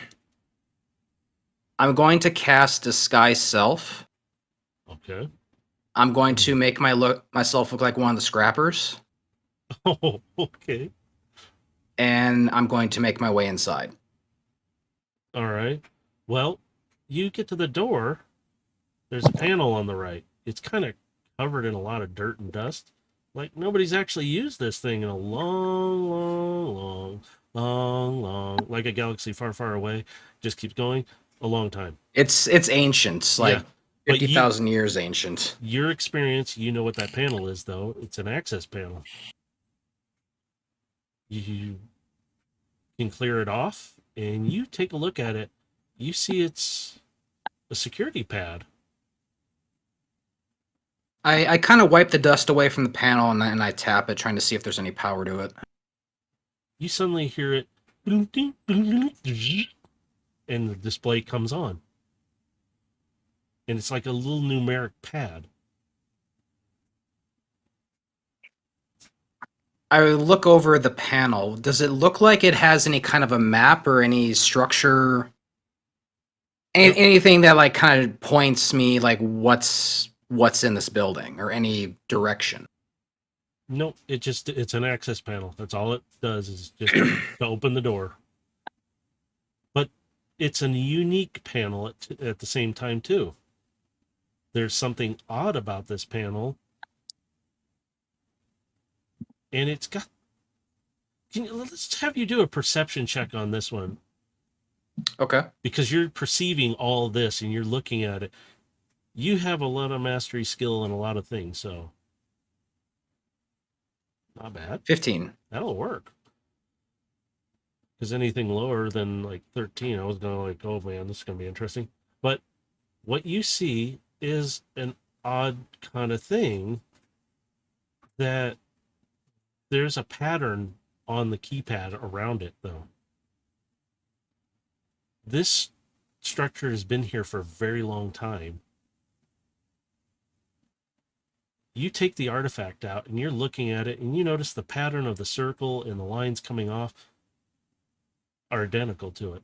[SPEAKER 2] I'm going to cast Disguise Self.
[SPEAKER 1] Okay.
[SPEAKER 2] I'm going to make myself look like one of the scrappers.
[SPEAKER 1] Oh, okay.
[SPEAKER 2] And I'm going to make my way inside.
[SPEAKER 1] All right. Well, you get to the door. There's a panel on the right. It's kind of covered in a lot of dirt and dust. Like nobody's actually used this thing in a long, like a galaxy far, far away. Just keeps going. A long time.
[SPEAKER 2] It's ancient. Like 50,000 years ancient.
[SPEAKER 1] Your experience, you know what that panel is, though. It's an access panel. You can clear it off, and you take a look at it. You see it's a security pad.
[SPEAKER 2] I kind of wipe the dust away from the panel and I tap it, trying to see if there's any power to it.
[SPEAKER 1] You suddenly hear it, and the display comes on. And it's like a little numeric pad.
[SPEAKER 2] I look over the panel. Does it look like it has any kind of a map or any structure? Anything that like kind of points me like what's in this building or any direction?
[SPEAKER 1] Nope, it's an access panel. That's all it does is just to open the door. But it's a unique panel at the same time too. There's something odd about this panel. And it's got... let's have you do a perception check on this one.
[SPEAKER 2] Okay.
[SPEAKER 1] Because you're perceiving all this and you're looking at it. You have a lot of mastery skill in a lot of things, so... not bad.
[SPEAKER 2] 15.
[SPEAKER 1] That'll work. Because anything lower than like 13, I was going to like, oh man, this is going to be interesting. But what you see is an odd kind of thing that there's a pattern on the keypad around it, though. This structure has been here for a very long time. You take the artifact out and you're looking at it and you notice the pattern of the circle and the lines coming off are identical to it.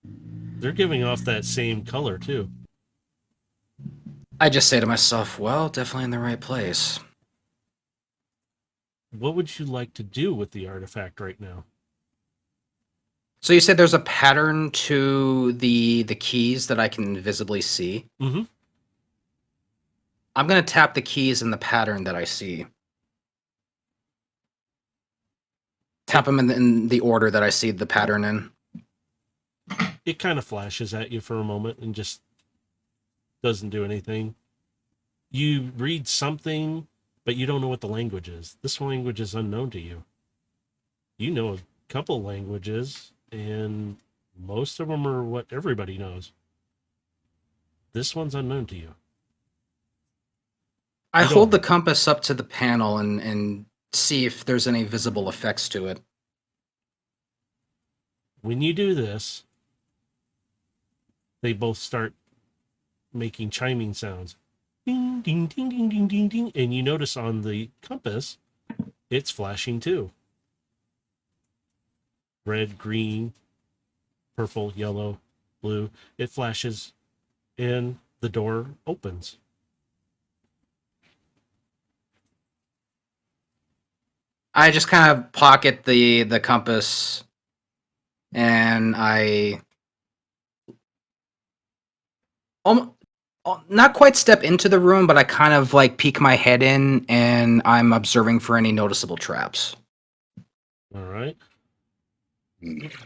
[SPEAKER 1] They're giving off that same color too.
[SPEAKER 2] I just say to myself, well, definitely in the right place.
[SPEAKER 1] What would you like to do with the artifact right now?
[SPEAKER 2] So you said there's a pattern to the keys that I can visibly see?
[SPEAKER 1] Mm-hmm.
[SPEAKER 2] I'm going to tap the keys in the pattern that I see. Tap them in the order that I see the pattern in.
[SPEAKER 1] It kind of flashes at you for a moment and just doesn't do anything. You read something, but you don't know what the language is. This language is unknown to you. You know a couple languages, and most of them are what everybody knows. This one's unknown to you.
[SPEAKER 2] I hold the compass up to the panel and see if there's any visible effects to it.
[SPEAKER 1] When you do this, they both start making chiming sounds. Ding, ding, ding, ding, ding, ding, ding. And you notice on the compass, it's flashing too. Red, green, purple, yellow, blue. It flashes and the door opens.
[SPEAKER 2] I just kind of pocket the compass and I not quite step into the room, but I kind of like peek my head in and I'm observing for any noticeable traps.
[SPEAKER 1] All right.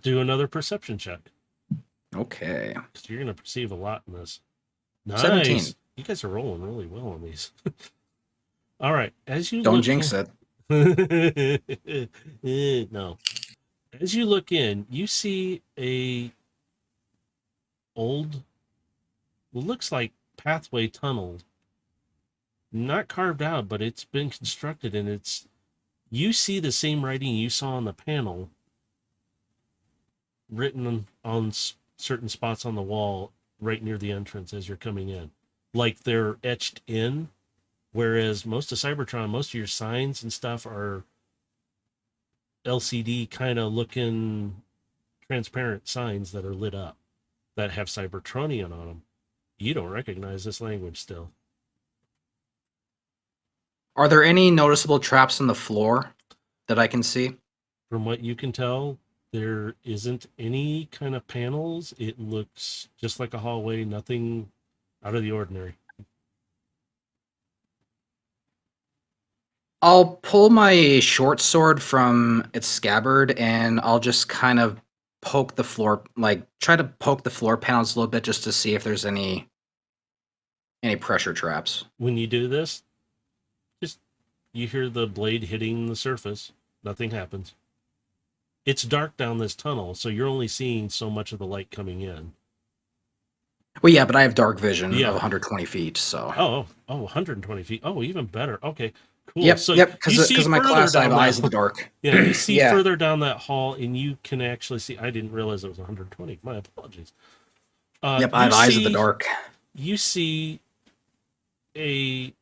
[SPEAKER 1] Do another perception check.
[SPEAKER 2] Okay.
[SPEAKER 1] Because you're going to perceive a lot in this. Nice.
[SPEAKER 2] 17.
[SPEAKER 1] You guys are rolling really well on these. All right. As you
[SPEAKER 2] Don't jinx it.
[SPEAKER 1] No. As you look in, you see a old, well, looks like pathway tunnel. Not carved out, but it's been constructed, and you see the same writing you saw on the panel written on certain spots on the wall right near the entrance as you're coming in. Like they're etched in. Whereas most of Cybertron, most of your signs and stuff are LCD kind of looking transparent signs that are lit up that have Cybertronian on them. You don't recognize this language still.
[SPEAKER 2] Are there any noticeable traps on the floor that I can see?
[SPEAKER 1] From what you can tell, there isn't any kind of panels. It looks just like a hallway, nothing out of the ordinary.
[SPEAKER 2] I'll pull my short sword from its scabbard and I'll just kind of poke the floor, like try to poke the floor panels a little bit just to see if there's any pressure traps.
[SPEAKER 1] When you do this, just you hear the blade hitting the surface. Nothing happens. It's dark down this tunnel, so you're only seeing so much of the light coming in.
[SPEAKER 2] Well, yeah, but I have dark vision
[SPEAKER 1] Yeah.
[SPEAKER 2] of 120 feet, so.
[SPEAKER 1] Oh, 120 feet. Oh, even better. Okay, cool.
[SPEAKER 2] Yep,
[SPEAKER 1] So
[SPEAKER 2] yep,
[SPEAKER 1] you
[SPEAKER 2] because
[SPEAKER 1] see
[SPEAKER 2] of my
[SPEAKER 1] further
[SPEAKER 2] class, I
[SPEAKER 1] down
[SPEAKER 2] have
[SPEAKER 1] that
[SPEAKER 2] eyes of the dark.
[SPEAKER 1] Yeah, you see
[SPEAKER 2] Yeah.
[SPEAKER 1] further down that hall, and you can actually see. I didn't realize it was 120. My apologies.
[SPEAKER 2] Yep, I have eyes of the dark.
[SPEAKER 1] You see a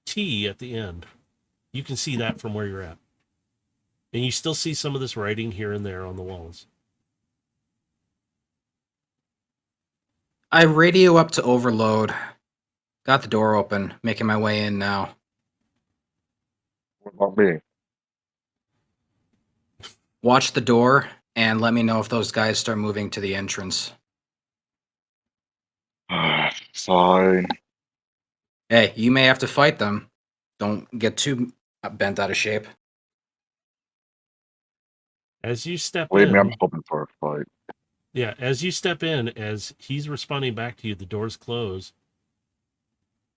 [SPEAKER 1] T at the end. You can see that from where you're at. And you still see some of this writing here and there on the walls.
[SPEAKER 2] I radio up to overload. Got the door open, making my way in now.
[SPEAKER 3] What about me?
[SPEAKER 2] Watch the door and let me know if those guys start moving to the entrance.
[SPEAKER 3] Fine.
[SPEAKER 2] Hey, you may have to fight them. Don't get too bent out of shape.
[SPEAKER 1] As you step
[SPEAKER 3] Believe
[SPEAKER 1] in,
[SPEAKER 3] me, I'm hoping for a fight.
[SPEAKER 1] yeah, as you step in, as he's responding back to you, the doors close.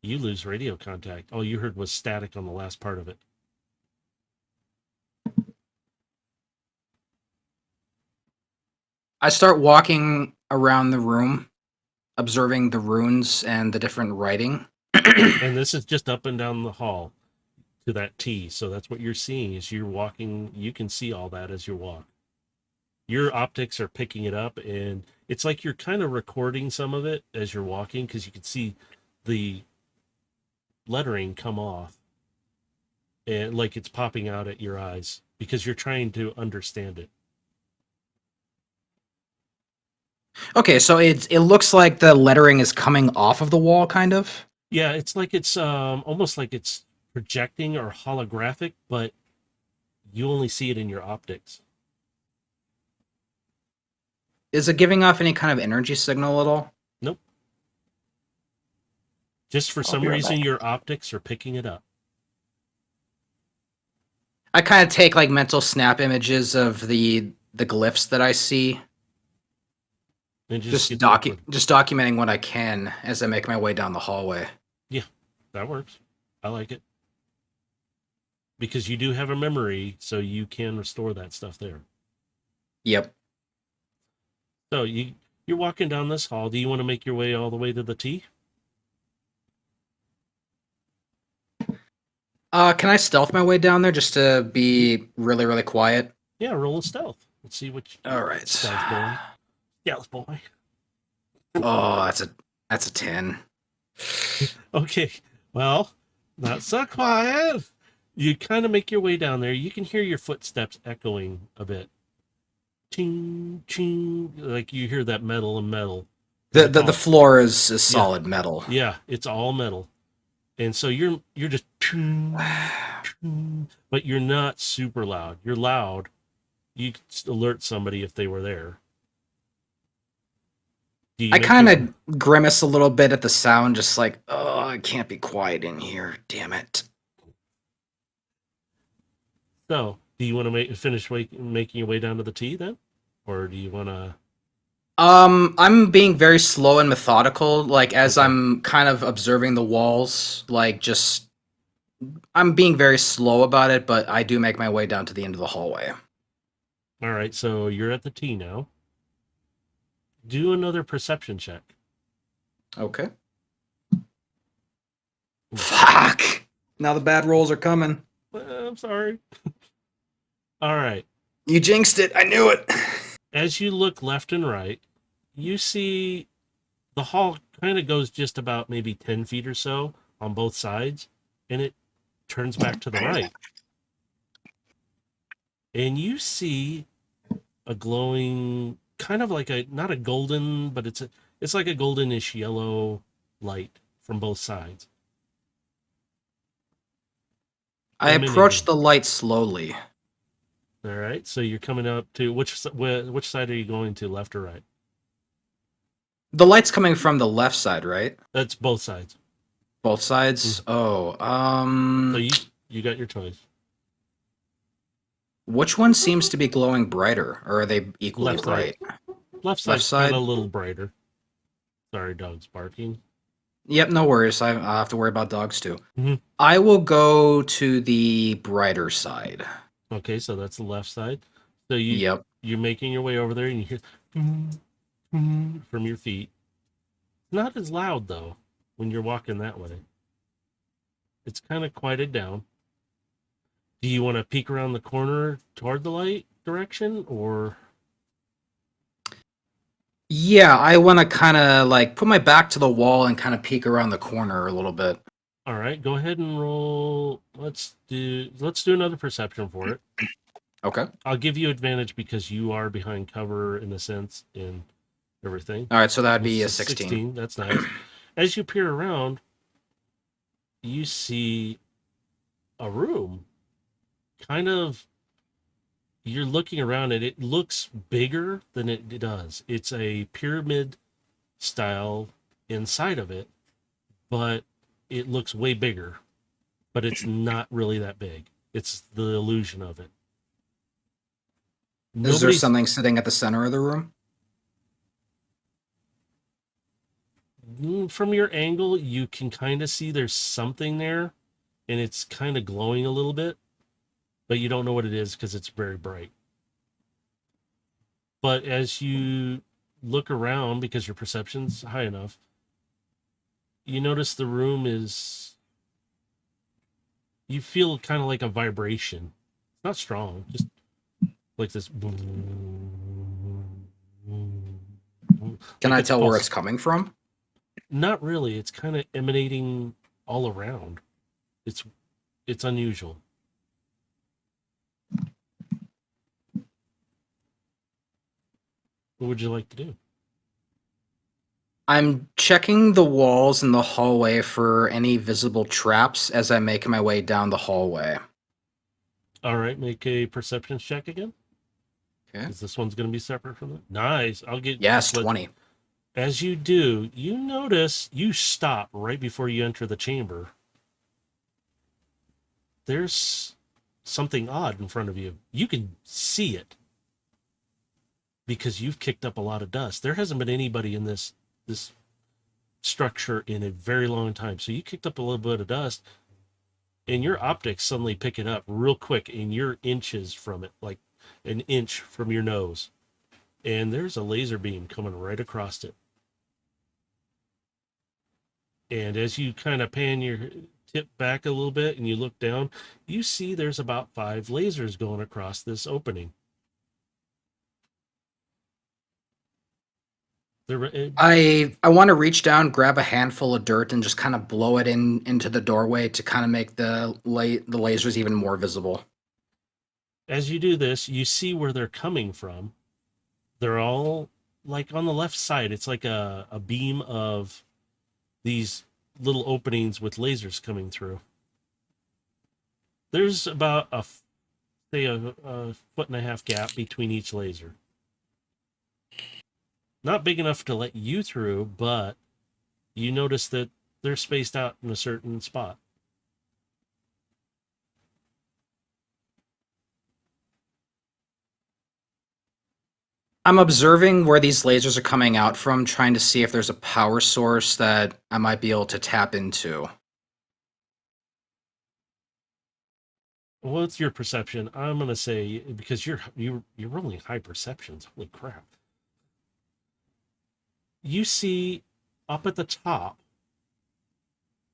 [SPEAKER 1] You lose radio contact. All you heard was static on the last part of it.
[SPEAKER 2] I start walking around the room, observing the runes and the different writing.
[SPEAKER 1] And this is just up and down the hall to that T. So that's what you're seeing as you're walking. You can see all that as you walk. Your optics are picking it up, and it's like you're kind of recording some of it as you're walking because you can see the lettering come off and like it's popping out at your eyes because you're trying to understand it.
[SPEAKER 2] Okay, so it looks like the lettering is coming off of the wall, kind of.
[SPEAKER 1] Yeah, it's like it's almost like it's projecting or holographic, but you only see it in your optics.
[SPEAKER 2] Is it giving off any kind of energy signal at all?
[SPEAKER 1] Nope. Just for some
[SPEAKER 3] be right
[SPEAKER 1] reason,
[SPEAKER 3] back.
[SPEAKER 1] your optics are picking it up.
[SPEAKER 2] I kind of take like mental snap images of the glyphs that I see.
[SPEAKER 1] And
[SPEAKER 2] Just
[SPEAKER 1] get
[SPEAKER 2] documenting what I can as I make my way down the hallway.
[SPEAKER 1] that works. I like it. Because you do have a memory, so you can restore that stuff there.
[SPEAKER 2] Yep.
[SPEAKER 1] So you're walking down this hall. Do you want to make your way all the way to the T?
[SPEAKER 2] Can I stealth my way down there just to be really, really quiet?
[SPEAKER 1] Yeah, roll a stealth. Let's see what you...
[SPEAKER 2] All right.
[SPEAKER 1] Stealth boy. Stealth boy.
[SPEAKER 2] Oh, that's a 10.
[SPEAKER 1] Okay, well, not so quiet. You kind of make your way down there. You can hear your footsteps echoing a bit. Ching, ching. Like you hear that metal and metal.
[SPEAKER 2] The floor is solid metal.
[SPEAKER 1] Yeah, it's all metal. And so you're just... But you're not super loud. You're loud. You could alert somebody if they were there.
[SPEAKER 2] I kind of grimace a little bit at the sound, just like, oh, I can't be quiet in here. Damn it.
[SPEAKER 1] So, do you want to finish making your way down to the T then? Or do you want to...
[SPEAKER 2] I'm being very slow and methodical, like, as
[SPEAKER 1] Okay.
[SPEAKER 2] I'm kind of observing the walls, like, just... I'm being very slow about it, but I do make my way down to the end of the hallway.
[SPEAKER 1] All right, so you're at the T now. Do another perception check.
[SPEAKER 2] Okay. Fuck! Now the bad rolls are coming.
[SPEAKER 1] I'm sorry. All right.
[SPEAKER 2] You jinxed it. I knew it.
[SPEAKER 1] As you look left and right, you see the hall kind of goes just about maybe 10 feet or so on both sides, and it turns back to the right. And you see a glowing, kind of like not a golden, but it's like a goldenish yellow light from both sides.
[SPEAKER 2] I approach the light slowly.
[SPEAKER 1] All right, so you're coming up to which side are you going to, left or right?
[SPEAKER 2] The light's coming from the left side, right?
[SPEAKER 1] That's both sides.
[SPEAKER 2] Both sides? Oh,
[SPEAKER 1] So you got your choice.
[SPEAKER 2] which one seems to be glowing brighter, or are they equally
[SPEAKER 1] Left side.
[SPEAKER 2] bright?
[SPEAKER 1] Left side's
[SPEAKER 2] side?
[SPEAKER 1] kind of a little brighter. Sorry, dog's barking.
[SPEAKER 2] Yep, no worries. I'll have to worry about dogs too.
[SPEAKER 1] Mhm.
[SPEAKER 2] I will go to the brighter side.
[SPEAKER 1] Okay, so that's the left side. So
[SPEAKER 2] Yep.
[SPEAKER 1] you're making your way over there, and you hear from your feet, Not as loud though when you're walking that way. It's kind of quieted down. Do you want to peek around the corner toward the light direction, or?
[SPEAKER 2] Yeah, I want to kind of like put my back to the wall and kind of peek around the corner a little bit.
[SPEAKER 1] All right, go ahead and roll. Let's do another perception for it.
[SPEAKER 2] Okay.
[SPEAKER 1] I'll give you advantage because you are behind cover in a sense in everything.
[SPEAKER 2] All right, so that'd be a
[SPEAKER 1] It's
[SPEAKER 2] 16.
[SPEAKER 1] That's nice. As you peer around, you see a room. Kind of, you're looking around and it looks bigger than it does. It's a pyramid style inside of it, but it looks way bigger. But it's not really that big. It's the illusion of it.
[SPEAKER 2] Is there
[SPEAKER 1] Nobody's-
[SPEAKER 2] something sitting at the center of the room?
[SPEAKER 1] From your angle, you can kind of see there's something there, and it's kind of glowing a little bit, but you don't know what it is because it's very bright. But as you look around, because your perception's high enough, you notice the room is, you feel kind of like a vibration. It's not strong, just like this.
[SPEAKER 2] Can I
[SPEAKER 1] Like
[SPEAKER 2] tell where
[SPEAKER 1] pulse.
[SPEAKER 2] it's coming from?
[SPEAKER 1] Not really. It's kind of emanating all around. It's unusual. What would you like to do?
[SPEAKER 2] I'm checking the walls in the hallway for any visible traps as I make my way down the hallway.
[SPEAKER 1] All right, make a perception check again.
[SPEAKER 2] Okay.
[SPEAKER 1] Because this one's going to be separate from it. Nice. I'll get.
[SPEAKER 2] Yes, 20.
[SPEAKER 1] As you do, you notice you stop right before you enter the chamber. There's something odd in front of you. You can see it because you've kicked up a lot of dust. There hasn't been anybody in this structure in a very long time. So you kicked up a little bit of dust, and your optics suddenly pick it up real quick, and you're inches from it, like an inch from your nose. And there's a laser beam coming right across it. And as you kind of pan your tip back a little bit and you look down, you see there's about 5 lasers going across this opening.
[SPEAKER 2] I want to reach down, grab a handful of dirt, and just kind of blow it into the doorway to kind of make the lasers even more visible.
[SPEAKER 1] As you do this, you see where they're coming from. They're all like on the left side. It's like a beam of these little openings with lasers coming through. There's about a 1.5-foot gap between each laser. Not big enough to let you through, but you notice that they're spaced out in a certain spot.
[SPEAKER 2] I'm observing where these lasers are coming out from, trying to see if there's a power source that I might be able to tap into.
[SPEAKER 1] What's your perception? I'm gonna say, because you're rolling high perceptions. Holy crap! You see up at the top,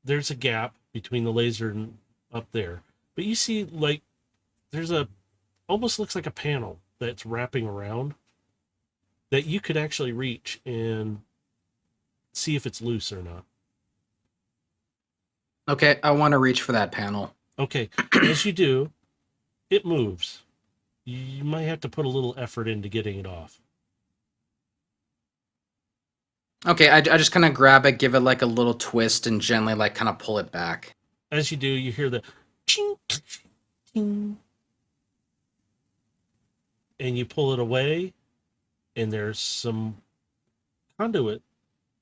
[SPEAKER 1] there's a gap between the laser and up there, but you see like there's almost looks like a panel that's wrapping around that you could actually reach and see if it's loose or not.
[SPEAKER 2] Okay, I want to reach for that panel.
[SPEAKER 1] Okay, as you do, it moves. You might have to put a little effort into getting it off.
[SPEAKER 2] Okay, I just kind of grab it, give it like a little twist, and gently like kind of pull it back.
[SPEAKER 1] As you do, you hear the ching, ching, and you pull it away, and there's some conduit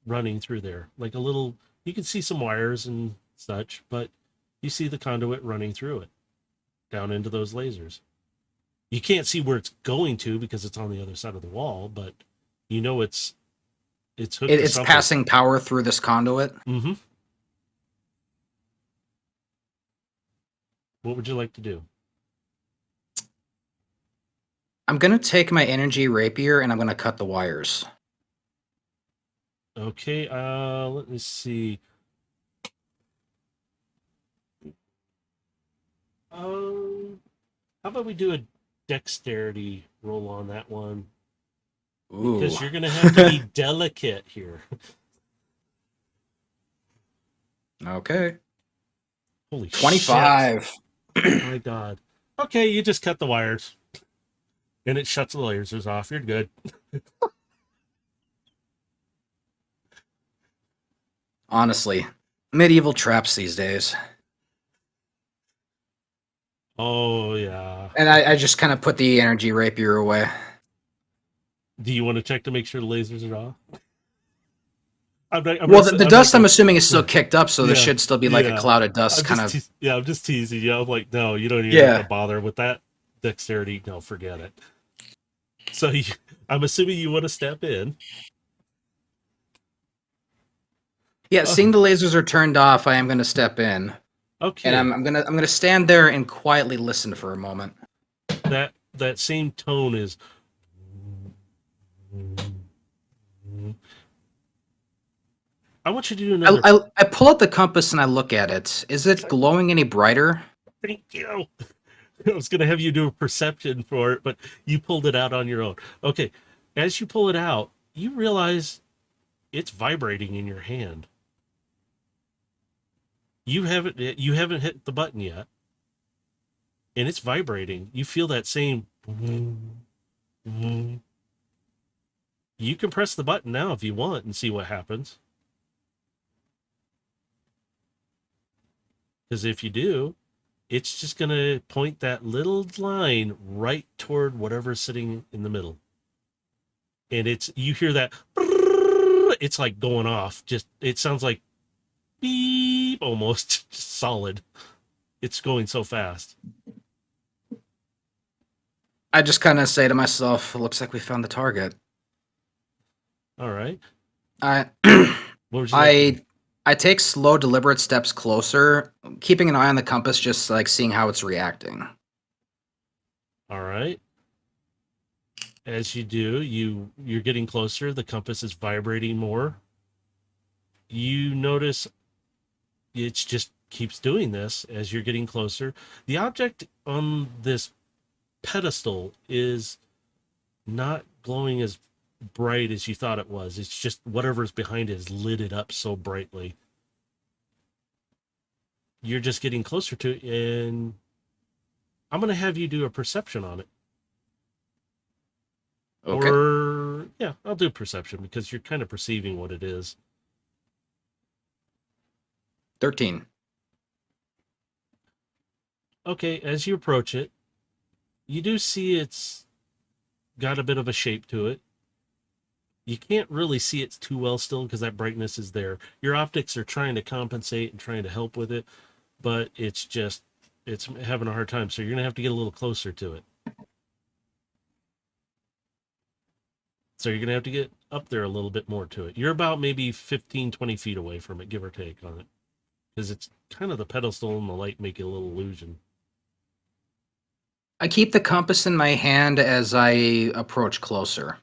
[SPEAKER 1] running through there. Like a little, you can see some wires and such, but you see the conduit running through it down into those lasers. You can't see where it's going to because it's on the other side of the wall, but you know it's hooked to
[SPEAKER 2] It's
[SPEAKER 1] something.
[SPEAKER 2] passing power through this conduit.
[SPEAKER 1] Mm-hmm. What would you like to do?
[SPEAKER 2] I'm going to take my energy rapier and I'm going to cut the wires.
[SPEAKER 1] Okay, let me see. How about we do a dexterity roll on that one?
[SPEAKER 2] Ooh.
[SPEAKER 1] Because you're gonna have to be delicate here.
[SPEAKER 2] Okay.
[SPEAKER 1] Holy
[SPEAKER 2] 25.
[SPEAKER 1] shit. Oh my god. Okay, you just cut the wires. And it shuts the lasers off. You're good.
[SPEAKER 2] Honestly, medieval traps these days.
[SPEAKER 1] Oh yeah.
[SPEAKER 2] And I just kind of put the energy rapier away.
[SPEAKER 1] Do you want to check to make sure the lasers are off?
[SPEAKER 2] The dust, I'm assuming, is still kicked up, so there
[SPEAKER 1] Yeah,
[SPEAKER 2] should still be like a
[SPEAKER 1] yeah.
[SPEAKER 2] cloud of dust kind of.
[SPEAKER 1] I'm just teasing you. I'm like, no, you don't even have to bother with that dexterity. No, forget it. So I'm assuming you want to step in.
[SPEAKER 2] Yeah, seeing the lasers are turned off, I am going to step in.
[SPEAKER 1] Okay.
[SPEAKER 2] And I'm gonna stand there and quietly listen for a moment.
[SPEAKER 1] That same tone is. I want you to do another.
[SPEAKER 2] I pull out the compass and I look at it. Is it glowing any brighter?
[SPEAKER 1] Thank you. I was going to have you do a perception for it, but you pulled it out on your own. Okay. As you pull it out, you realize it's vibrating in your hand. You haven't hit the button yet. And it's vibrating. You feel that same. You can press the button now if you want and see what happens. Because if you do, it's just going to point that little line right toward whatever's sitting in the middle. And you hear that, it's like going off. It sounds like beep, almost just solid. It's going so fast.
[SPEAKER 2] I just kind of say to myself, looks like we found the target.
[SPEAKER 1] All right.
[SPEAKER 2] What
[SPEAKER 1] would you like
[SPEAKER 2] I take slow, deliberate steps closer, keeping an eye on the compass, just like seeing how it's reacting.
[SPEAKER 1] All right. As you do, you're getting closer. The compass is vibrating more. You notice it just keeps doing this as you're getting closer. The object on this pedestal is not glowing as bright as you thought it was. It's just whatever's behind it is lit it up so brightly. You're just getting closer to it, and I'm going to have you do a perception on it.
[SPEAKER 2] Okay.
[SPEAKER 1] Or, yeah, I'll do perception because you're kind of perceiving what it is.
[SPEAKER 2] 13.
[SPEAKER 1] Okay, as you approach it, you do see it's got a bit of a shape to it. You can't really see it too well still because that brightness is there. Your optics are trying to compensate and trying to help with it, but it's having a hard time. So you're going to have to get a little closer to it. So you're going to have to get up there a little bit more to it. You're about maybe 15, 20 feet away from it, give or take on it. Because it's kind of the pedestal and the light make it a little illusion.
[SPEAKER 2] I keep the compass in my hand as I approach closer.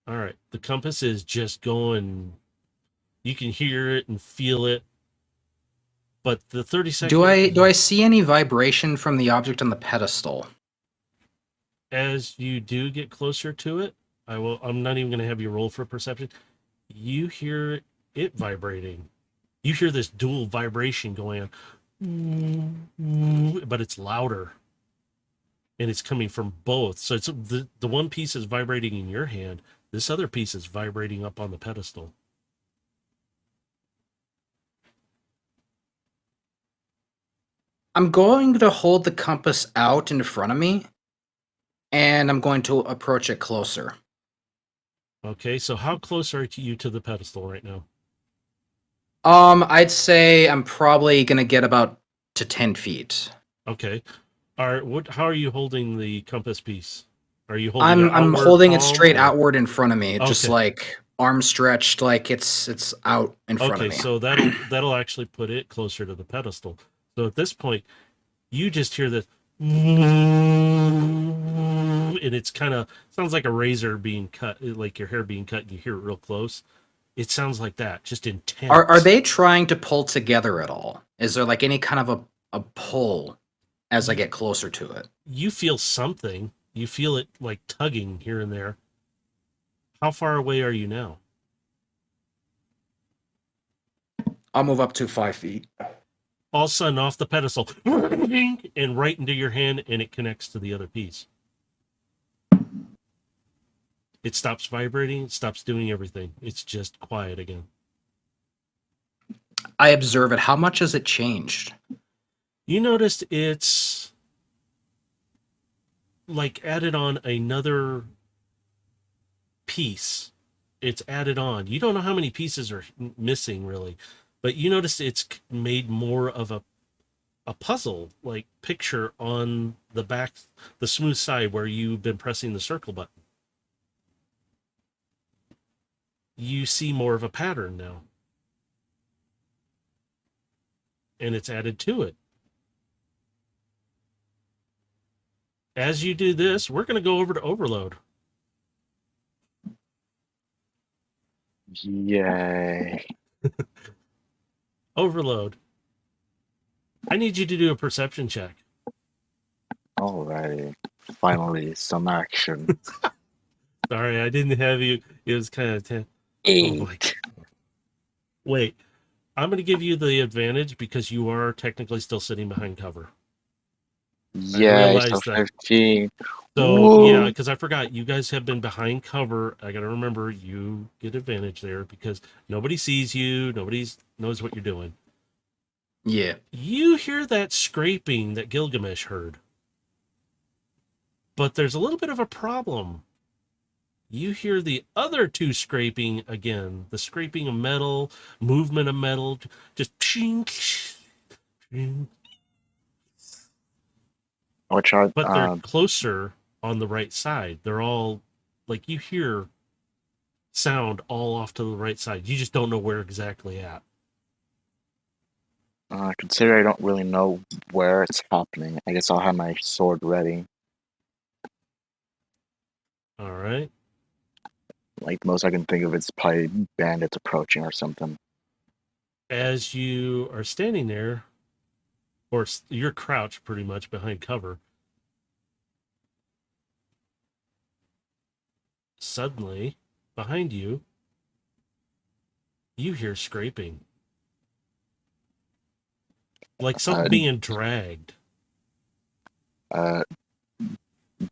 [SPEAKER 1] All right. The compass is just going. You can hear it and feel it. But the 30 seconds.
[SPEAKER 2] Do I see any vibration from the object on the pedestal?
[SPEAKER 1] As you do get closer to it, I'm not even going to have you roll for perception. You hear it vibrating. You hear this dual vibration going on, but it's louder. And it's coming from both. So it's the one piece is vibrating in your hand. This other piece is vibrating up on the pedestal.
[SPEAKER 2] I'm going to hold the compass out in front of me, and I'm going to approach it closer.
[SPEAKER 1] Okay, so how close are you to the pedestal right now?
[SPEAKER 2] I'd say I'm probably going to get about to 10 feet.
[SPEAKER 1] Okay. How are you holding the compass piece? Are you holding it
[SPEAKER 2] I'm
[SPEAKER 1] outward,
[SPEAKER 2] holding it
[SPEAKER 1] palm,
[SPEAKER 2] straight
[SPEAKER 1] or?
[SPEAKER 2] outward in front of me, just
[SPEAKER 1] Okay.
[SPEAKER 2] like arms stretched, like it's out in front of me.
[SPEAKER 1] Okay, so that'll actually put it closer to the pedestal. So at this point, you just hear this, and it's kind of sounds like a razor being cut, like your hair being cut, and you hear it real close. It sounds like that, just intense.
[SPEAKER 2] Are they trying to pull together at all? Is there like any kind of a pull as I get closer to it?
[SPEAKER 1] You feel something. You feel it like tugging here and there. How far away are you now?
[SPEAKER 2] I'll move up to 5 feet.
[SPEAKER 1] All of a sudden, off the pedestal, and right into your hand, and it connects to the other piece. It stops vibrating, it stops doing everything. It's just quiet again.
[SPEAKER 2] I observe it. How much has it changed?
[SPEAKER 1] You noticed it's like added on another piece. It's added on. You don't know how many pieces are missing, really. But you notice it's made more of a puzzle like picture on the back, the smooth side where you've been pressing the circle button. You see more of a pattern now. And it's added to it. As you do this, we're going to go over to Overload.
[SPEAKER 3] Yay.
[SPEAKER 1] Overload. I need you to do a perception check.
[SPEAKER 3] Alrighty. Finally, some action.
[SPEAKER 1] Sorry, I didn't have you. It was kind of tense. Oh my God. Wait, I'm going to give you the advantage because you are technically still sitting behind cover.
[SPEAKER 3] Yeah,
[SPEAKER 1] realized
[SPEAKER 3] so
[SPEAKER 1] that.
[SPEAKER 3] 15.
[SPEAKER 1] So,
[SPEAKER 3] Whoa.
[SPEAKER 1] yeah, because I forgot, you guys have been behind cover. I got to remember, you get advantage there because nobody sees you. Nobody knows what you're doing.
[SPEAKER 2] Yeah.
[SPEAKER 1] You hear that scraping that Gilgamesh heard. But there's a little bit of a problem. You hear the other two scraping again. The scraping of metal, movement of metal, just chink, chink.
[SPEAKER 3] Which are,
[SPEAKER 1] But they're closer on the right side. They're all, like, you hear sound all off to the right side. You just don't know where exactly at.
[SPEAKER 3] consider I don't really know where it's happening. I guess I'll have my sword ready.
[SPEAKER 1] All right.
[SPEAKER 3] Like, the most I can think of is probably bandits approaching or something.
[SPEAKER 1] As you are standing there, or you're crouched pretty much behind cover, suddenly, behind you, you hear scraping. Like something being dragged.
[SPEAKER 3] Dart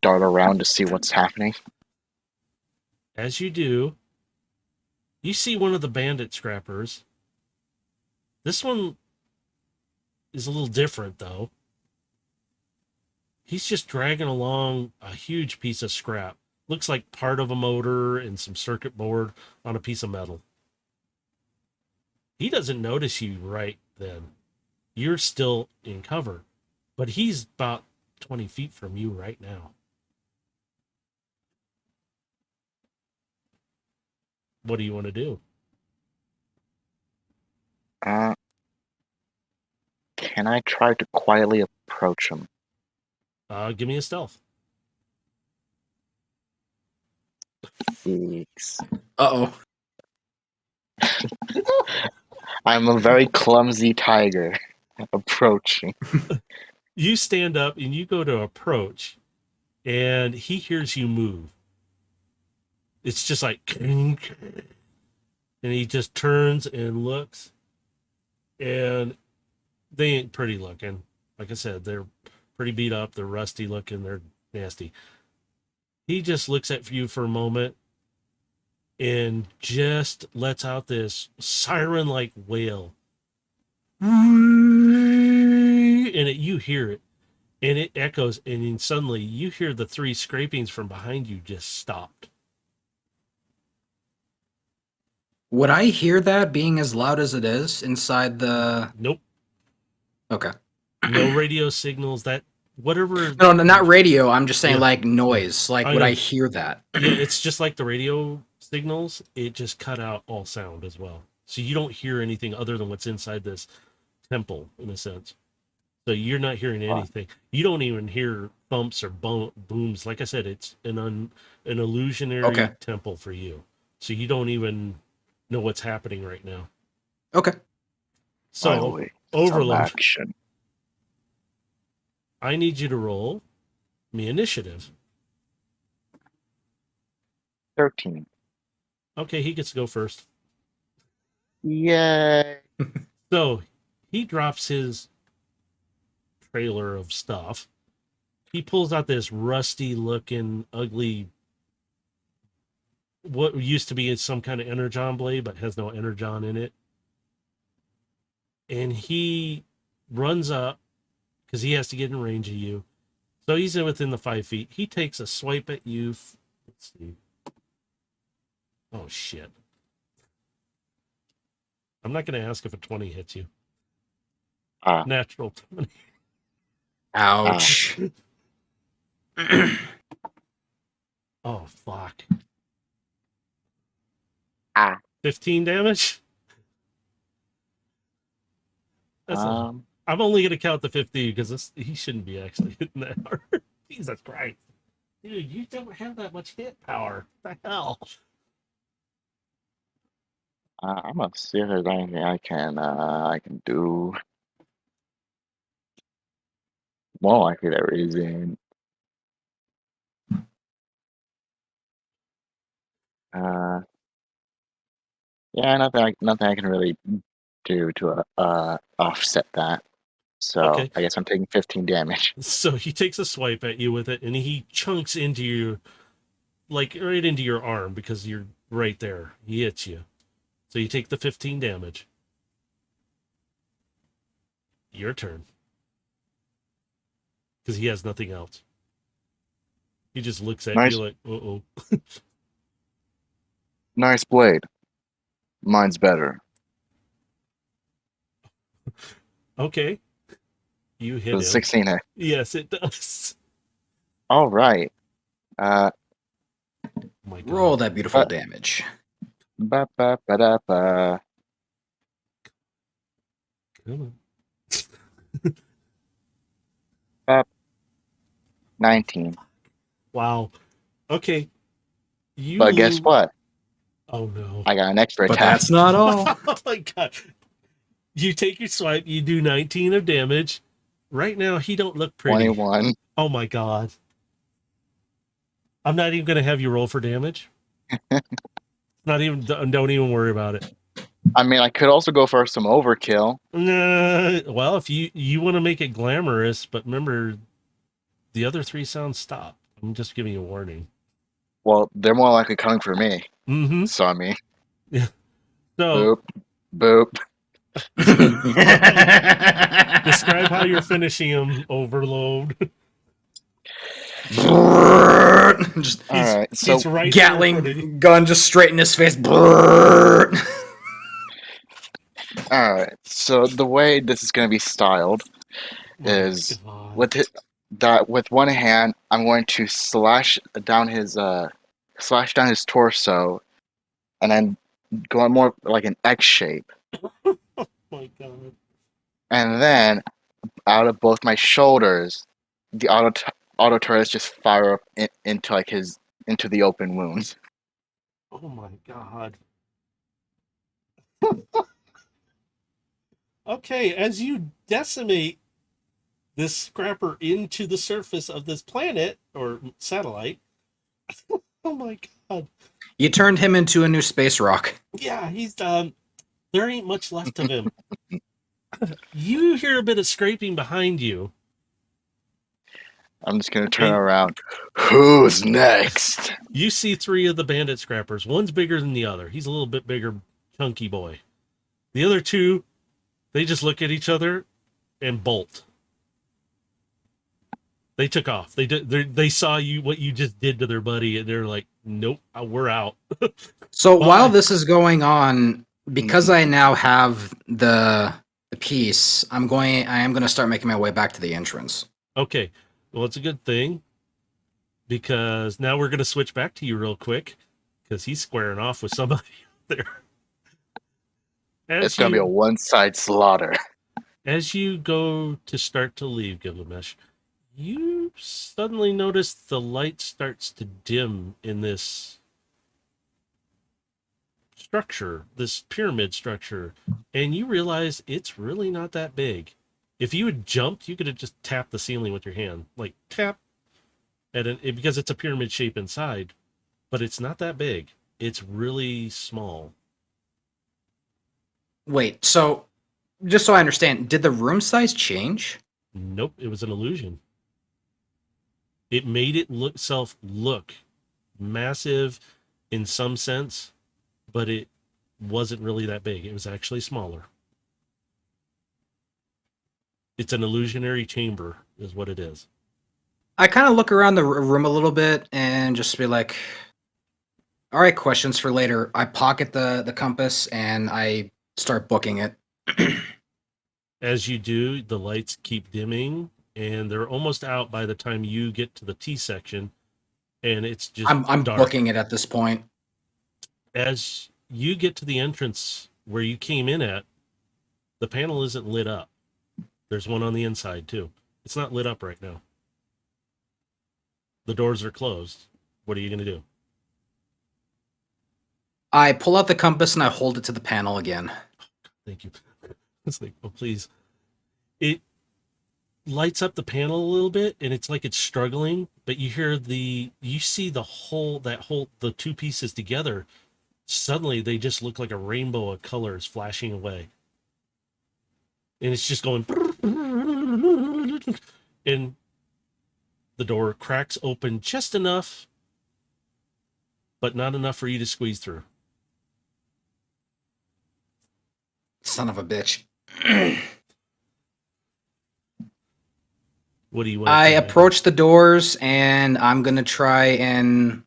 [SPEAKER 3] around to see what's happening.
[SPEAKER 1] As you do, you see one of the bandit scrappers. This one is a little different, though. He's just dragging along a huge piece of scrap. Looks like part of a motor and some circuit board on a piece of metal. He doesn't notice you right then. You're still in cover, but he's about 20 feet from you right now. What do you want to do?
[SPEAKER 3] Can I try to quietly approach him?
[SPEAKER 1] Give me a stealth.
[SPEAKER 3] Yeeks.
[SPEAKER 2] Uh-oh.
[SPEAKER 3] I'm a very clumsy tiger approaching.
[SPEAKER 1] You stand up and you go to approach, and he hears you move. It's just like, and he just turns and looks, and they ain't pretty looking. Like I said, they're pretty beat up, they're rusty looking, they're nasty. He just looks at you for a moment and just lets out this siren-like wail. And you hear it, and it echoes, and then suddenly you hear the three scrapings from behind you just stopped.
[SPEAKER 2] Would I hear that being as loud as it is inside the...
[SPEAKER 1] Nope.
[SPEAKER 2] Okay.
[SPEAKER 1] No radio signals, that whatever.
[SPEAKER 2] No, not radio. I'm just saying,
[SPEAKER 1] Yeah.
[SPEAKER 2] like, noise. Like,
[SPEAKER 1] I
[SPEAKER 2] would
[SPEAKER 1] know.
[SPEAKER 2] I hear that?
[SPEAKER 1] Yeah, it's just like the radio signals. It just cut out all sound as well. So you don't hear anything other than what's inside this temple, in a sense. So you're not hearing anything. You don't even hear thumps or booms. Like I said, it's an illusionary
[SPEAKER 2] Okay.
[SPEAKER 1] temple for you. So you don't even know what's happening right now.
[SPEAKER 2] Okay.
[SPEAKER 1] So
[SPEAKER 3] Finally, some
[SPEAKER 1] Overload,
[SPEAKER 3] action.
[SPEAKER 1] I need you to roll me initiative.
[SPEAKER 3] 13.
[SPEAKER 1] Okay, he gets to go first.
[SPEAKER 3] Yay!
[SPEAKER 1] So he drops his trailer of stuff. He pulls out this rusty looking, ugly, what used to be some kind of energon blade, but has no energon in it. And he runs up because he has to get in range of you. So he's in within the 5 feet. He takes a swipe at you. Let's see. Oh, shit. I'm not going to ask if a 20 hits you.
[SPEAKER 3] Ah.
[SPEAKER 1] Natural 20.
[SPEAKER 2] Ouch.
[SPEAKER 1] Oh, fuck.
[SPEAKER 3] Ah.
[SPEAKER 1] 15 damage? That's
[SPEAKER 3] Um,
[SPEAKER 1] I'm only going to count the 15 because he shouldn't be actually hitting that hard. Jesus Christ. Dude, you don't have that much hit power. What the hell?
[SPEAKER 3] I'm gonna see if there's anything I can do. More likely there isn't. Yeah, nothing I can really do to offset that. So
[SPEAKER 1] Okay.
[SPEAKER 3] I guess I'm taking 15 damage.
[SPEAKER 1] So he takes a swipe at you with it, and he chunks into you, like right into your arm because you're right there. He hits you. So you take the 15 damage. Your turn. Because he has nothing else. He just looks at
[SPEAKER 3] Nice.
[SPEAKER 1] you like, uh-oh.
[SPEAKER 3] Nice blade. Mine's better.
[SPEAKER 1] Okay. You hit him.
[SPEAKER 3] 16 hit.
[SPEAKER 1] Yes, it does.
[SPEAKER 3] All right.
[SPEAKER 1] Oh my God.
[SPEAKER 2] Roll that beautiful damage.
[SPEAKER 3] Ba ba ba da ba.
[SPEAKER 1] Come
[SPEAKER 3] Ba. 19.
[SPEAKER 1] Wow. Okay. You.
[SPEAKER 3] But guess what?
[SPEAKER 1] Oh no.
[SPEAKER 3] I got an extra
[SPEAKER 2] But
[SPEAKER 3] attack.
[SPEAKER 2] that's not all.
[SPEAKER 1] Oh my God. You take your swipe, you do 19 of damage. Right now, he don't look pretty.
[SPEAKER 3] 21.
[SPEAKER 1] Oh my God. I'm not even going to have you roll for damage. Not even, don't even worry about it.
[SPEAKER 3] I mean, I could also go for some overkill.
[SPEAKER 1] Well, if you want to make it glamorous, but remember, the other 3 sounds stop. I'm just giving you a warning.
[SPEAKER 3] Well, they're more likely coming for me.
[SPEAKER 1] Mm-hmm.
[SPEAKER 3] So, I mean,
[SPEAKER 1] So,
[SPEAKER 3] boop.
[SPEAKER 1] describe how you're finishing him, Overload.
[SPEAKER 2] Just
[SPEAKER 3] All right. So,
[SPEAKER 1] He's right there in front of you.
[SPEAKER 2] Gatling gun just straight in his face.
[SPEAKER 3] all right. So the way this is going to be styled is
[SPEAKER 1] God.
[SPEAKER 3] with one hand, I'm going to slash down his torso, and then go on more like an X shape,
[SPEAKER 1] My God.
[SPEAKER 3] and then out of both my shoulders, the auto turrets just fire up into like into the open wounds.
[SPEAKER 1] Oh my God. Okay, as you decimate this scrapper into the surface of this planet or satellite. Oh my God.
[SPEAKER 2] You turned him into a new space rock.
[SPEAKER 1] Yeah, he's there ain't much left of him. You hear a bit of scraping behind you.
[SPEAKER 3] I'm just gonna turn around. Who's next?
[SPEAKER 1] You see 3 of the bandit scrappers. One's bigger than the other. He's a little bit bigger, chunky boy. The other 2, they just look at each other and bolt. They took off. They saw you what you just did to their buddy, and they're like, "Nope, we're out."
[SPEAKER 2] So
[SPEAKER 1] Bye.
[SPEAKER 2] while this is going on, because I now have the piece, I am going to start making my way back to the entrance.
[SPEAKER 1] Okay, well, it's a good thing because now we're going to switch back to you real quick because he's squaring off with somebody there.
[SPEAKER 3] It's gonna be a one-side slaughter.
[SPEAKER 1] As you go to start to leave, Gilgamesh, you suddenly notice the light starts to dim in this structure, this pyramid structure, and you realize it's really not that big. If you had jumped, you could have just tapped the ceiling with your hand, like tap, because it's a pyramid shape inside, but it's not that big. It's really small.
[SPEAKER 2] Wait, so just so I understand, did the room size change?
[SPEAKER 1] Nope, it was an illusion. It made it look massive in some sense, but it wasn't really that big. It was actually smaller. It's an illusionary chamber, is what it is.
[SPEAKER 2] I kind of look around the room a little bit and just be like, all right, questions for later. I pocket the compass and I start booking it.
[SPEAKER 1] As you do, the lights keep dimming, and they're almost out by the time you get to the T section, and it's just
[SPEAKER 2] I'm
[SPEAKER 1] dark.
[SPEAKER 2] booking it at this point.
[SPEAKER 1] As you get to the entrance where you came in at, the panel isn't lit up. There's one on the inside, too. It's not lit up right now. The doors are closed. What are you going to do?
[SPEAKER 2] I pull out the compass and I hold it to the panel again.
[SPEAKER 1] Thank you. It's like, oh, please. It lights up the panel a little bit, and it's like it's struggling, but you see the two pieces together. Suddenly, they just look like a rainbow of colors flashing away. And it's just going, and the door cracks open just enough, but not enough for you to squeeze through.
[SPEAKER 2] Son of a bitch.
[SPEAKER 1] What do you want?
[SPEAKER 2] I approach the doors and I'm going to try and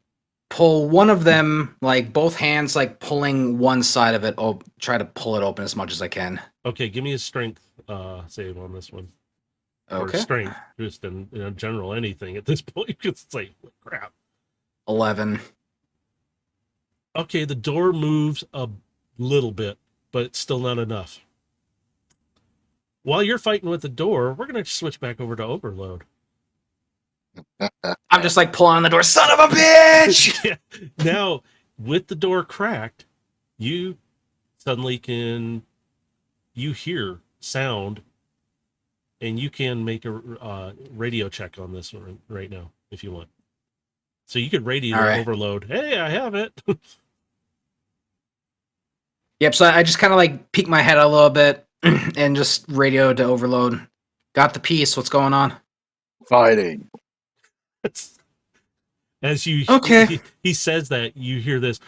[SPEAKER 2] pull one of them, like both hands, like pulling one side of it. Try to pull it open as much as I can.
[SPEAKER 1] Okay, give me a strength save on this one.
[SPEAKER 2] Okay.
[SPEAKER 1] Or strength, just in general, anything at this point, because it's like, crap.
[SPEAKER 2] 11.
[SPEAKER 1] Okay, the door moves a little bit, but it's still not enough. While you're fighting with the door, we're going to switch back over to Overload.
[SPEAKER 2] I'm just like pulling on the door. Son of a bitch!
[SPEAKER 1] Yeah. Now, with the door cracked, you suddenly you hear sound, and you can make a radio check on this one right now if you want. So you could radio
[SPEAKER 2] All right.
[SPEAKER 1] Overload. Hey, I have it.
[SPEAKER 2] Yep, so I just kind of like peek my head out a little bit and just radio to Overload. Got the piece. What's going on?
[SPEAKER 3] Fighting.
[SPEAKER 1] As you
[SPEAKER 2] Okay.
[SPEAKER 1] he says that, you hear this.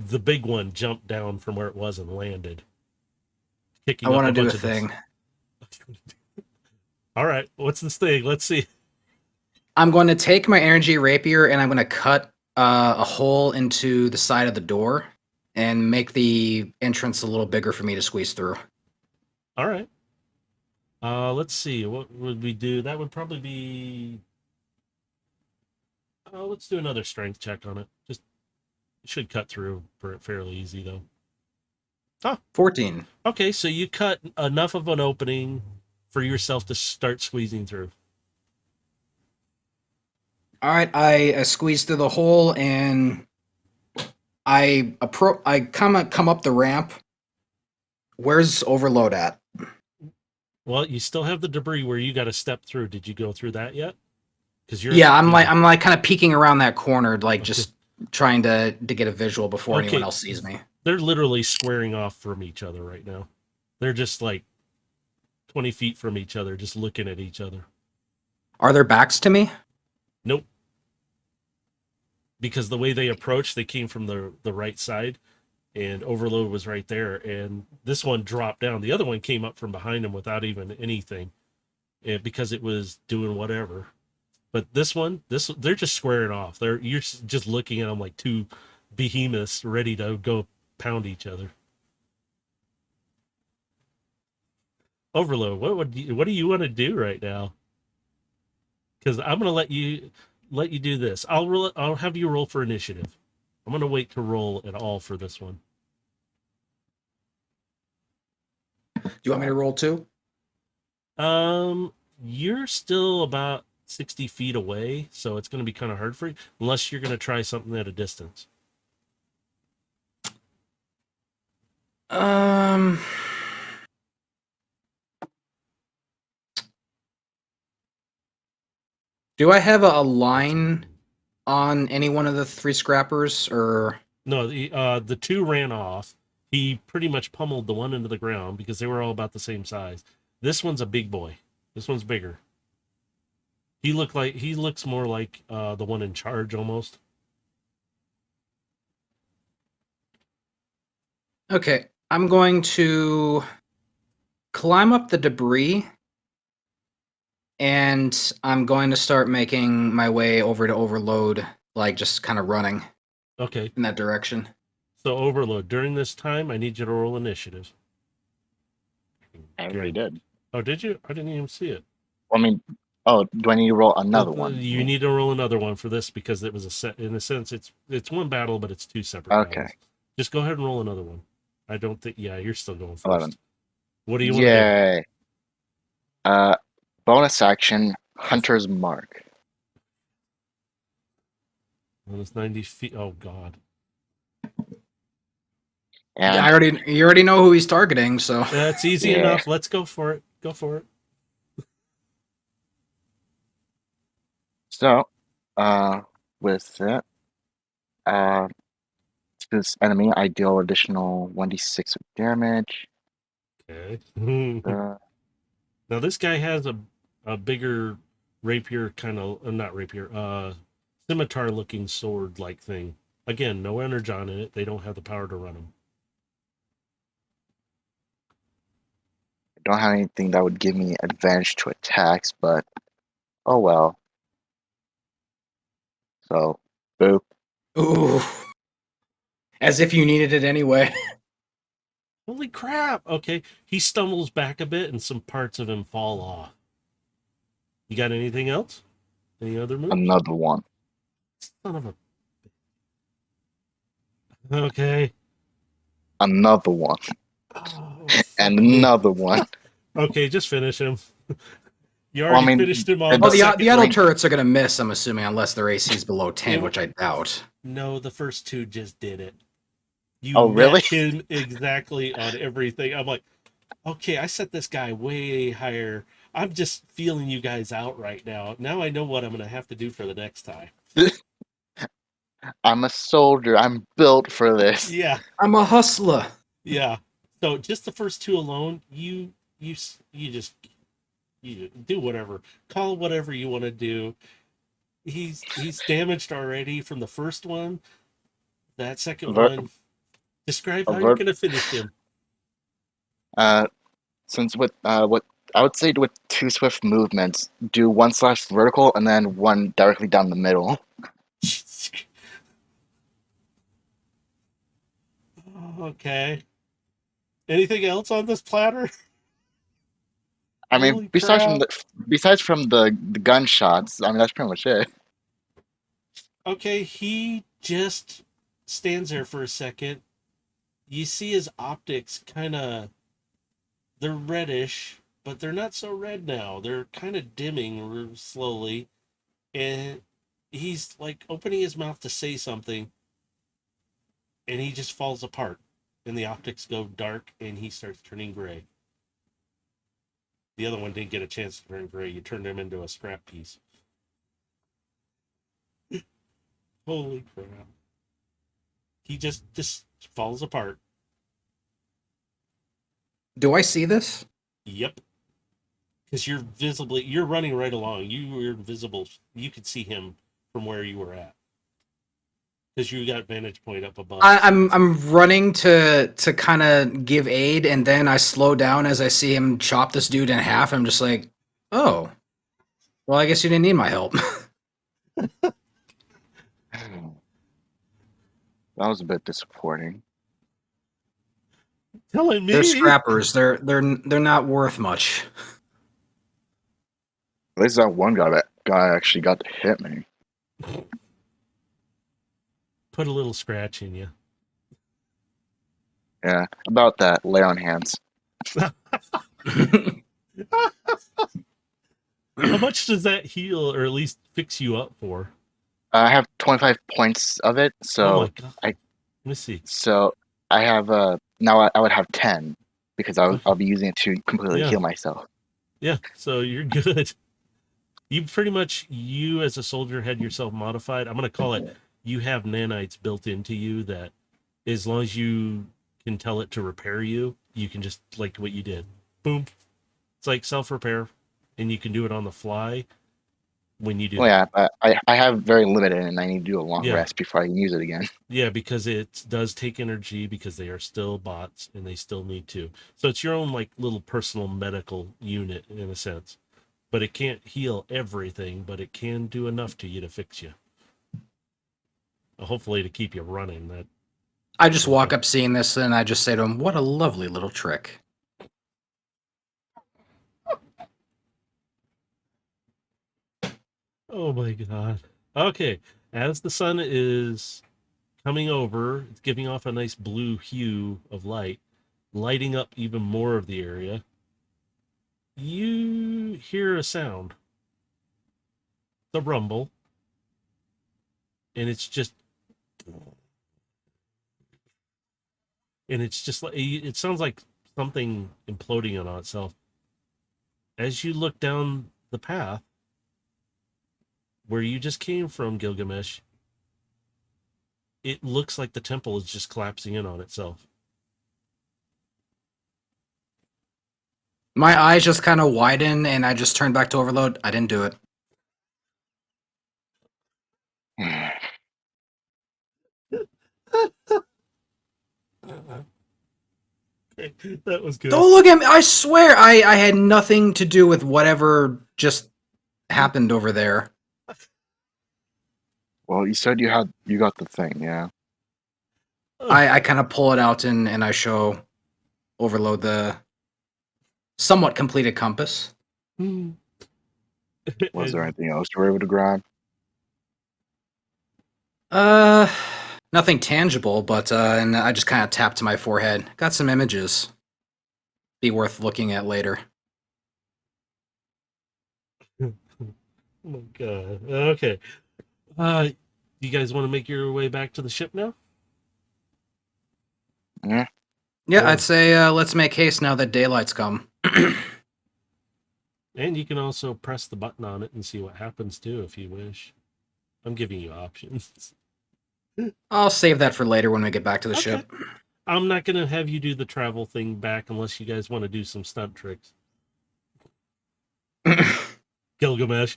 [SPEAKER 1] The big one jumped down from where it was and landed.
[SPEAKER 2] I want to do a thing.
[SPEAKER 1] All right, what's this thing? Let's see.
[SPEAKER 2] I'm going to take my energy rapier and I'm going to cut a hole into the side of the door and make the entrance a little bigger for me to squeeze through.
[SPEAKER 1] All right. Let's see. What would we do? That would probably be. Let's do another strength check on it. Just should cut through fairly easy though. Oh,
[SPEAKER 2] 14.
[SPEAKER 1] Okay, so you cut enough of an opening for yourself to start squeezing through.
[SPEAKER 2] All right, I squeeze through the hole and I come up the ramp. Where's Overload at?
[SPEAKER 1] Well, you still have the debris where you got to step through. Did you go through that yet? Because
[SPEAKER 2] I'm like kind of peeking around that corner, like just trying to get a visual before anyone else sees me.
[SPEAKER 1] They're literally squaring off from each other right now. They're just like 20 feet from each other, just looking at each other.
[SPEAKER 2] Are their backs to me?
[SPEAKER 1] Nope. Because the way they approached, they came from the right side, and Overload was right there, and this one dropped down. The other one came up from behind him without even anything, because it was doing whatever. But this one, they're just squaring off. You're just looking at them like two behemoths ready to go pound each other. Overload, what do you want to do right now? Because I'm gonna let you do this. I'll have you roll for initiative. I'm gonna wait to roll at all for this one.
[SPEAKER 2] you want me to roll too?
[SPEAKER 1] You're still about 60 feet away, so it's going to be kind of hard for you, unless you're going to try something at a distance.
[SPEAKER 2] Do I have a line on any one of the 3 scrappers, or
[SPEAKER 1] No, the 2 ran off. He pretty much pummeled the one into the ground because they were all about the same size. This one's a big boy. This one's bigger. He looks more like the one in charge almost.
[SPEAKER 2] okay? I'm going to climb up the debris, and I'm going to start making my way over to Overload, like just kind of running
[SPEAKER 1] Okay,
[SPEAKER 2] in that direction.
[SPEAKER 1] so Overload. During this time, I need you to roll initiative.
[SPEAKER 3] I already did.
[SPEAKER 1] Oh, did you? I didn't even see it.
[SPEAKER 3] I mean, oh, do I need to roll another one?
[SPEAKER 1] You need to roll another one for this because it was a set. In a sense, it's one battle, but it's 2 separate.
[SPEAKER 3] Okay.
[SPEAKER 1] battles. Just go ahead and roll another one. I don't think. Yeah, you're still going first.
[SPEAKER 3] 11.
[SPEAKER 1] What do you want to
[SPEAKER 3] Yay. Bonus action, Hunter's Mark.
[SPEAKER 1] do? It's 90 feet. Oh God.
[SPEAKER 3] And
[SPEAKER 2] You already know who he's targeting, so
[SPEAKER 1] That's easy
[SPEAKER 3] Yeah.
[SPEAKER 1] enough. Let's go for it. Go for it.
[SPEAKER 3] so, with that, to this enemy, I deal additional 1d6 of damage.
[SPEAKER 1] Okay.
[SPEAKER 3] Uh,
[SPEAKER 1] Now this guy has a bigger rapier kind of not rapier, scimitar looking sword like thing. Again, no energon in it. They don't have the power to run them.
[SPEAKER 3] I don't have anything that would give me advantage to attacks, but oh well. So, boop.
[SPEAKER 2] ooh, as if you needed it anyway.
[SPEAKER 1] Holy crap! Okay, he stumbles back a bit, and some parts of him fall off. You got anything else? Any other moves?
[SPEAKER 3] Another one.
[SPEAKER 1] Son of a. Okay.
[SPEAKER 3] Another one.
[SPEAKER 1] Oh,
[SPEAKER 3] And
[SPEAKER 1] fuck me.
[SPEAKER 3] another one.
[SPEAKER 1] Okay, just finish him. You
[SPEAKER 3] Well, I
[SPEAKER 1] already
[SPEAKER 3] mean,
[SPEAKER 1] finished him on
[SPEAKER 3] and
[SPEAKER 1] the
[SPEAKER 2] Well,
[SPEAKER 1] second
[SPEAKER 2] the auto
[SPEAKER 1] one.
[SPEAKER 2] turrets are going to miss, I'm assuming, unless their AC is below 10,
[SPEAKER 1] Yeah.
[SPEAKER 2] which I doubt.
[SPEAKER 1] No, the first 2 just did it. You
[SPEAKER 3] Oh, really?
[SPEAKER 1] met him exactly on everything. I'm like, okay, I set this guy way higher. I'm just feeling you guys out right now. Now I know what I'm going to have to do for the next time.
[SPEAKER 3] I'm a soldier. I'm built for this.
[SPEAKER 1] Yeah,
[SPEAKER 2] I'm a hustler.
[SPEAKER 1] yeah. So just the first 2 alone, you do whatever. Call whatever you want to do. He's damaged already from the first one. That second
[SPEAKER 3] Ver-
[SPEAKER 1] one. Describe
[SPEAKER 3] a
[SPEAKER 1] how you're
[SPEAKER 3] ver-
[SPEAKER 1] going to finish him.
[SPEAKER 3] Since with what I would say with 2 swift movements, do 1 slash vertical and then 1 directly down the middle.
[SPEAKER 1] Okay. Anything else on this platter?
[SPEAKER 3] I mean,
[SPEAKER 1] Holy
[SPEAKER 3] besides from the gunshots, I mean that's pretty much it.
[SPEAKER 1] Okay, he just stands there for a second. You see his optics kind of, they're reddish, but they're not so red now. They're kind of dimming slowly. And he's like opening his mouth to say something. And he just falls apart. And the optics go dark and he starts turning gray. The other one didn't get a chance to turn gray. You turned him into a scrap piece. Holy crap. He just falls apart.
[SPEAKER 2] Do I see this?
[SPEAKER 1] Yep. Because you're running right along. You were invisible. You could see him from where you were at. Because you got vantage point up above.
[SPEAKER 2] I'm running to kind of give aid, and then I slow down as I see him chop this dude in half. I'm just like, oh, well, I guess you didn't need my help.
[SPEAKER 3] That was a bit disappointing.
[SPEAKER 1] Telling me.
[SPEAKER 2] They're scrappers. They're not worth much.
[SPEAKER 3] At least that one guy actually got to hit me.
[SPEAKER 1] Put a little scratch in you.
[SPEAKER 3] Yeah, about that. Lay on hands.
[SPEAKER 1] How much does that heal or at least fix you up for?
[SPEAKER 3] I have 25 points of it,
[SPEAKER 1] Oh
[SPEAKER 3] so
[SPEAKER 1] my god.
[SPEAKER 3] I
[SPEAKER 1] Let me see.
[SPEAKER 3] so I have now I would have 10 because I'll be using it to completely
[SPEAKER 1] Yeah.
[SPEAKER 3] heal myself.
[SPEAKER 1] Yeah, so you're good. You pretty much, you as a soldier had yourself modified. I'm going to call it, you have nanites built into you that as long as you can tell it to repair you, you can just, like what you did. Boom. It's like self-repair, and you can do it on the fly when you do
[SPEAKER 3] Well,
[SPEAKER 1] that.
[SPEAKER 3] yeah, I have very limited, and I need to do a long
[SPEAKER 1] Yeah.
[SPEAKER 3] rest before I can use it again.
[SPEAKER 1] Yeah, because it does take energy because they are still bots and they still need to. So it's your own like little personal medical unit in a sense. But it can't heal everything, but it can do enough to you to fix you. Hopefully to keep you running. That
[SPEAKER 2] I just walk up seeing this and I just say to him, "What a lovely little trick."
[SPEAKER 1] Oh my god. Okay. As the sun is coming over, it's giving off a nice blue hue of light, lighting up even more of the area. You hear a sound. The rumble. And it's just like it sounds like something imploding on itself. As you look down the path where you just came from, Gilgamesh, it looks like the temple is just collapsing in on itself.
[SPEAKER 2] My eyes just kind of widen and I just turn back to Overload. I didn't do it.
[SPEAKER 1] That was good.
[SPEAKER 2] Don't look at me. I swear I had nothing to do with whatever just happened over there.
[SPEAKER 3] Well, you said you got the thing, yeah.
[SPEAKER 2] I kind of pull it out and I show Overload the somewhat completed compass.
[SPEAKER 3] Was there anything else you were able to grab?
[SPEAKER 2] Nothing tangible, but and I just kind of tap to my forehead. Got some images. Be worth looking at later.
[SPEAKER 1] Oh my god. Okay. You guys want to make your way back to the ship now?
[SPEAKER 3] Yeah.
[SPEAKER 2] Yeah,
[SPEAKER 1] Cool.
[SPEAKER 2] I'd say let's make haste now that daylight's come.
[SPEAKER 1] And you can also press the button on it and see what happens too if you wish. I'm giving you options.
[SPEAKER 2] I'll save that for later when we get back to the
[SPEAKER 1] Okay.
[SPEAKER 2] ship.
[SPEAKER 1] I'm not going to have you do the travel thing back unless you guys want to do some stunt tricks. Gilgamesh.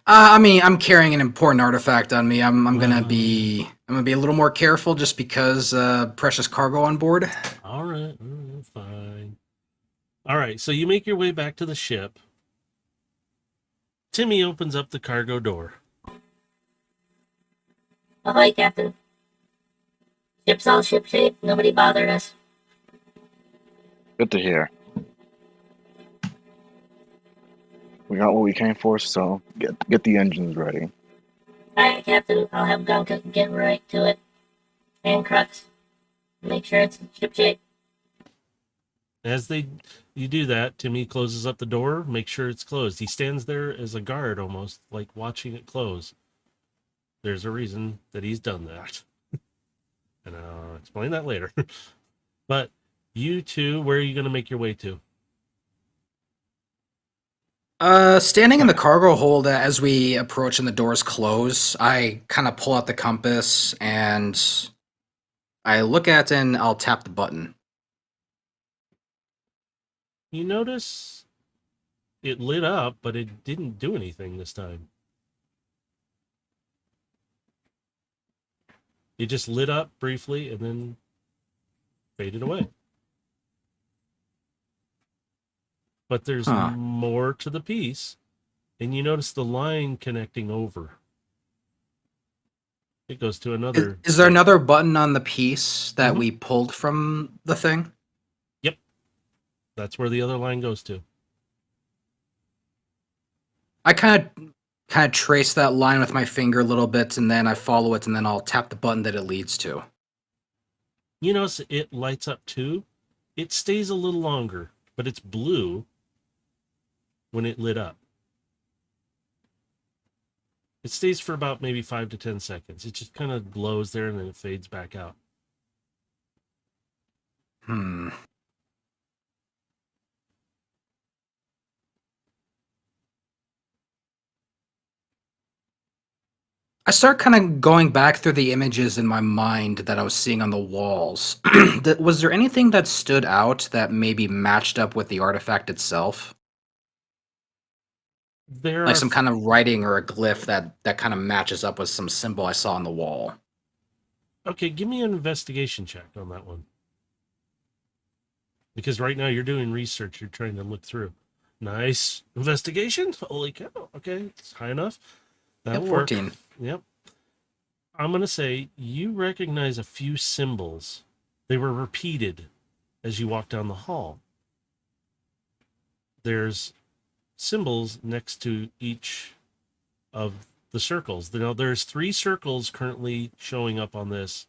[SPEAKER 2] I mean, I'm carrying an important artifact on me. I'm gonna be a little more careful just because precious cargo on board.
[SPEAKER 1] All right, fine. All right, so you make your way back to the ship. Timmy opens up the cargo door.
[SPEAKER 5] Ahoy, Captain. Ship's all shipshape. Nobody bothered us.
[SPEAKER 3] Good to hear. We got what we came for, so get the engines ready.
[SPEAKER 5] Alright, Captain. I'll have Gunka get right to it. And Crux. Make sure it's shipshape.
[SPEAKER 1] As you do that, Timmy closes up the door, make sure it's closed. He stands there as a guard almost, like watching it close. There's a reason that he's done that. And I'll explain that later. But you two, where are you going to make your way to?
[SPEAKER 2] Standing in the cargo hold as we approach and the doors close, I kind of pull out the compass and I look at it and I'll tap the button.
[SPEAKER 1] You notice it lit up, but it didn't do anything this time. It just lit up briefly and then faded away. But there's more to the piece, and you notice the line connecting over. It goes to another.
[SPEAKER 2] Is there another button on the piece that we pulled from the thing?
[SPEAKER 1] Yep. That's where the other line goes to.
[SPEAKER 2] I kind of trace that line with my finger a little bit, and then I follow it, and then I'll tap the button that it leads to.
[SPEAKER 1] You notice it lights up too. It stays a little longer, but it's blue when it lit up. It stays for about maybe 5 to 10 seconds. It just kind of glows there and then it fades back out.
[SPEAKER 2] I start kind of going back through the images in my mind that I was seeing on the walls. Was there anything that stood out that maybe matched up with the artifact itself?
[SPEAKER 1] There
[SPEAKER 2] Like
[SPEAKER 1] are
[SPEAKER 2] some kind of writing or a glyph that kind of matches up with some symbol I saw on the wall.
[SPEAKER 1] Okay, give me an investigation check on that one. Because right now you're doing research, you're trying to look through. Nice investigation. Holy cow. Okay, it's high enough. That'll
[SPEAKER 2] Yeah,
[SPEAKER 1] work.
[SPEAKER 2] 14.
[SPEAKER 1] Yep. I'm going to say you recognize a few symbols. They were repeated as you walk down the hall. There's symbols next to each of the circles. Now, there's 3 circles currently showing up on these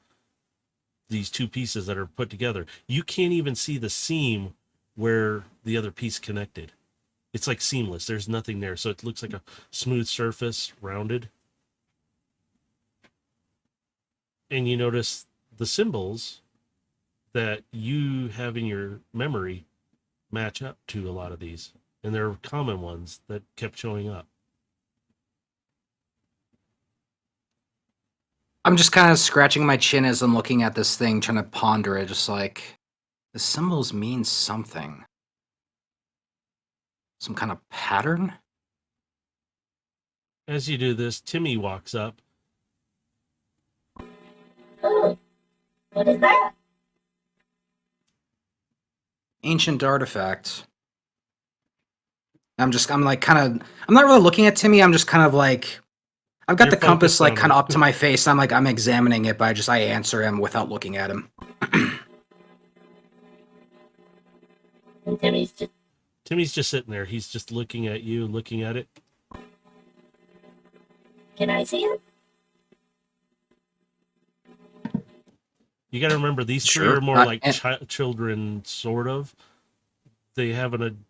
[SPEAKER 1] 2 pieces that are put together. You can't even see the seam where the other piece connected. It's like seamless. There's nothing there. So it looks like a smooth surface, rounded. And you notice the symbols that you have in your memory match up to a lot of these. And they're common ones that kept showing up.
[SPEAKER 2] I'm just kind of scratching my chin as I'm looking at this thing, trying to ponder it, just like, the symbols mean something. Some kind of pattern?
[SPEAKER 1] As you do this, Timmy walks up.
[SPEAKER 5] Oh, what is that?
[SPEAKER 2] Ancient artifact. I'm not really looking at Timmy, I'm just kind of like, I've got
[SPEAKER 1] You're
[SPEAKER 2] the compass
[SPEAKER 1] focused
[SPEAKER 2] like
[SPEAKER 1] on
[SPEAKER 2] kind of
[SPEAKER 1] it.
[SPEAKER 2] up to my face. I'm examining it, but I answer him without looking at him.
[SPEAKER 5] And Timmy's
[SPEAKER 1] just sitting there. He's just looking at you, looking at it.
[SPEAKER 5] Can I see him?
[SPEAKER 1] You got to remember, these 3
[SPEAKER 2] Sure.
[SPEAKER 1] are more like children, sort of. They have an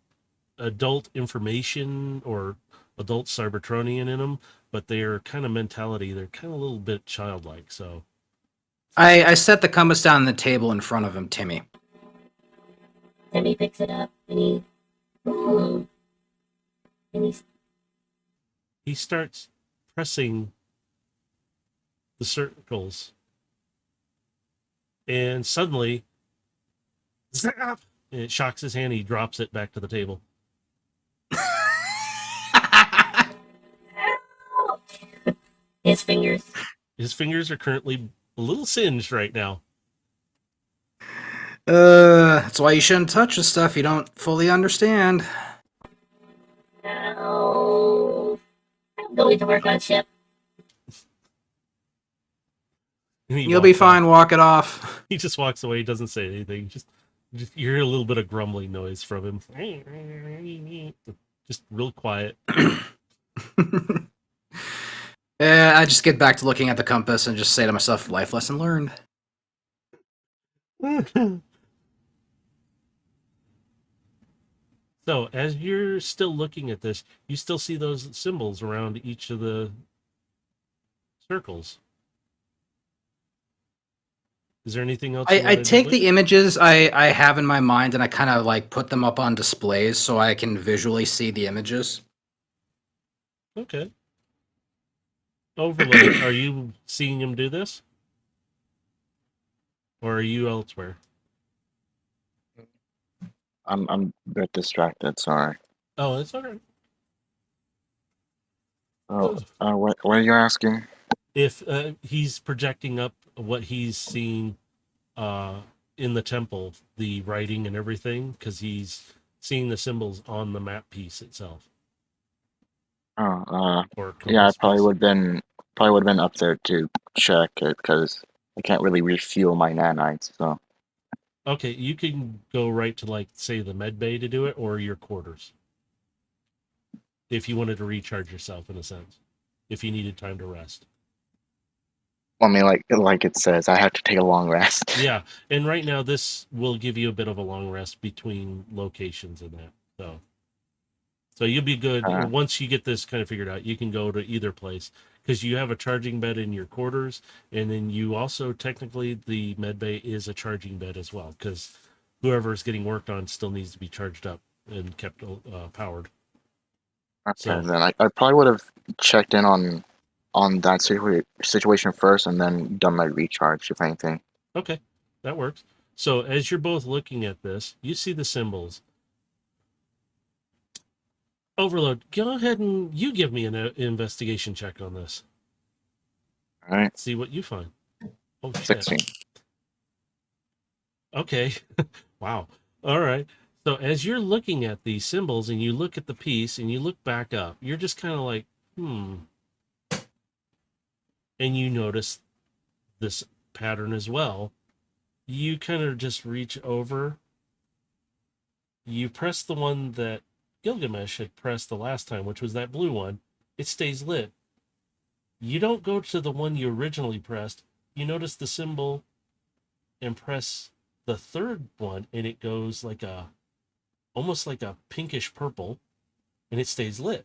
[SPEAKER 1] adult information or adult Cybertronian in them, but they're kind of mentality. They're kind of a little bit childlike. So
[SPEAKER 2] I set the compass down on the table in front of him, Timmy.
[SPEAKER 5] Timmy picks it up and
[SPEAKER 1] he starts pressing the circles. And suddenly, zap! And it shocks his hand. He drops it back to the table.
[SPEAKER 5] his fingers.
[SPEAKER 1] His fingers are currently a little singed right now.
[SPEAKER 2] That's why you shouldn't touch the stuff you don't fully understand.
[SPEAKER 5] No. I'm going to work on ship.
[SPEAKER 1] And he
[SPEAKER 2] You'll be
[SPEAKER 1] walks
[SPEAKER 2] fine,
[SPEAKER 1] off.
[SPEAKER 2] walk it off.
[SPEAKER 1] He just walks away. He doesn't say anything. Just you hear a little bit of grumbling noise from him. Just real quiet.
[SPEAKER 2] Yeah, I just get back to looking at the compass and just say to myself, life lesson learned.
[SPEAKER 1] So, as you're still looking at this, you still see those symbols around each of the circles. Is there anything else?
[SPEAKER 2] I take the images I have in my mind and I kind of like put them up on displays so I can visually see the images.
[SPEAKER 1] Okay. Overlay, are you seeing him do this? Or are you elsewhere?
[SPEAKER 3] I'm a bit distracted. Sorry.
[SPEAKER 1] Oh, it's all right.
[SPEAKER 3] Oh, what are you asking?
[SPEAKER 1] If he's projecting up what he's seeing in the temple, the writing and everything, because he's seeing the symbols on the map piece itself.
[SPEAKER 3] Oh,
[SPEAKER 1] Or
[SPEAKER 3] yeah, I
[SPEAKER 1] compass
[SPEAKER 3] probably
[SPEAKER 1] piece.
[SPEAKER 3] would have been up there to check it because I can't really refuel my nanites. So
[SPEAKER 1] Okay, you can go right to, like, say, the med bay to do it, or your quarters. If you wanted to recharge yourself, in a sense. If you needed time to rest.
[SPEAKER 3] I mean, like it says, I have to take a long rest.
[SPEAKER 1] Yeah, and right now this will give you a bit of a long rest between locations in that. So you'll be good. Once you get this kind of figured out, you can go to either place because you have a charging bed in your quarters, and then you also technically the med bay is a charging bed as well because whoever is getting worked on still needs to be charged up and kept powered.
[SPEAKER 3] Okay,
[SPEAKER 1] So-
[SPEAKER 3] then I probably would have checked in on that situation first, and then done my recharge if anything.
[SPEAKER 1] Okay, that works. So as you're both looking at this, you see the symbols. Overload, go ahead and you give me an investigation check on this.
[SPEAKER 3] All right,
[SPEAKER 1] See what you find. Oh, shit.
[SPEAKER 3] 16.
[SPEAKER 1] Okay. Wow. All right. So as you're looking at these symbols and you look at the piece and you look back up, you're just kind of like, And you notice this pattern as well. You kind of just reach over. You press the one that Gilgamesh had pressed the last time, which was that blue one. It stays lit. You don't go to the one you originally pressed. You notice the symbol and press the third one, and it goes like almost like a pinkish purple, and it stays lit.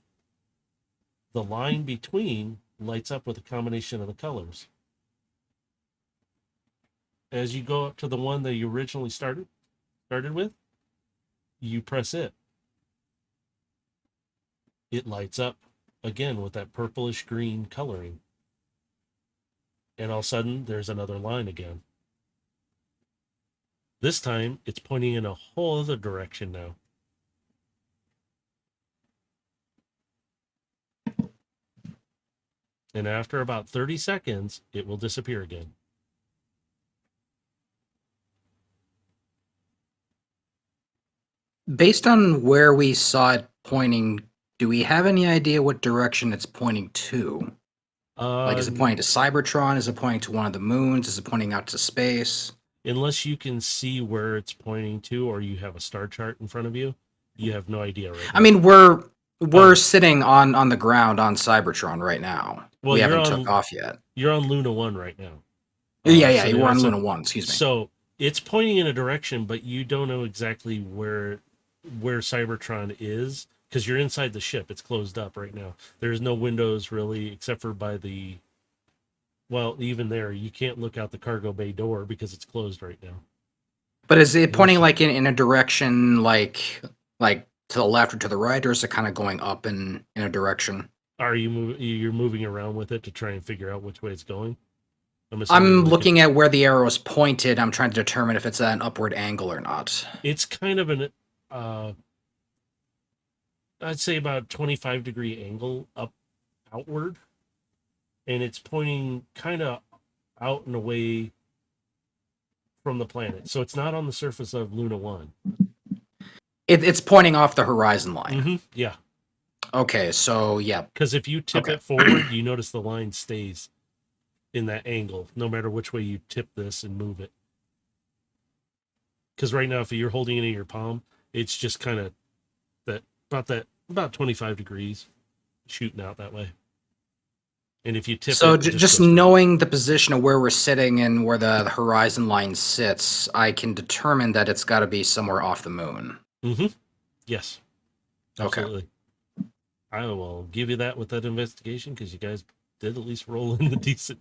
[SPEAKER 1] The line between lights up with a combination of the colors. As you go up to the one that you originally started with, you press it. It lights up again with that purplish green coloring. And all of a sudden, there's another line again. This time, it's pointing in a whole other direction now. And after about 30 seconds, it will disappear again.
[SPEAKER 2] Based on where we saw it pointing, do we have any idea what direction it's pointing to? Like, is it pointing to Cybertron? Is it pointing to one of the moons? Is it pointing out to space?
[SPEAKER 1] Unless you can see where it's pointing to, or you have a star chart in front of you, you have no idea right now.
[SPEAKER 2] I mean, we're sitting on the ground on Cybertron right now.
[SPEAKER 1] Well,
[SPEAKER 2] we
[SPEAKER 1] you're
[SPEAKER 2] haven't
[SPEAKER 1] on-
[SPEAKER 2] took off yet.
[SPEAKER 1] You're on Luna 1 right now.
[SPEAKER 2] Yeah,
[SPEAKER 1] so
[SPEAKER 2] we're on
[SPEAKER 1] so-
[SPEAKER 2] Luna 1, excuse me.
[SPEAKER 1] So it's pointing in a direction, but you don't know exactly where Cybertron is because you're inside the ship. It's closed up right now. There's no windows really, except for by the. Well, even there, you can't look out the cargo bay door because it's closed right now.
[SPEAKER 2] But is it pointing like in a direction like to the left or to the right, or is it kind of going up in a direction?
[SPEAKER 1] Are you're moving around with it to try and figure out which way it's going?
[SPEAKER 2] I'm looking at where the arrow is pointed. I'm trying to determine if it's at an upward angle or not.
[SPEAKER 1] It's kind of an I'd say about 25-degree angle outward, and it's pointing kind of out and away from the planet. So it's not on the surface of Luna 1.
[SPEAKER 2] It's pointing off the horizon line.
[SPEAKER 1] Mm-hmm. Yeah.
[SPEAKER 2] Okay, so yeah.
[SPEAKER 1] Because if you tip it forward, you notice the line stays in that angle, no matter which way you tip this and move it. Because right now, if you're holding it in your palm, it's just kind of about 25 degrees shooting out that way. And if you tip
[SPEAKER 2] so
[SPEAKER 1] it,
[SPEAKER 2] just knowing the position of where we're sitting and where the horizon line sits, I can determine that it's got to be somewhere off the moon.
[SPEAKER 1] Mm-hmm. Yes.
[SPEAKER 2] Okay.
[SPEAKER 1] Absolutely. I will give you that with that investigation because you guys did at least roll in the decent.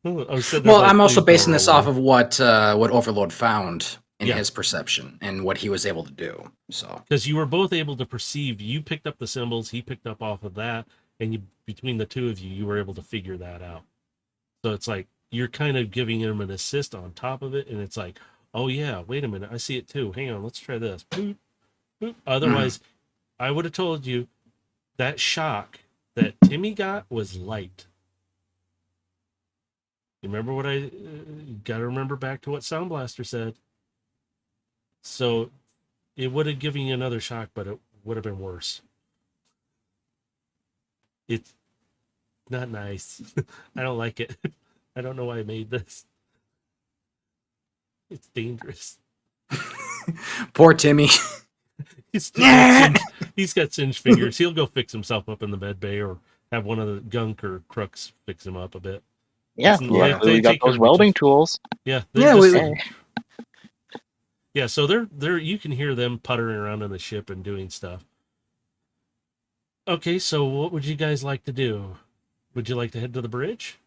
[SPEAKER 2] Well, I'm also basing this off of what Overlord found in his perception and what he was able to do. So
[SPEAKER 1] because you were both able to perceive, you picked up the symbols, he picked up off of that, and between the two of you, you were able to figure that out. So it's like you're kind of giving him an assist on top of it, and it's like, oh yeah, wait a minute, I see it too. Hang on, let's try this. Boop, boop. Otherwise, I would have told you that shock that Timmy got was light. Remember what you got to remember back to what Sound Blaster said. So it would have given you another shock, but it would have been worse. It's not nice. I don't like it. I don't know why I made this. It's dangerous.
[SPEAKER 2] Poor Timmy.
[SPEAKER 1] He's got singed fingers. He'll go fix himself up in the med bay or have one of the gunk or crooks fix him up a bit.
[SPEAKER 3] Yeah,
[SPEAKER 1] They-
[SPEAKER 3] luckily
[SPEAKER 1] they
[SPEAKER 3] we got
[SPEAKER 1] take care
[SPEAKER 3] those
[SPEAKER 1] of
[SPEAKER 3] welding
[SPEAKER 1] each-
[SPEAKER 3] tools.
[SPEAKER 1] Yeah,
[SPEAKER 2] Yeah,
[SPEAKER 1] just,
[SPEAKER 3] Hey.
[SPEAKER 1] yeah. So they're you can hear them puttering around on the ship and doing stuff. Okay, so what would you guys like to do? Would you like to head to the bridge?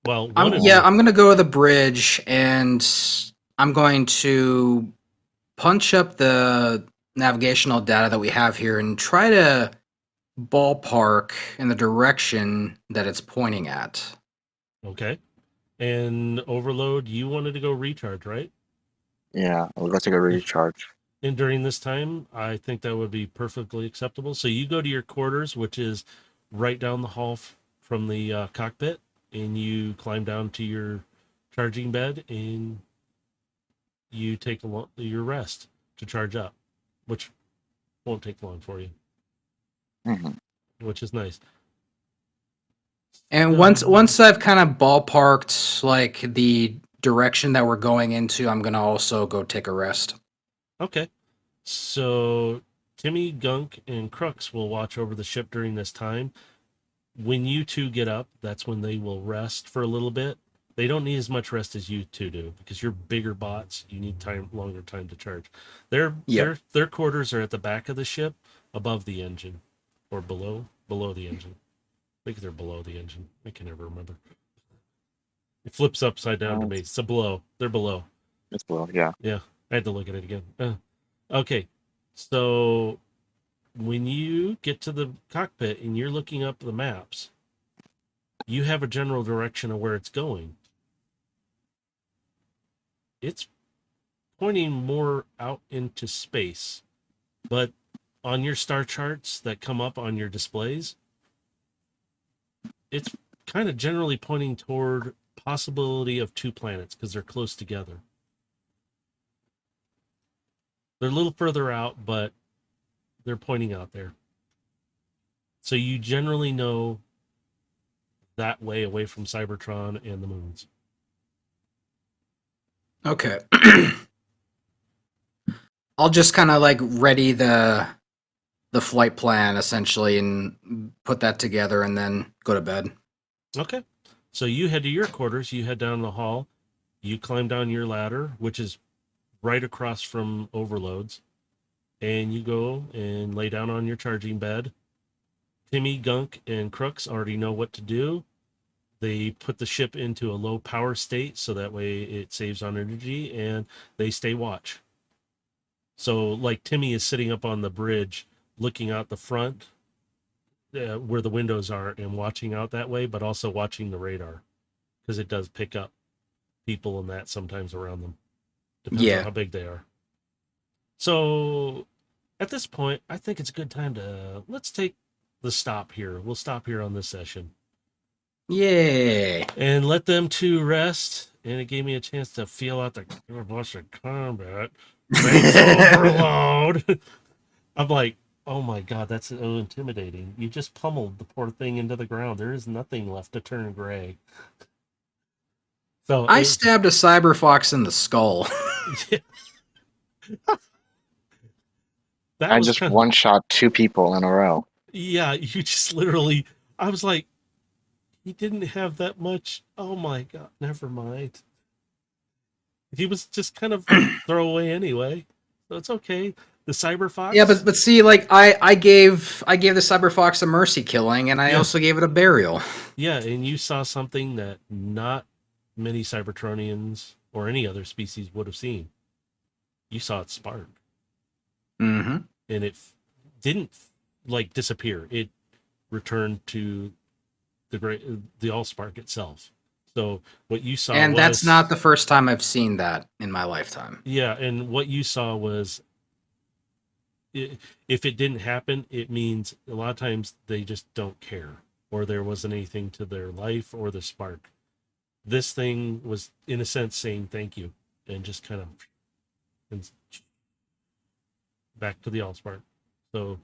[SPEAKER 1] Well, one of you.
[SPEAKER 2] I'm gonna go to the bridge and I'm going to punch up the navigational data that we have here and try to ballpark in the direction that it's pointing at.
[SPEAKER 1] Okay. And Overload, you wanted to go recharge, right?
[SPEAKER 3] Yeah, I was about to go recharge.
[SPEAKER 1] And during this time, I think that would be perfectly acceptable. So you go to your quarters, which is right down the hall from the cockpit, and you climb down to your charging bed, and you take your rest to charge up, which won't take long for you,
[SPEAKER 3] hmm
[SPEAKER 1] which is nice.
[SPEAKER 2] And once I've kind of ballparked like the direction that we're going into, I'm gonna also go take a rest.
[SPEAKER 1] Okay. So Timmy, Gunk, and Crux will watch over the ship during this time. When you two get up, that's when they will rest for a little bit. They don't need as much rest as you two do because you're bigger bots. You need longer time to charge. Their quarters are at the back of the ship, above the engine, or below the engine. I think they're below the engine. I can never remember. It flips upside down to me. So below. They're below.
[SPEAKER 3] As well, yeah.
[SPEAKER 1] Yeah, I had to look at it again. Okay, so when you get to the cockpit and you're looking up the maps, you have a general direction of where it's going. It's pointing more out into space, but on your star charts that come up on your displays, it's kind of generally pointing toward possibility of 2 planets because they're close together. They're a little further out, but they're pointing out there. So you generally know that way away from Cybertron and the moons.
[SPEAKER 2] Okay. I'll just kind of like ready the flight plan essentially and put that together and then go to bed.
[SPEAKER 1] Okay. So you head to your quarters, you head down the hall, you climb down your ladder, which is right across from Overload's, and you go and lay down on your charging bed. Timmy, Gunk, and Crux already know what to do. They put the ship into a low power state so that way it saves on energy, and they stay watch. So like Timmy is sitting up on the bridge looking out the front where the windows are and watching out that way, but also watching the radar because it does pick up people and that sometimes around them. Depends on how big they are. So at this point, I think it's a good time to let's take the stop here. We'll stop here on this session.
[SPEAKER 2] Yay.
[SPEAKER 1] And let them two rest. And it gave me a chance to feel out the bush of combat. Thanks, Overload. I'm like, oh my God, that's so intimidating. You just pummeled the poor thing into the ground. There is nothing left to turn gray. So
[SPEAKER 2] I stabbed a cyber fox in the skull.
[SPEAKER 3] I just one-shot 2 people in a row.
[SPEAKER 1] Yeah, you just literally, I was like, he didn't have that much. Oh my God, never mind. He was just kind of throwaway anyway, so it's okay. The cyber fox.
[SPEAKER 2] Yeah, but see, like I gave the cyber fox a mercy killing, and I also gave it a burial.
[SPEAKER 1] Yeah, and you saw something that not many Cybertronians or any other species would have seen. You saw it spark,
[SPEAKER 2] Mm-hmm.
[SPEAKER 1] and it didn't like disappear. It returned to the Allspark itself. So what you saw,
[SPEAKER 2] and that's not the first time I've seen that in my lifetime.
[SPEAKER 1] Yeah, and what you saw was, if it didn't happen, it means a lot of times they just don't care, or there wasn't anything to their life or the spark. This thing was, in a sense, saying thank you, and just kind of and back to the Allspark. So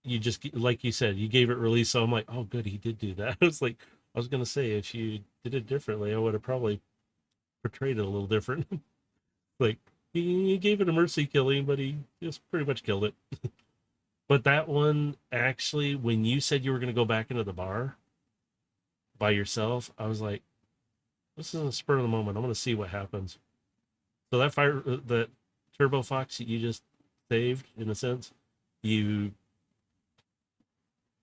[SPEAKER 1] you just, like you said, you gave it release. So I'm like, oh, good, he did do that. I was gonna say, if you did it differently, I would have probably portrayed it a little different. Like, he gave it a mercy killing, but he just pretty much killed it. But that one, actually, when you said you were going to go back into the bar, by yourself, I was like, this is a spur of the moment. I'm going to see what happens. So that Turbo Fox that you just saved, in a sense, you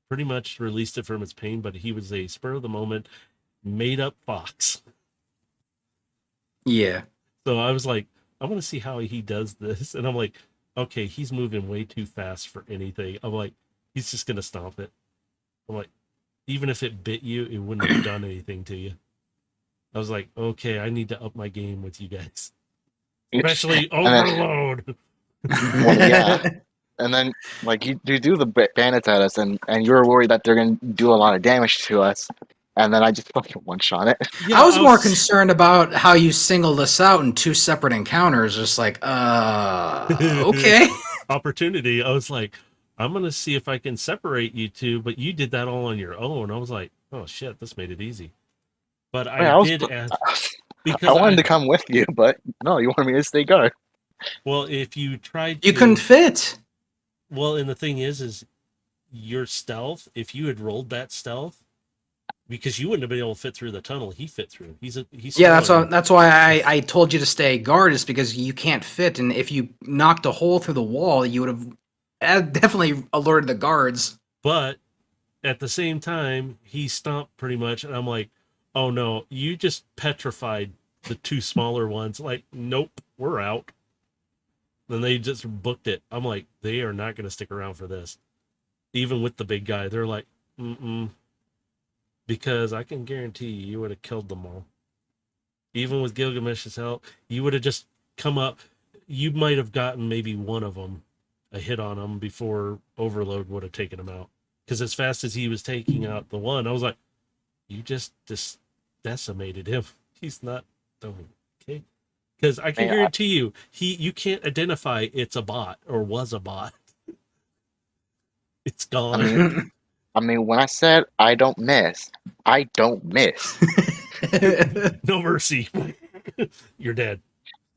[SPEAKER 1] pretty much released it from its pain, but he was a spur of the moment, made up fox.
[SPEAKER 2] Yeah.
[SPEAKER 1] So I was like, I want to see how he does this. And I'm like, okay, he's moving way too fast for anything. I'm like, he's just going to stomp it. I'm like, even if it bit you, it wouldn't have done anything to you. I was like, okay, I need to up my game with you guys. Especially Overload.
[SPEAKER 3] Well, yeah. And then, like, you do the bandits at us, and you're worried that they're going to do a lot of damage to us. And then I just fucking one-shot it.
[SPEAKER 2] Yeah, I was more concerned about how you singled us out in 2 separate encounters. Just like, okay.
[SPEAKER 1] Opportunity. I was like, I'm going to see if I can separate you two, but you did that all on your own. I was like, oh shit, this made it easy. But I did ask, because
[SPEAKER 3] I wanted to come with you, but no, you wanted me to stay guard.
[SPEAKER 1] Well, if you tried to...
[SPEAKER 2] You couldn't fit.
[SPEAKER 1] Well, and the thing is your stealth, if you had rolled that stealth, because you wouldn't have been able to fit through the tunnel, he fit through. He's
[SPEAKER 2] that's why I told you to stay guard, is because you can't fit, and if you knocked a hole through the wall, you would have definitely alerted the guards.
[SPEAKER 1] But at the same time, he stomped pretty much, and I'm like, oh no, you just petrified the 2 smaller ones. Like, nope, we're out. Then they just booked it. I'm like, they are not going to stick around for this. Even with the big guy, they're like, because I can guarantee you would have killed them all. Even with Gilgamesh's help, you would have just come up. You might have gotten maybe one of them, a hit on them, before Overload would have taken him out. Because as fast as he was taking out the one, I was like, you just decimated him. He's not done. Okay. Because I can guarantee you, you can't identify it's a bot or was a bot. It's gone.
[SPEAKER 3] I mean, when I said I don't miss, I don't miss.
[SPEAKER 1] No mercy. You're dead.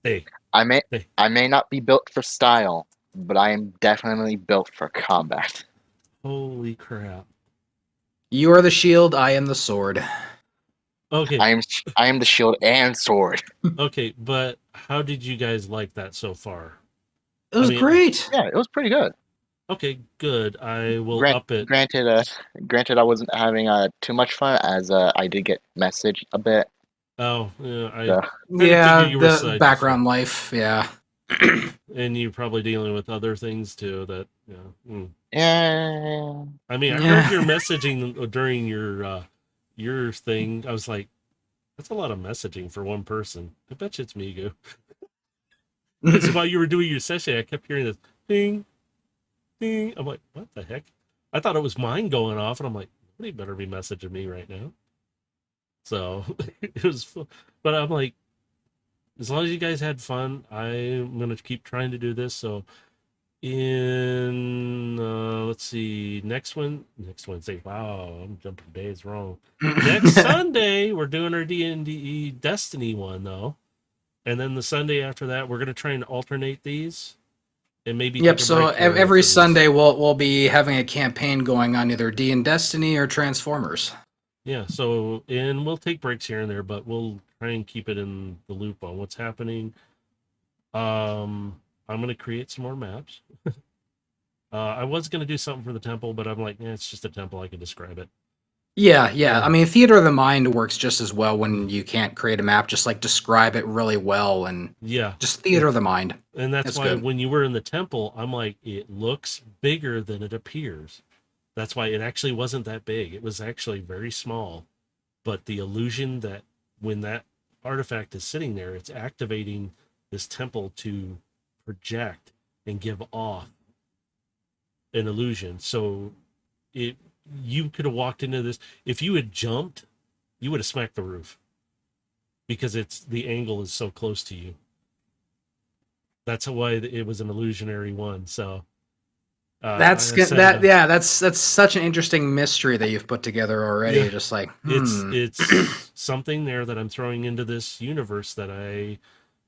[SPEAKER 1] Hey.
[SPEAKER 3] I may not be built for style, but I am definitely built for combat.
[SPEAKER 1] Holy crap.
[SPEAKER 2] You are the shield, I am the sword.
[SPEAKER 1] Okay.
[SPEAKER 3] I am the shield and sword.
[SPEAKER 1] Okay, but how did you guys like that so far?
[SPEAKER 2] It was great.
[SPEAKER 3] Yeah, it was pretty good.
[SPEAKER 1] Okay, good. I will up it.
[SPEAKER 3] Granted, I wasn't having too much fun, as I did get messaged a bit.
[SPEAKER 1] Oh,
[SPEAKER 2] yeah, the background life, yeah.
[SPEAKER 1] And you're probably dealing with other things too. That
[SPEAKER 3] Yeah.
[SPEAKER 1] I mean, I heard your messaging during your thing. I was like, that's a lot of messaging for one person. I bet you it's Migu. That's while you were doing your session, I kept hearing this ding, ding. I'm like, what the heck? I thought it was mine going off, and I'm like, nobody better be messaging me right now. So it was, but I'm like, as long as you guys had fun, I'm gonna keep trying to do this. So in let's see, next Wednesday. Wow, I'm jumping days wrong. Next Sunday, we're doing our D&D Destiny one though, and then the Sunday after that, we're gonna try and alternate these, and maybe
[SPEAKER 2] so every Sunday we'll be having a campaign going on, either D and Destiny or Transformers.
[SPEAKER 1] Yeah, so, and we'll take breaks here and there, but we'll try and keep it in the loop on what's happening. I'm going to create some more maps. I was going to do something for the temple, but I'm like, it's just a temple. I can describe it.
[SPEAKER 2] Yeah. I mean, Theater of the Mind works just as well when you can't create a map. Just like describe it really well, and just Theater of the Mind.
[SPEAKER 1] And that's why when you were in the temple, I'm like, it looks bigger than it appears. That's why it actually wasn't that big. It was actually very small. But the illusion that when that artifact is sitting there, it's activating this temple to project and give off an illusion. So you could have walked into this. If you had jumped, you would have smacked the roof. Because the angle is so close to you. That's why it was an illusionary one. So that's such an interesting mystery that you've put together already. Yeah.
[SPEAKER 2] Just like
[SPEAKER 1] it's something there that I'm throwing into this universe that I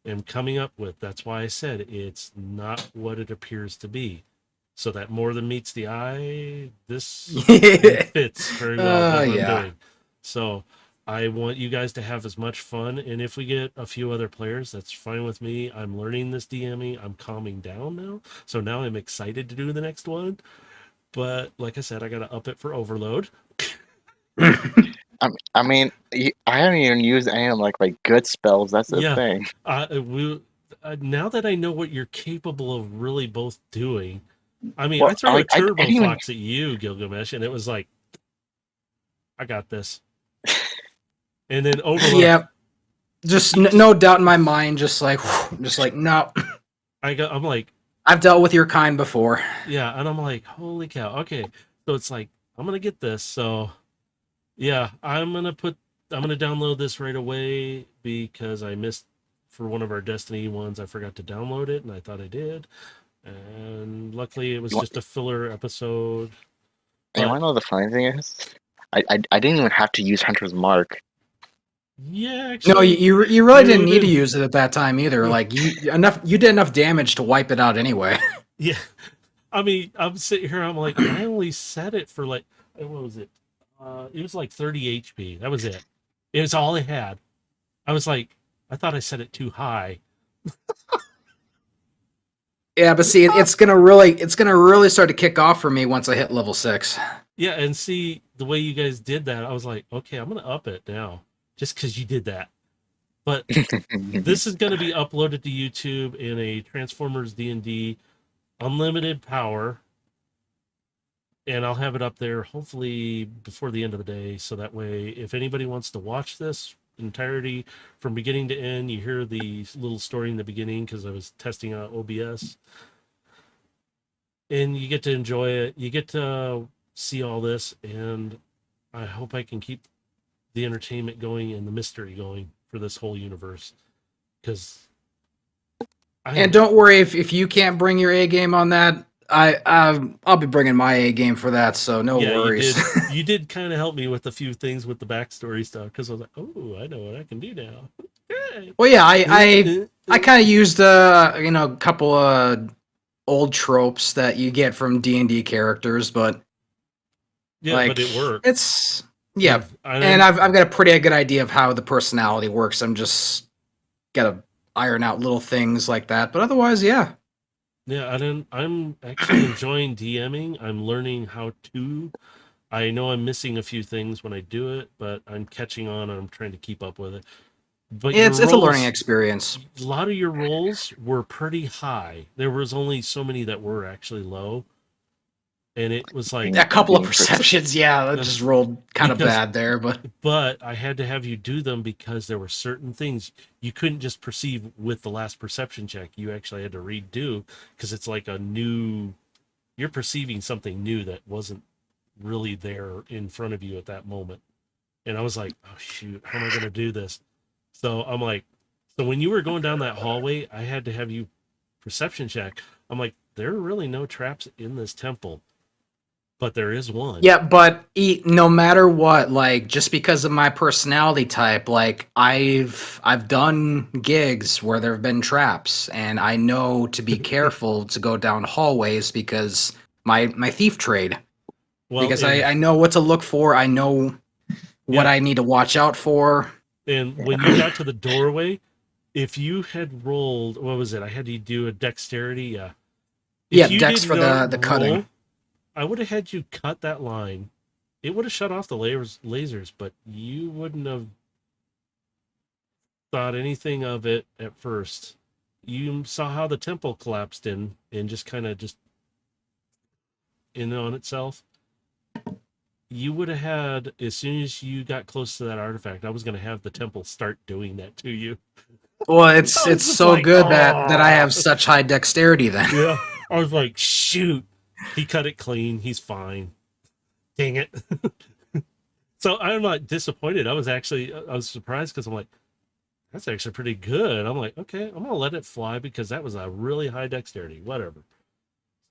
[SPEAKER 1] am coming up with. That's why I said it's not what it appears to be. So that more than meets the eye, this fits very well with what I'm doing. So I want you guys to have as much fun. And if we get a few other players, that's fine with me. I'm learning this DMing. I'm calming down now. So now I'm excited to do the next one. But like I said, I got to up it for overload.
[SPEAKER 3] I mean, I haven't even used any of like my good spells. That's the
[SPEAKER 1] Yeah.
[SPEAKER 3] thing.
[SPEAKER 1] Now that I know what you're capable of really both doing, I mean,
[SPEAKER 3] Well,
[SPEAKER 1] I threw a turbo
[SPEAKER 3] didn't even-
[SPEAKER 1] fox at you, Gilgamesh, and it was like, I got this. And then overload.
[SPEAKER 2] Yeah. Just no doubt in my mind, just like no.
[SPEAKER 1] I'm like,
[SPEAKER 2] I've dealt with your kind before.
[SPEAKER 1] yeah, and I'm like, holy cow. Okay. So it's like, I'm gonna get this. So yeah, I'm gonna download this right away because I missed for one of our Destiny ones, I forgot to download it and I thought I did. And luckily it was just a filler episode.
[SPEAKER 3] And you want to know the funny thing is? I didn't even have to use Hunter's Mark.
[SPEAKER 1] Yeah, actually.
[SPEAKER 2] No, you really didn't need to use it at that time either. Like you did enough damage to wipe it out anyway.
[SPEAKER 1] Yeah. I mean, I'm sitting here, I'm like, I only set it for like, what was it? It was like 30 HP. That was it. It was all I had. I was like, I thought I set it too high.
[SPEAKER 2] Yeah, but see, it's gonna really start to kick off for me once I hit level 6.
[SPEAKER 1] Yeah, and see the way you guys did that, I was like, okay, I'm gonna up it now, just because you did that. But this is gonna be uploaded to YouTube in a Transformers D&D unlimited power, and I'll have it up there hopefully before the end of the day, so that way, if anybody wants to watch this entirety from beginning to end, you hear the little story in the beginning because I was testing out OBS, and you get to enjoy it. You get to see all this, and I hope I can keep the entertainment going and the mystery going for this whole universe. Because
[SPEAKER 2] and don't worry if you can't bring your A game on that. I'll be bringing my A game for that, so no worries.
[SPEAKER 1] You did kind of help me with a few things with the backstory stuff because I was like, oh, I know what I can do now.
[SPEAKER 2] Well, yeah, I kind of used a couple of old tropes that you get from D&D characters, but
[SPEAKER 1] yeah, but it worked.
[SPEAKER 2] It's and I've got a pretty good idea of how the personality works. I'm just gotta iron out little things like that, but otherwise, yeah.
[SPEAKER 1] Yeah, I'm actually enjoying DMing. I'm learning how to. I know I'm missing a few things when I do it, but I'm catching on and I'm trying to keep up with it. But
[SPEAKER 2] it's a learning experience.
[SPEAKER 1] A lot of your rolls were pretty high. There was only so many that were actually low. And it was like
[SPEAKER 2] a couple of perceptions, yeah, that just rolled kind of bad there,
[SPEAKER 1] but I had to have you do them because there were certain things you couldn't just perceive with the last perception check. You actually had to redo because it's like you're perceiving something new that wasn't really there in front of you at that moment. And I was like, oh shoot, how am I going to do this? So I'm like, so when you were going down that hallway, I had to have you perception check. I'm like, there are really no traps in this temple. But there is one.
[SPEAKER 2] Yeah, but no matter what, like just because of my personality type, like I've done gigs where there have been traps, and I know to be careful to go down hallways because my thief trade. Well, because I know what to look for. I know what I need to watch out for.
[SPEAKER 1] And when you got to the doorway, if you had rolled, what was it? I had you do a dexterity. Yeah.
[SPEAKER 2] Yeah, dex for the cutting.
[SPEAKER 1] I would have had you cut that line. It would have shut off the lasers, but you wouldn't have thought anything of it at first. You saw how the temple collapsed in and just kind of just in on itself. You would have had, as soon as you got close to that artifact, I was going to have the temple start doing that to you.
[SPEAKER 2] Well, it's so like, good that I have such high dexterity then.
[SPEAKER 1] Yeah. I was like, shoot. He cut it clean. He's fine. Dang it. So I'm not disappointed. I was surprised because I'm like, that's actually pretty good. I'm like, okay, I'm going to let it fly because that was a really high dexterity, whatever.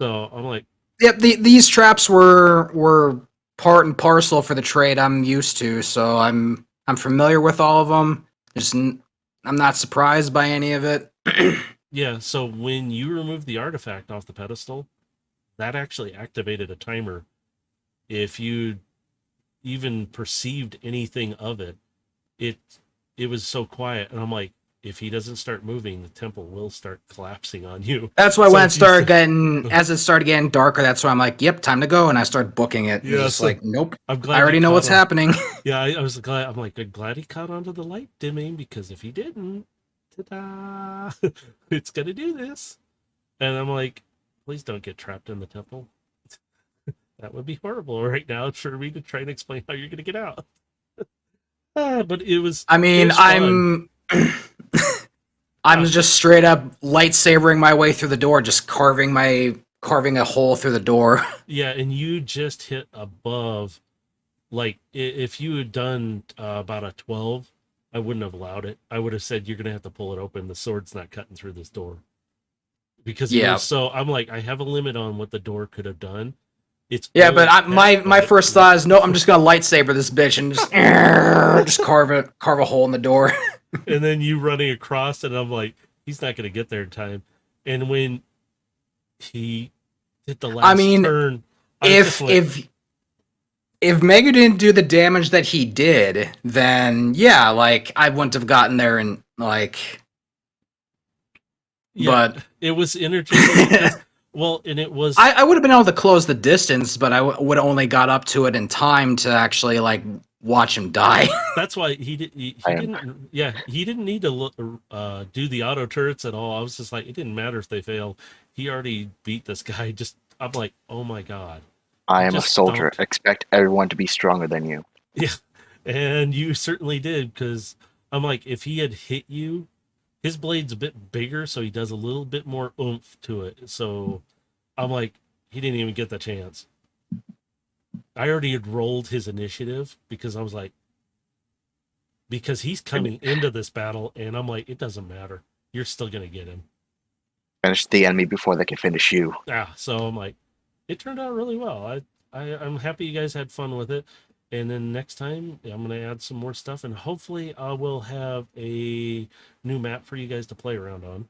[SPEAKER 1] So I'm like,
[SPEAKER 2] yep, these traps were part and parcel for the trade I'm used to. So I'm familiar with all of them. I'm not surprised by any of it.
[SPEAKER 1] Yeah. So when you remove the artifact off the pedestal, that actually activated a timer. If you even perceived anything of it. It was so quiet, and I'm like, if he doesn't start moving, the temple will start collapsing on you.
[SPEAKER 2] That's why
[SPEAKER 1] So
[SPEAKER 2] when it
[SPEAKER 1] if you
[SPEAKER 2] started
[SPEAKER 1] say-
[SPEAKER 2] getting, as it started getting darker, that's why I'm like, yep, time to go, and I start booking it.
[SPEAKER 1] Yeah,
[SPEAKER 2] Just
[SPEAKER 1] so
[SPEAKER 2] like, nope,
[SPEAKER 1] I'm glad
[SPEAKER 2] I already
[SPEAKER 1] you
[SPEAKER 2] know
[SPEAKER 1] caught
[SPEAKER 2] what's
[SPEAKER 1] on.
[SPEAKER 2] happening.
[SPEAKER 1] Yeah, I was glad. I'm like, I'm glad he caught onto the light dimming, because if he didn't, ta-da, it's gonna do this. And I'm like, please don't get trapped in the temple. That would be horrible right now for me to try and explain how you're gonna get out. But it was.
[SPEAKER 2] I mean,
[SPEAKER 1] it was fun.
[SPEAKER 2] I'm just straight up lightsabering my way through the door, just carving a hole through the door.
[SPEAKER 1] Yeah, and you just hit above. Like, if you had done about a 12, I wouldn't have allowed it. I would have said, you're gonna have to pull it open. The sword's not cutting through this door. Because
[SPEAKER 2] Yeah.
[SPEAKER 1] so I'm like, I have a limit on what the door could have done. It's
[SPEAKER 2] Yeah,
[SPEAKER 1] all
[SPEAKER 2] but my
[SPEAKER 1] that,
[SPEAKER 2] first thought is, no, I'm just gonna lightsaber this bitch and just carve a hole in the door.
[SPEAKER 1] and then you running across, and I'm like, he's not gonna get there in time. And when he did the last turn,
[SPEAKER 2] if Mega didn't do the damage that he did, then yeah, like I wouldn't have gotten there and like.
[SPEAKER 1] yeah,
[SPEAKER 2] But
[SPEAKER 1] it was entertaining. Because, well, and it was.
[SPEAKER 2] I would have been able to close the distance, but I would have only got up to it in time to actually like watch him die.
[SPEAKER 1] That's why he didn't. Yeah, he didn't need to do the auto turrets at all. I was just like, it didn't matter if they failed. He already beat this guy. I'm like, oh my god.
[SPEAKER 3] I am a
[SPEAKER 1] Just
[SPEAKER 3] soldier.
[SPEAKER 1] don't.
[SPEAKER 3] Expect everyone to be stronger than you.
[SPEAKER 1] Yeah, and you certainly did, because I'm like, if he had hit you, his blade's a bit bigger, so he does a little bit more oomph to it. So I'm like, he didn't even get the chance. I already had rolled his initiative, because I was like, because he's coming into this battle, and I'm like, it doesn't matter. You're still going to get him.
[SPEAKER 3] Finish the enemy before they can finish you.
[SPEAKER 1] Yeah, so I'm like, it turned out really well. I'm happy you guys had fun with it. And then next time, I'm going to add some more stuff, and hopefully I will have a new map for you guys to play around on.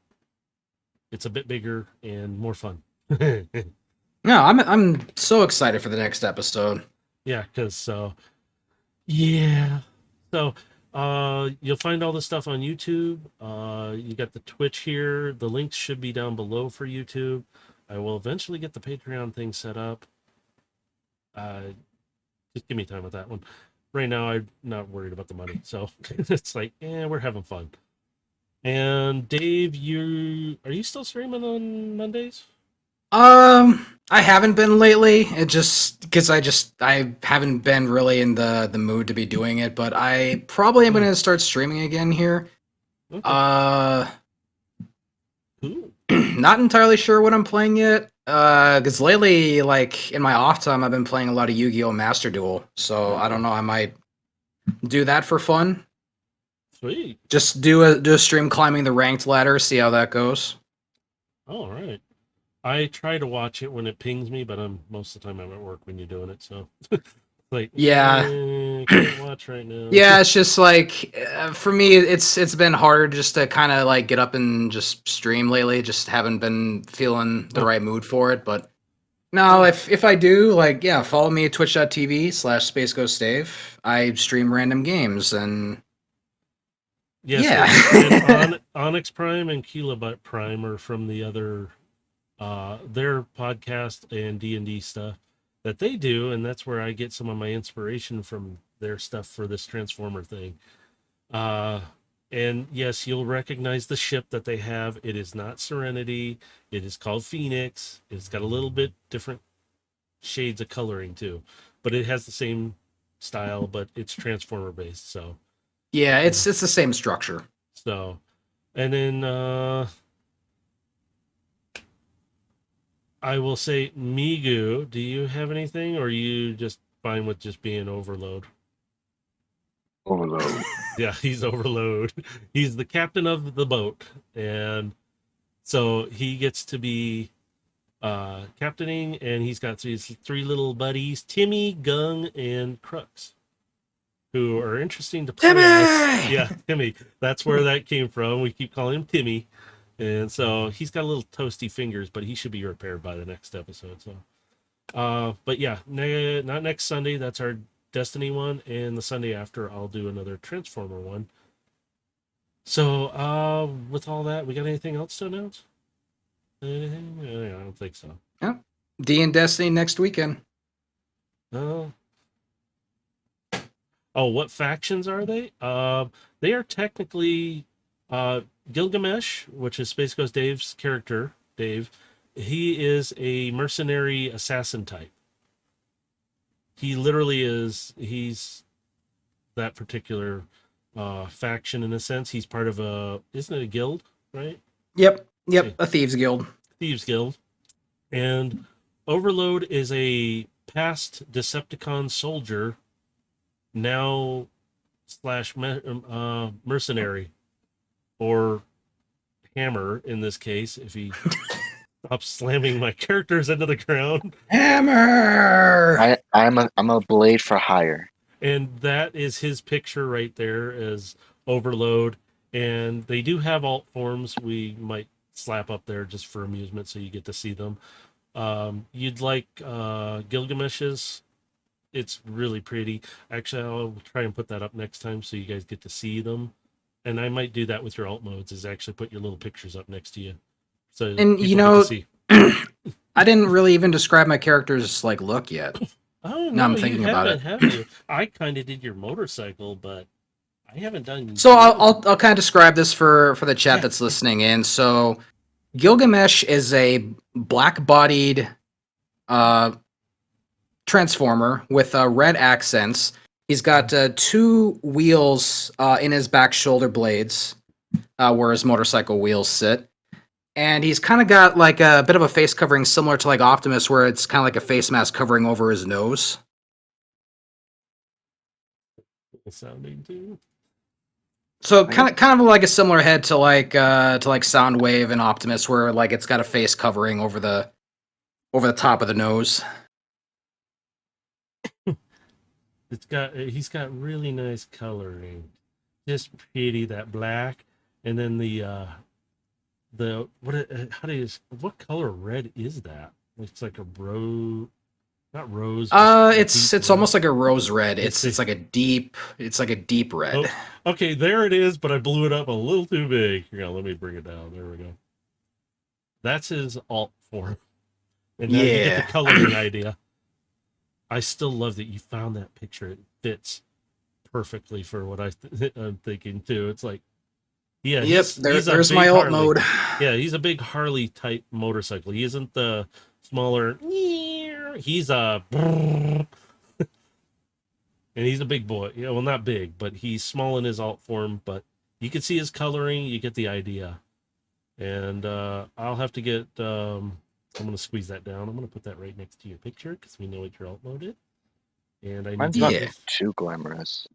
[SPEAKER 1] It's a bit bigger and more fun.
[SPEAKER 2] No, I'm so excited for the next episode.
[SPEAKER 1] Yeah, because yeah. So you'll find all the stuff on YouTube. You got the Twitch here. The links should be down below for YouTube. I will eventually get the Patreon thing set up. Just give me time with that one. Right now, I'm not worried about the money. So it's like, we're having fun. And Dave, are you still streaming on Mondays?
[SPEAKER 2] I haven't been lately. It just because I haven't been really in the mood to be doing it. But I probably am going to start streaming again here.
[SPEAKER 1] Okay. Cool.
[SPEAKER 2] Not entirely sure what I'm playing yet. Because lately, like in my off time, I've been playing a lot of Yu-Gi-Oh! Master Duel. So I don't know. I might do that for fun.
[SPEAKER 1] Sweet.
[SPEAKER 2] Just do a stream climbing the ranked ladder. See how that goes.
[SPEAKER 1] All right. I try to watch it when it pings me, but most of the time I'm at work when you're doing it. So, like,
[SPEAKER 2] Yeah.
[SPEAKER 1] Can't watch right now.
[SPEAKER 2] Yeah, it's just like for me, it's been hard just to kind of like get up and just stream lately. Just haven't been feeling the right mood for it. But no, if I do, like, yeah, follow me at twitch.tv/SpaceGhostDave. I stream random games and
[SPEAKER 1] Yes,
[SPEAKER 2] yeah.
[SPEAKER 1] and Onyx Prime and Kilobyte Prime are from the other their podcast and D&D stuff that they do, and that's where I get some of my inspiration from their stuff for this Transformer thing. And yes, you'll recognize the ship that they have. It is not Serenity. It is called Phoenix. It's got a little bit different shades of coloring too, but it has the same style, but it's Transformer based. So
[SPEAKER 2] yeah, it's the same structure.
[SPEAKER 1] So, and then I will say, Migu, do you have anything, or are you just fine with just being Overload?
[SPEAKER 3] Overload.
[SPEAKER 1] Yeah, he's Overload. He's the captain of the boat, and so he gets to be captaining, and he's got these three little buddies, Timmy, Gung, and Crux, who are interesting to play as. Yeah, Timmy. That's where that came from. We keep calling him Timmy. And so he's got a little toasty fingers, but he should be repaired by the next episode. So, but yeah, not next Sunday. That's our Destiny one, and the Sunday after I'll do another Transformer one. So, with all that, we got anything else to announce? Anything? I don't think so.
[SPEAKER 2] Yep. D and Destiny next weekend.
[SPEAKER 1] Oh, what factions are they? They are technically Gilgamesh, which is Space Ghost Dave's character, Dave. He is a mercenary assassin type. He literally is. He's that particular faction in a sense. He's part of isn't it a guild, right?
[SPEAKER 2] Yep, a thieves guild.
[SPEAKER 1] Thieves guild. And Overload is a past Decepticon soldier, now / mercenary, or hammer in this case, if he stops slamming my characters into the ground.
[SPEAKER 2] Hammer!
[SPEAKER 3] I'm a blade for hire.
[SPEAKER 1] And that is his picture right there as Overload. And they do have alt forms we might slap up there just for amusement so you get to see them. You'd like Gilgamesh's. It's really pretty. Actually, I'll try and put that up next time so you guys get to see them. And I might do that with your alt modes, is actually put your little pictures up next to you. So
[SPEAKER 2] and you know, I didn't really even describe my character's like look yet.
[SPEAKER 1] Oh,
[SPEAKER 2] now
[SPEAKER 1] no,
[SPEAKER 2] I'm thinking about it.
[SPEAKER 1] Have you? I kind of did your motorcycle, but I haven't done.
[SPEAKER 2] So I'll kind of describe this for the chat that's listening in. So Gilgamesh is a black-bodied transformer with red accents. He's got 2 wheels in his back shoulder blades, where his motorcycle wheels sit. And he's kind of got like a bit of a face covering similar to like Optimus, where it's kind of like a face mask covering over his nose.
[SPEAKER 1] Sounding too.
[SPEAKER 2] So kind of like a similar head to like Soundwave and Optimus, where like it's got a face covering over the top of the nose.
[SPEAKER 1] He's got really nice coloring, just pretty, that black, and then what color red is that? It's like a rose, not rose.
[SPEAKER 2] It's almost like a rose red. It's like a deep red.
[SPEAKER 1] Oh, okay, there it is, but I blew it up a little too big. Here, let me bring it down. There we go. That's his alt form, and now you get the coloring idea. I still love that you found that picture. It fits perfectly for what I'm thinking too. It's like, yeah,
[SPEAKER 2] yep. There's my alt mode.
[SPEAKER 1] Yeah, he's a big Harley type motorcycle. He isn't the smaller. He's a, and he's a big boy. Yeah, well, not big, but he's small in his alt form. But you can see his coloring. You get the idea. And I'll have to get. I'm going to squeeze that down. I'm going to put that right next to your picture because we know what your alt mode is. And I
[SPEAKER 3] Mine's not too glamorous.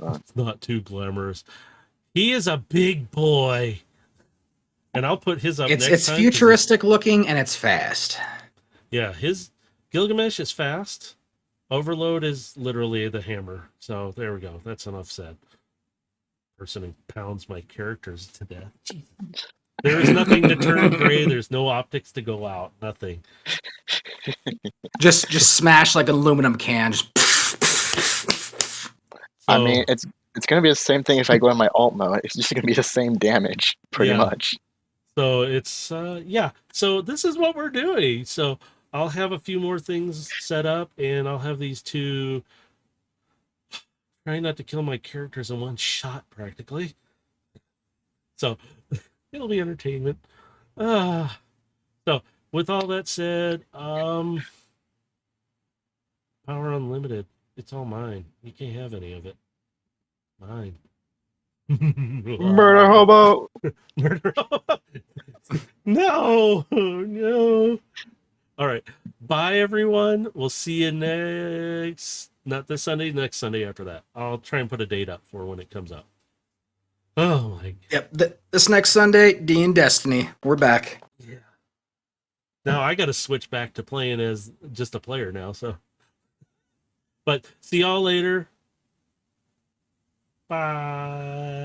[SPEAKER 1] It's not too glamorous. He is a big boy. And I'll put his up next time.
[SPEAKER 2] It's futuristic looking and it's fast.
[SPEAKER 1] Yeah, his Gilgamesh is fast. Overload is literally the hammer. So there we go. That's enough said. Person who pounds my characters to death. Jesus. There is nothing to turn gray. There's no optics to go out. Nothing.
[SPEAKER 2] Just smash like an aluminum can.
[SPEAKER 3] I mean, it's gonna be the same thing if I go on my alt mode. It's just gonna be the same damage, pretty much.
[SPEAKER 1] So it's So this is what we're doing. So I'll have a few more things set up, and I'll have these 2. Trying not to kill my characters in one shot, practically. So. It'll be entertainment. So, with all that said, Power Unlimited. It's all mine. You can't have any of it. Mine.
[SPEAKER 3] Murder hobo!
[SPEAKER 1] Murder hobo! No! No! All right. Bye, everyone. We'll see you not this Sunday, next Sunday after that. I'll try and put a date up for when it comes up. Oh my god.
[SPEAKER 2] Yep. This next Sunday, D and Destiny. We're back.
[SPEAKER 1] Yeah. Now I got to switch back to playing as just a player now, so. But see y'all later. Bye.